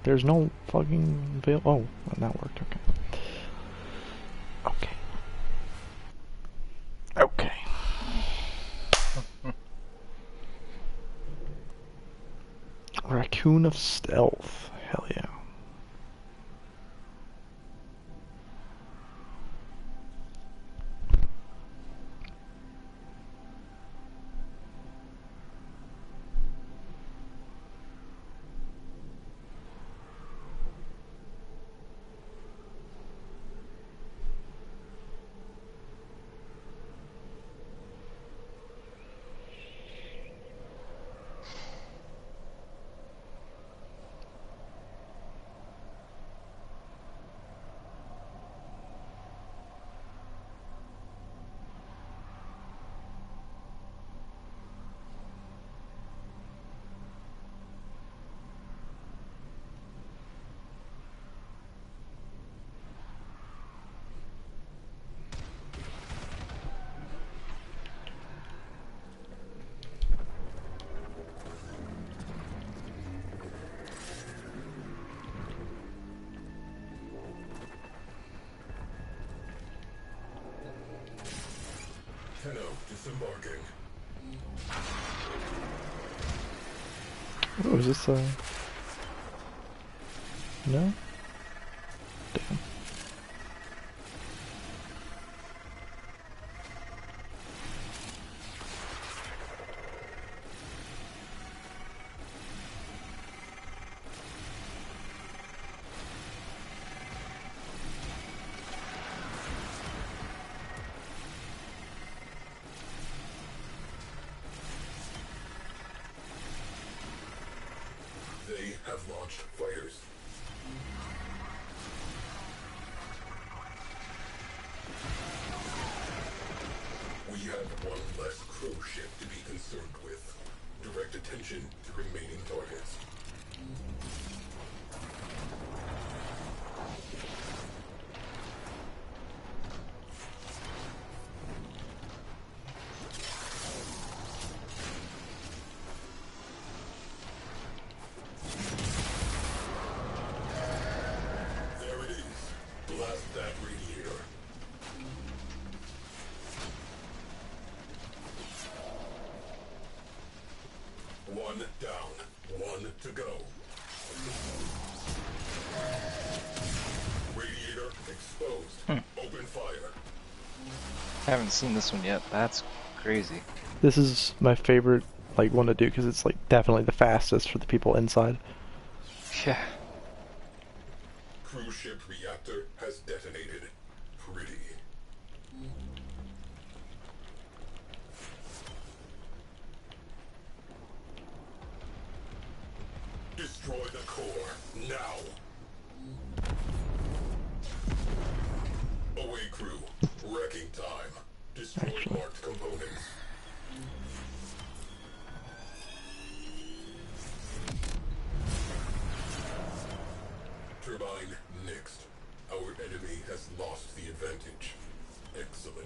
There's no fucking veil. Oh, that worked. Okay. Okay. Okay. Raccoon of Stealth. Hell yeah. Tenno disembarking. Oh, is this no? Damn. They have launched fighters. We have one less crow ship to be concerned with. Direct attention to remaining targets. There it is. Blast that radiator. One down, one to go. Radiator exposed. Open fire. I haven't seen this one yet. That's crazy. This is my favorite one to do because it's like definitely the fastest for the people inside. Yeah. Cruise ship reactor has detonated. Pretty. Destroy the core, now! Away crew, wrecking time. Destroy marked components. Turbine next. Our enemy has lost the advantage. Excellent.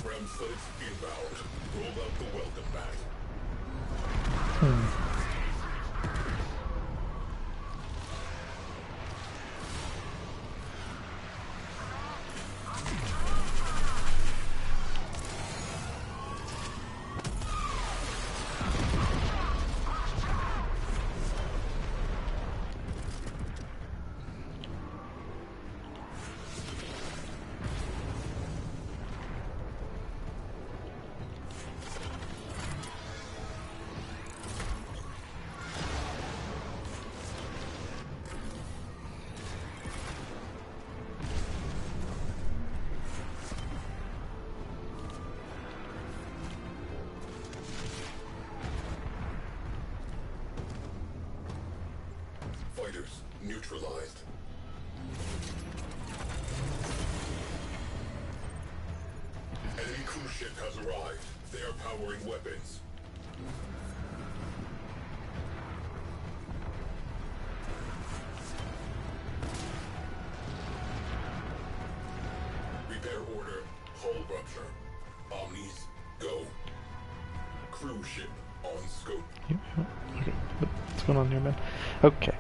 Ramsleds inbound. Roll out the welcome mat. Fighters neutralized. Enemy cruise ship has arrived. They are powering weapons. Repair order, hull rupture. Omnis, go. Cruise ship on scope. Okay, what's going on here, man? Okay.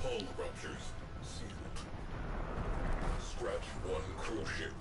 Hull ruptures. Sealed. Scratch one cruise ship.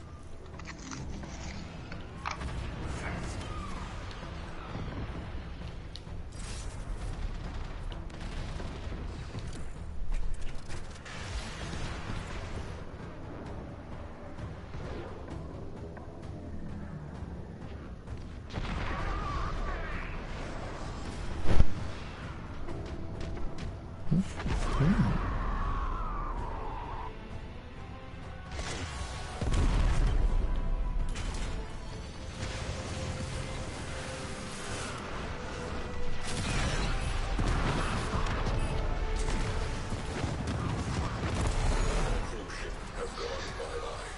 Cruise ship has gone bye-bye.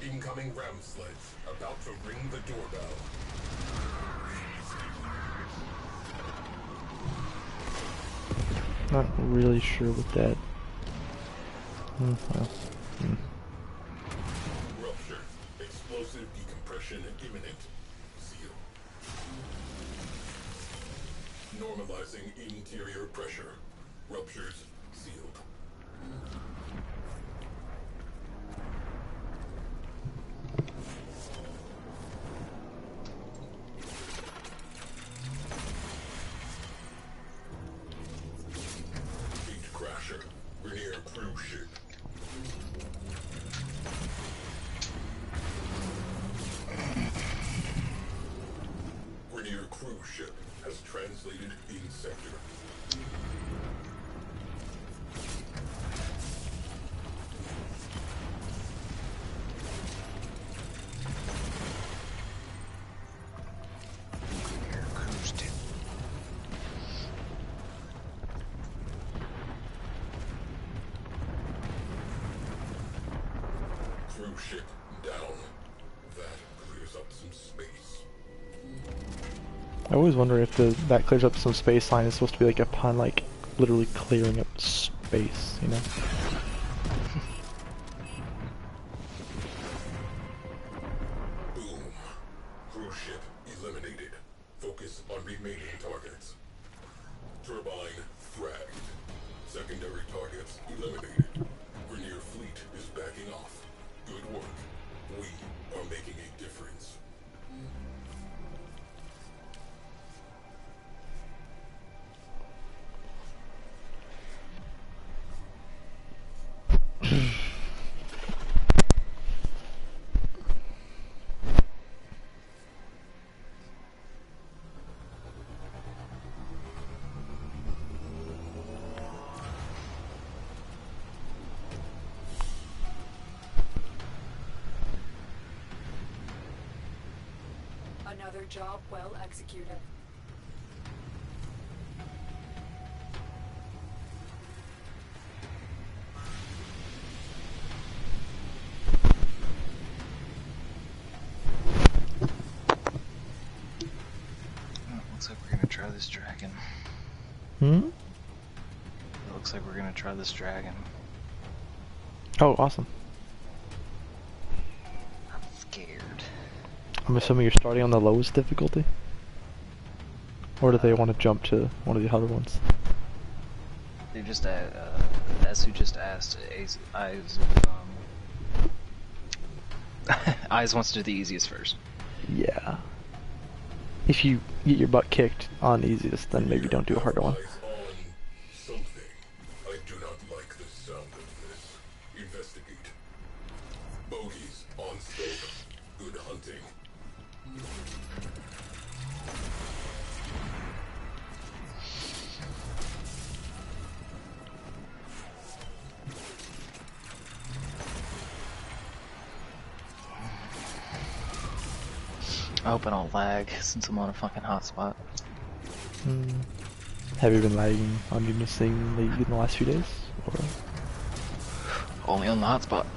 Incoming ram sleds, about to ring the doorbell. Not really sure what that. Well, Rupture. Explosive decompression imminent. Seal. Normalizing interior pressure. Ruptures sealed. Gate crasher. Rear cruise ship. Grenier cruise ship has translated in sector. Cruise ship down. That clears up some space. I always wonder if that clears up some space line is supposed to be like upon like literally clearing up space. face, you know? Boom. Cruise ship eliminated. Focus on remaining targets. Turbine fragged. Secondary targets eliminated. Vernier fleet is backing off. Good work. We are making a difference. Another job well executed. Looks like we're gonna try this dragon. Hmm? It looks like we're gonna try this dragon. Oh, awesome. I'm scared. I'm assuming you're starting on the lowest difficulty? Or do they want to jump to one of the other ones? They just Esu just asked Eyes Eyes wants to do the easiest first. Yeah. If you get your butt kicked on easiest, then maybe don't do a harder one. Something. I do not like the sound of this. Investigate. Bogies on scope. Good hunting. I hope I don't lag since I'm on a fucking hotspot. Have you been lagging on Unison League in the last few days? Or? Only on the hotspot.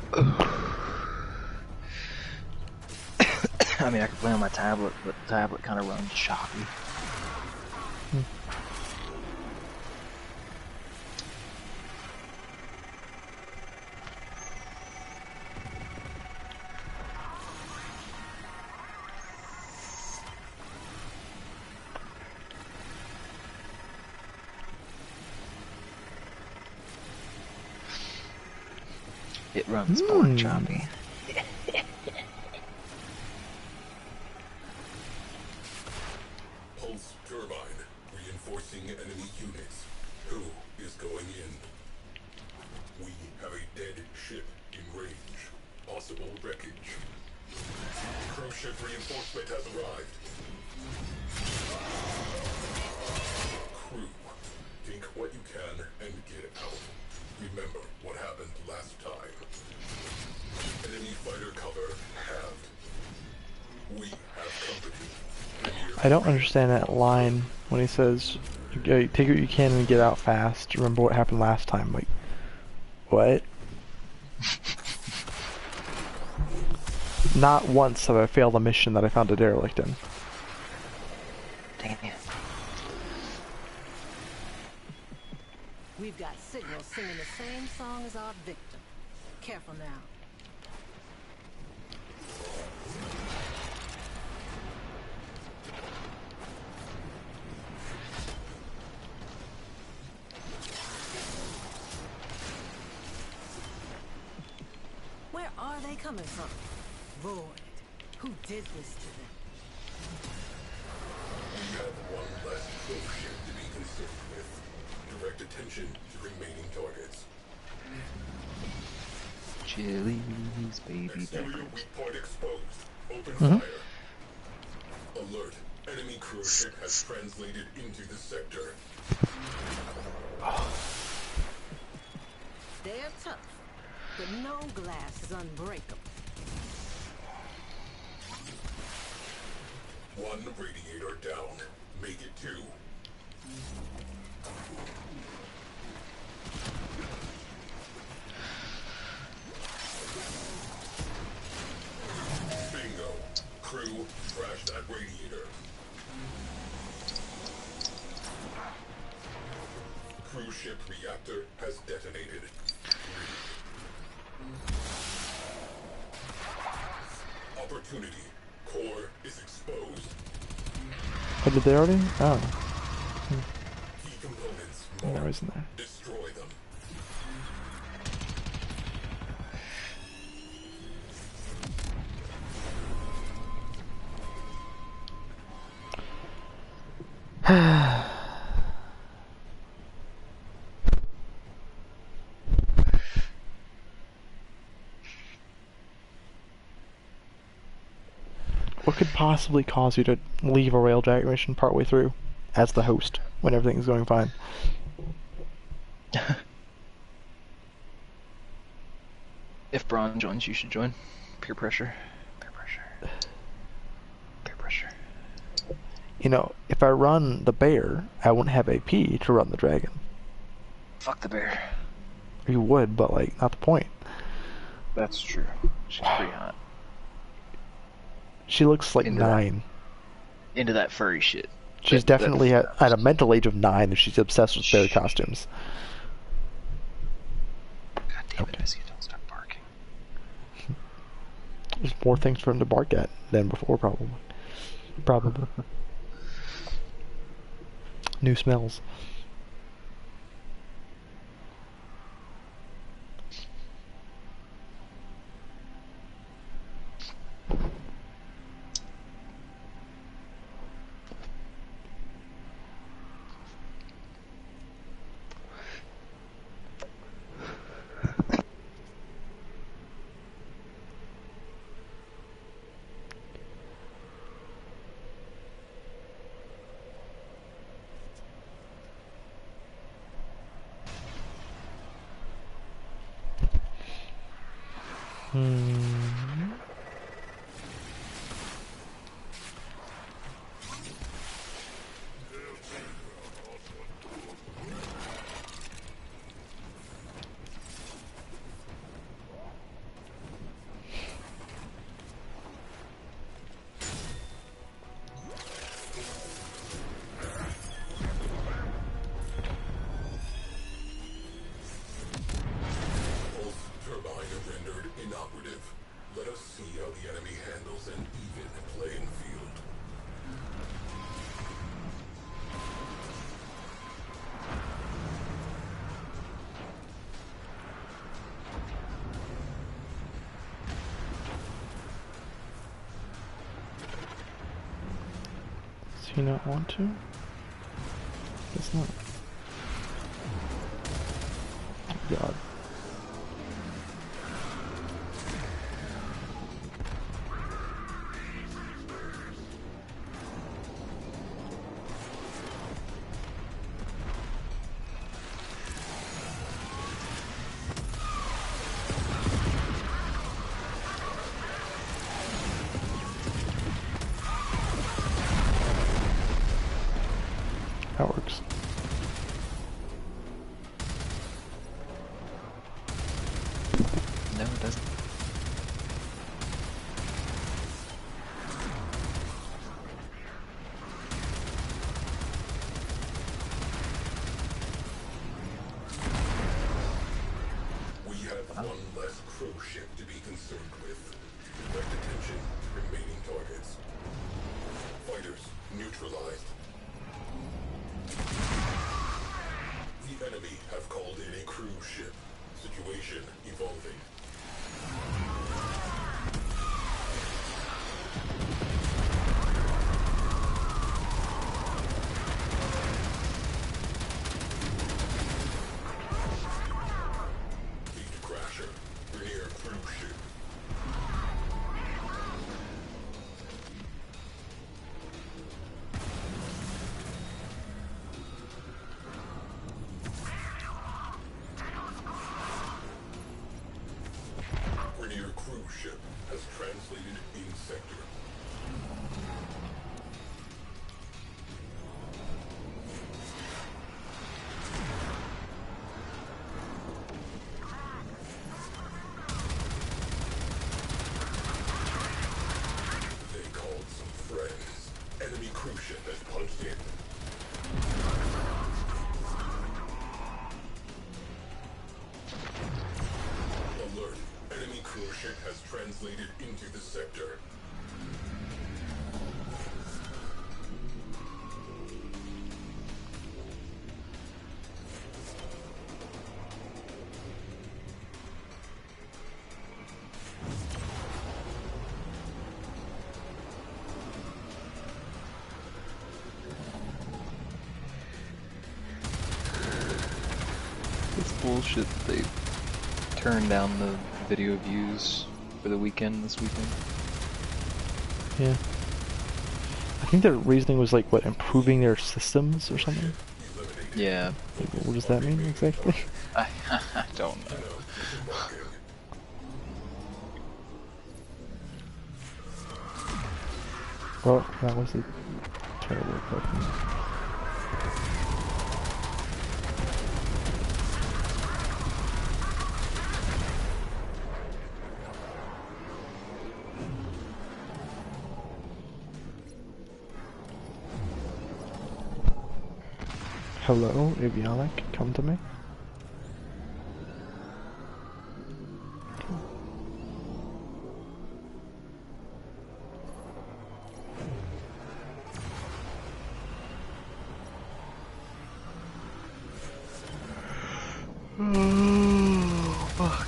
I mean, I can play on my tablet, but the tablet kind of runs choppy. It runs pork choppy. Pulse turbine reinforcing enemy units. Who is going in? We have a dead ship in range. Possible wreckage. Cruise ship reinforcement has arrived. Crew, take what you can and get out. Remember what happened last time. Enemy fighter cover halved. We have company. I don't understand that line when he says, take what you can and get out fast. Remember what happened last time. Like, what? Not once have I failed a mission that I found a derelict in. Damn it. We've got signals singing the same song as our victim. Careful now. Where are they coming from? Void. Who did this to them? We have one less cruise ship to be concerned with. Direct attention to remaining targets. Chili's baby Exterior back. weak point exposed. Open fire. Alert. Enemy cruise ship has translated into the sector. They're tough, but no glass is unbreakable. One radiator down. Make it 2. Bingo. Crew, crash that radiator. cruise ship reactor has detonated. Opportunity. Core is exposed. Oh, did they already? Oh. Key components There marked. wasn't there. Destroy them. What could possibly cause you to leave a railjack mission partway through, as the host, when everything's going fine? If Braun joins, you should join. Peer pressure. Peer pressure. Peer pressure. You know, if I run the bear, I wouldn't have AP to run the dragon. Fuck the bear. You would, but like, not the point. That's true. She's pretty hot. She looks like Into 9. Into that furry shit. She's definitely at a mental age of 9 if she's obsessed with bear costumes. God damn it, Missy, don't start barking. There's more things for him to bark at than before, probably. Probably. New smells. Does he not want to? Guess not. Oh, God. That works. into the sector. It's bullshit that they turned down the video views for the weekend this weekend. Yeah. I think their reasoning was like, what, improving their systems or something? Yeah. Like, what does that mean exactly? I don't know. Well, that was a terrible button. Hello, Avionic, come to me. Oh, fuck.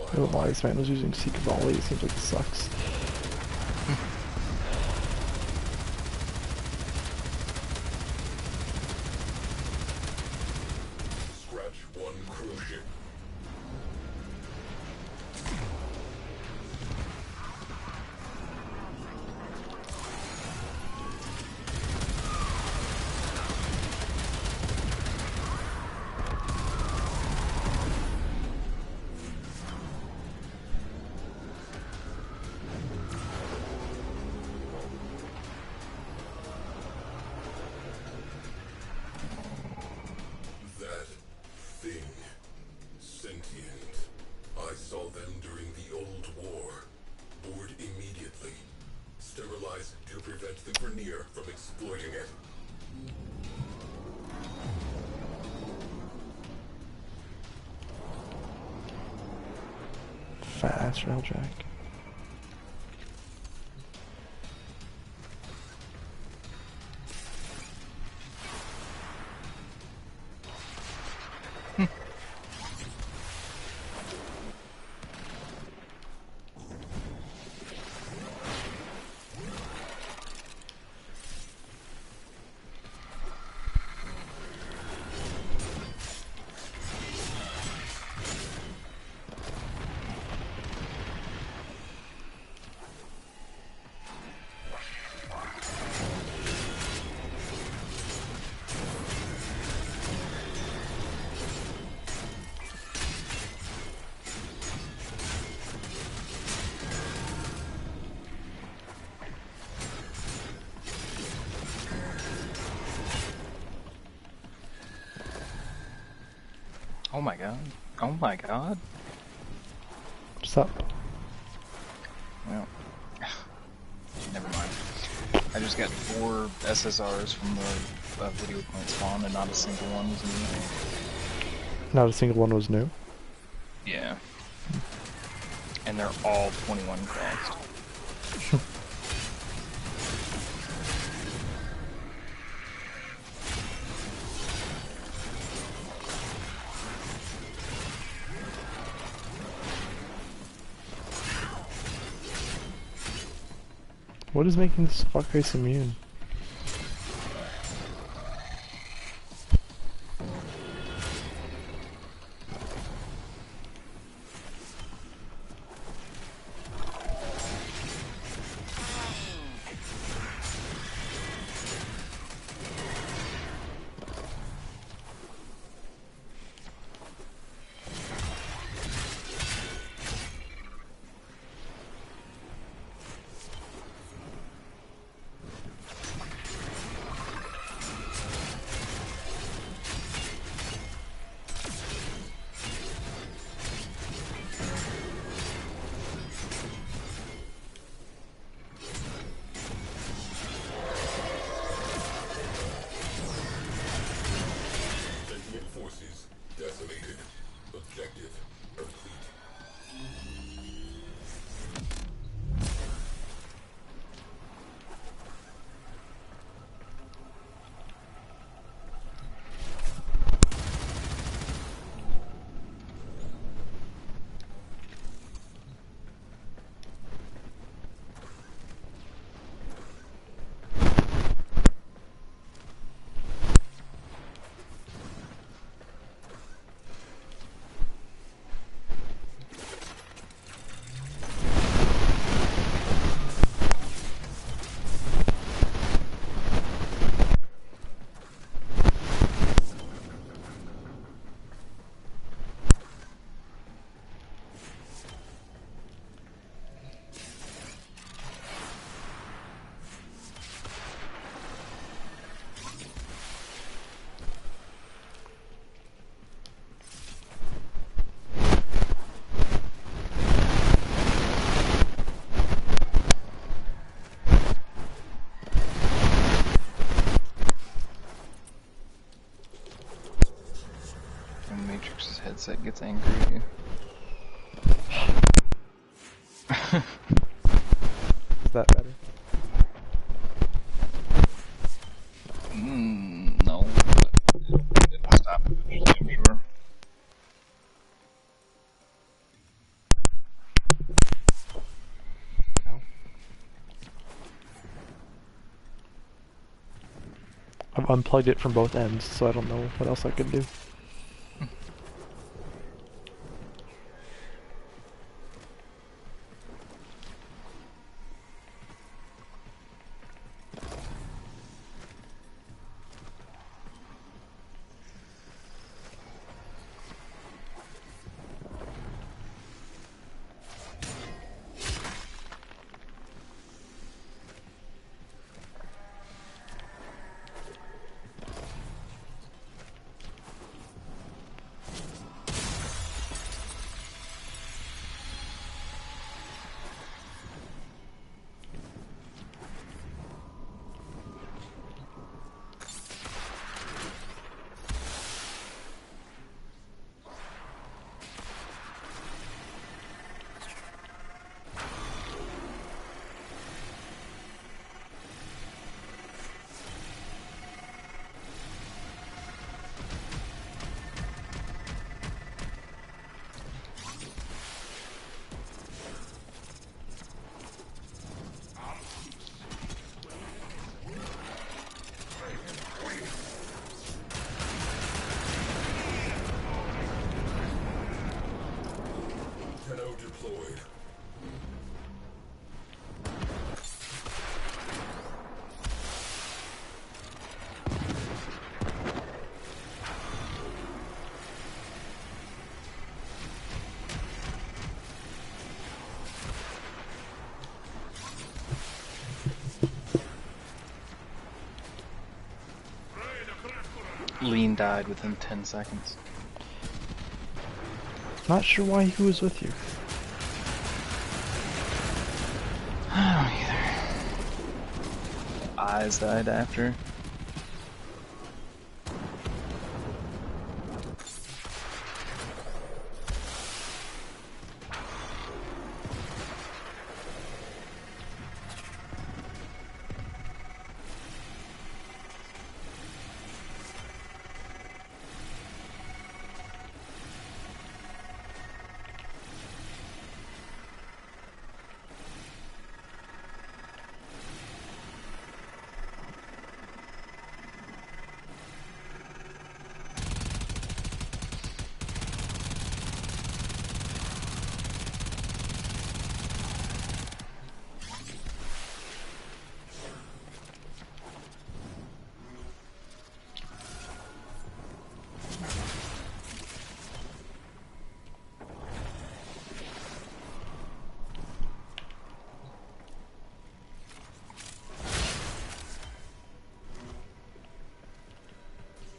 I don't know why this man was using Seeker Volley, it seems like it sucks. Scratch one cruise ship. That thing. Sentient. I saw them during the old war. Board immediately. Sterilized to prevent the Grenier from exploiting it. Fast railjack. Oh my god. Oh my god. What's up? Well, never mind. I just got 4 SSRs from the video point spawn and not a single one was new. Not a single one was new? Yeah. And they're all 21 crossed. What is making this fuckface immune? Matrix's headset gets angry at you. Is that better? No, but it'll stop eventually, I'm sure. I've unplugged it from both ends, so I don't know what else I could do. Deployed. Lean died within 10 seconds. Not sure why he was with you. I don't either. Eyes died after.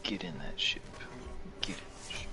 Get in that ship. Get in that ship.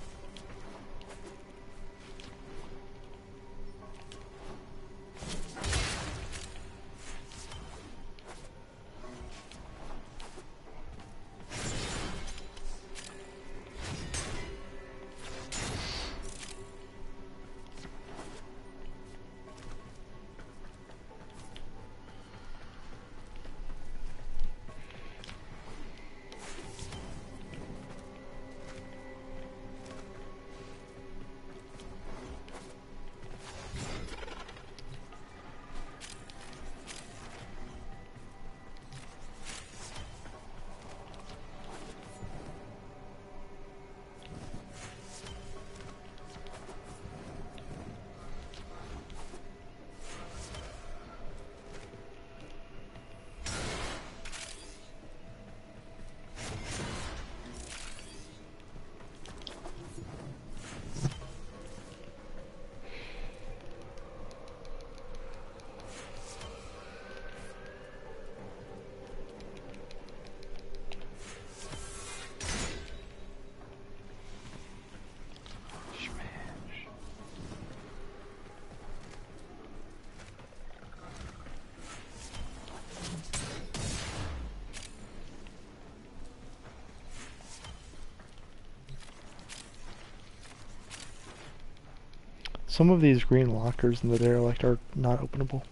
Some of these green lockers in the derelict are not openable.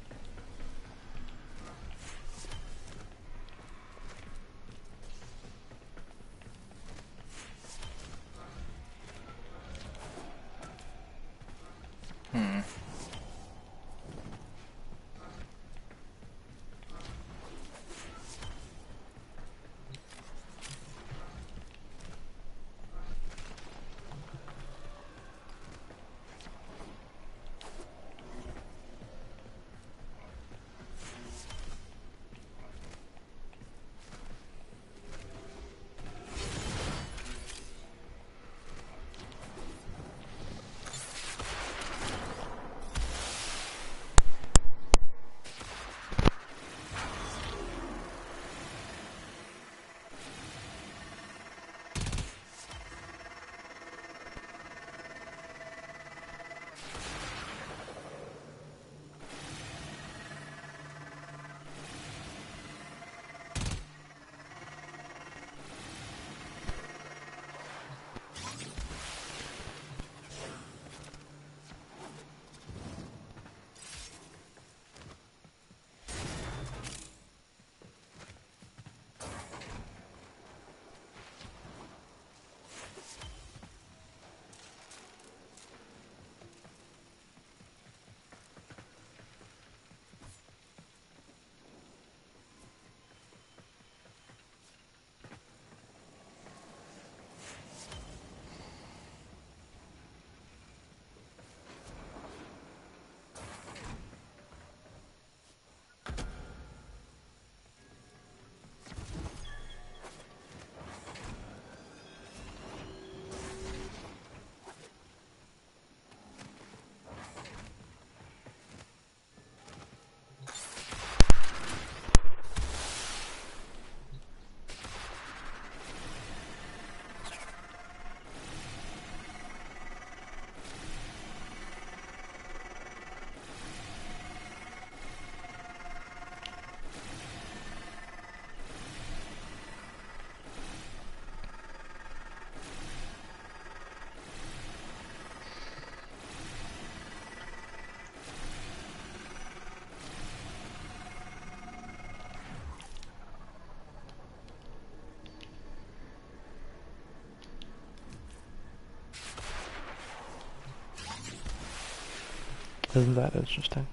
Isn't that interesting?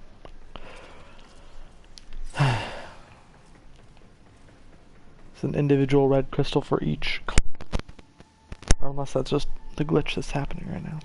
It's an individual red crystal for each. Or unless that's just the glitch that's happening right now.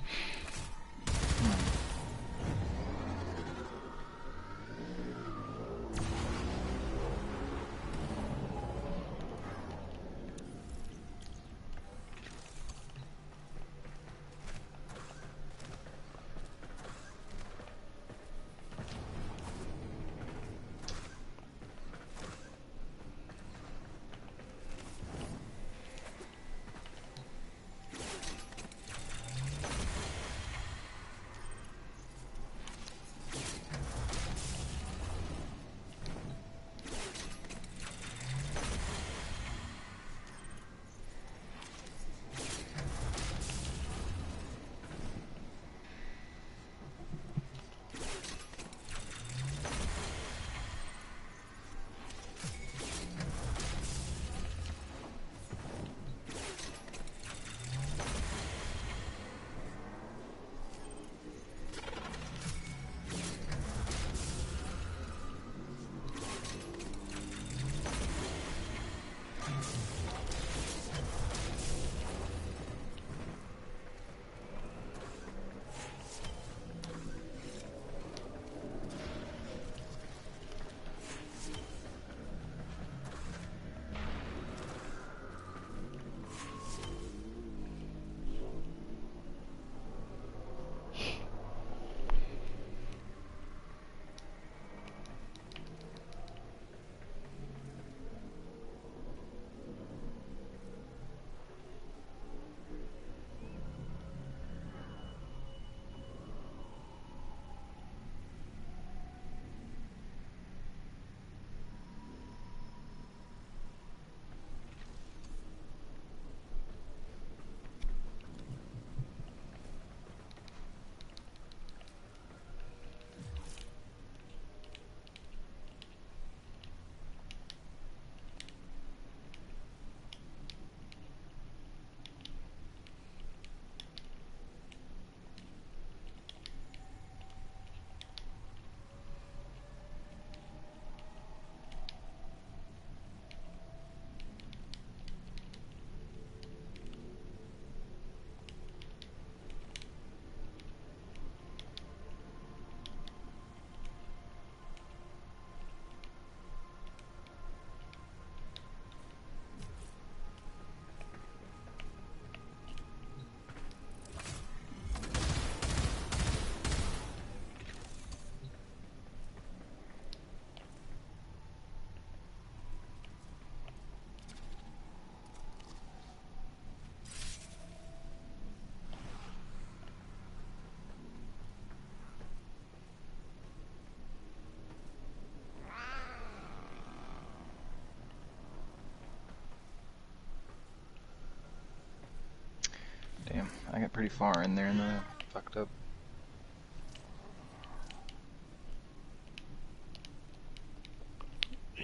I got pretty far in there and then I fucked up.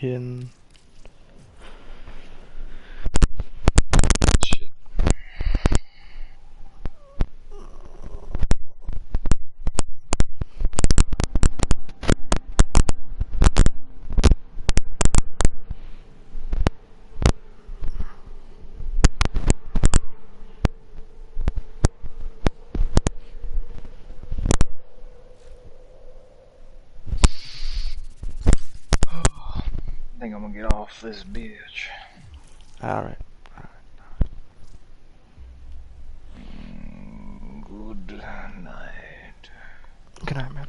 In shit. I think I'm gonna get off this bitch. alright. Good night. Good night, man.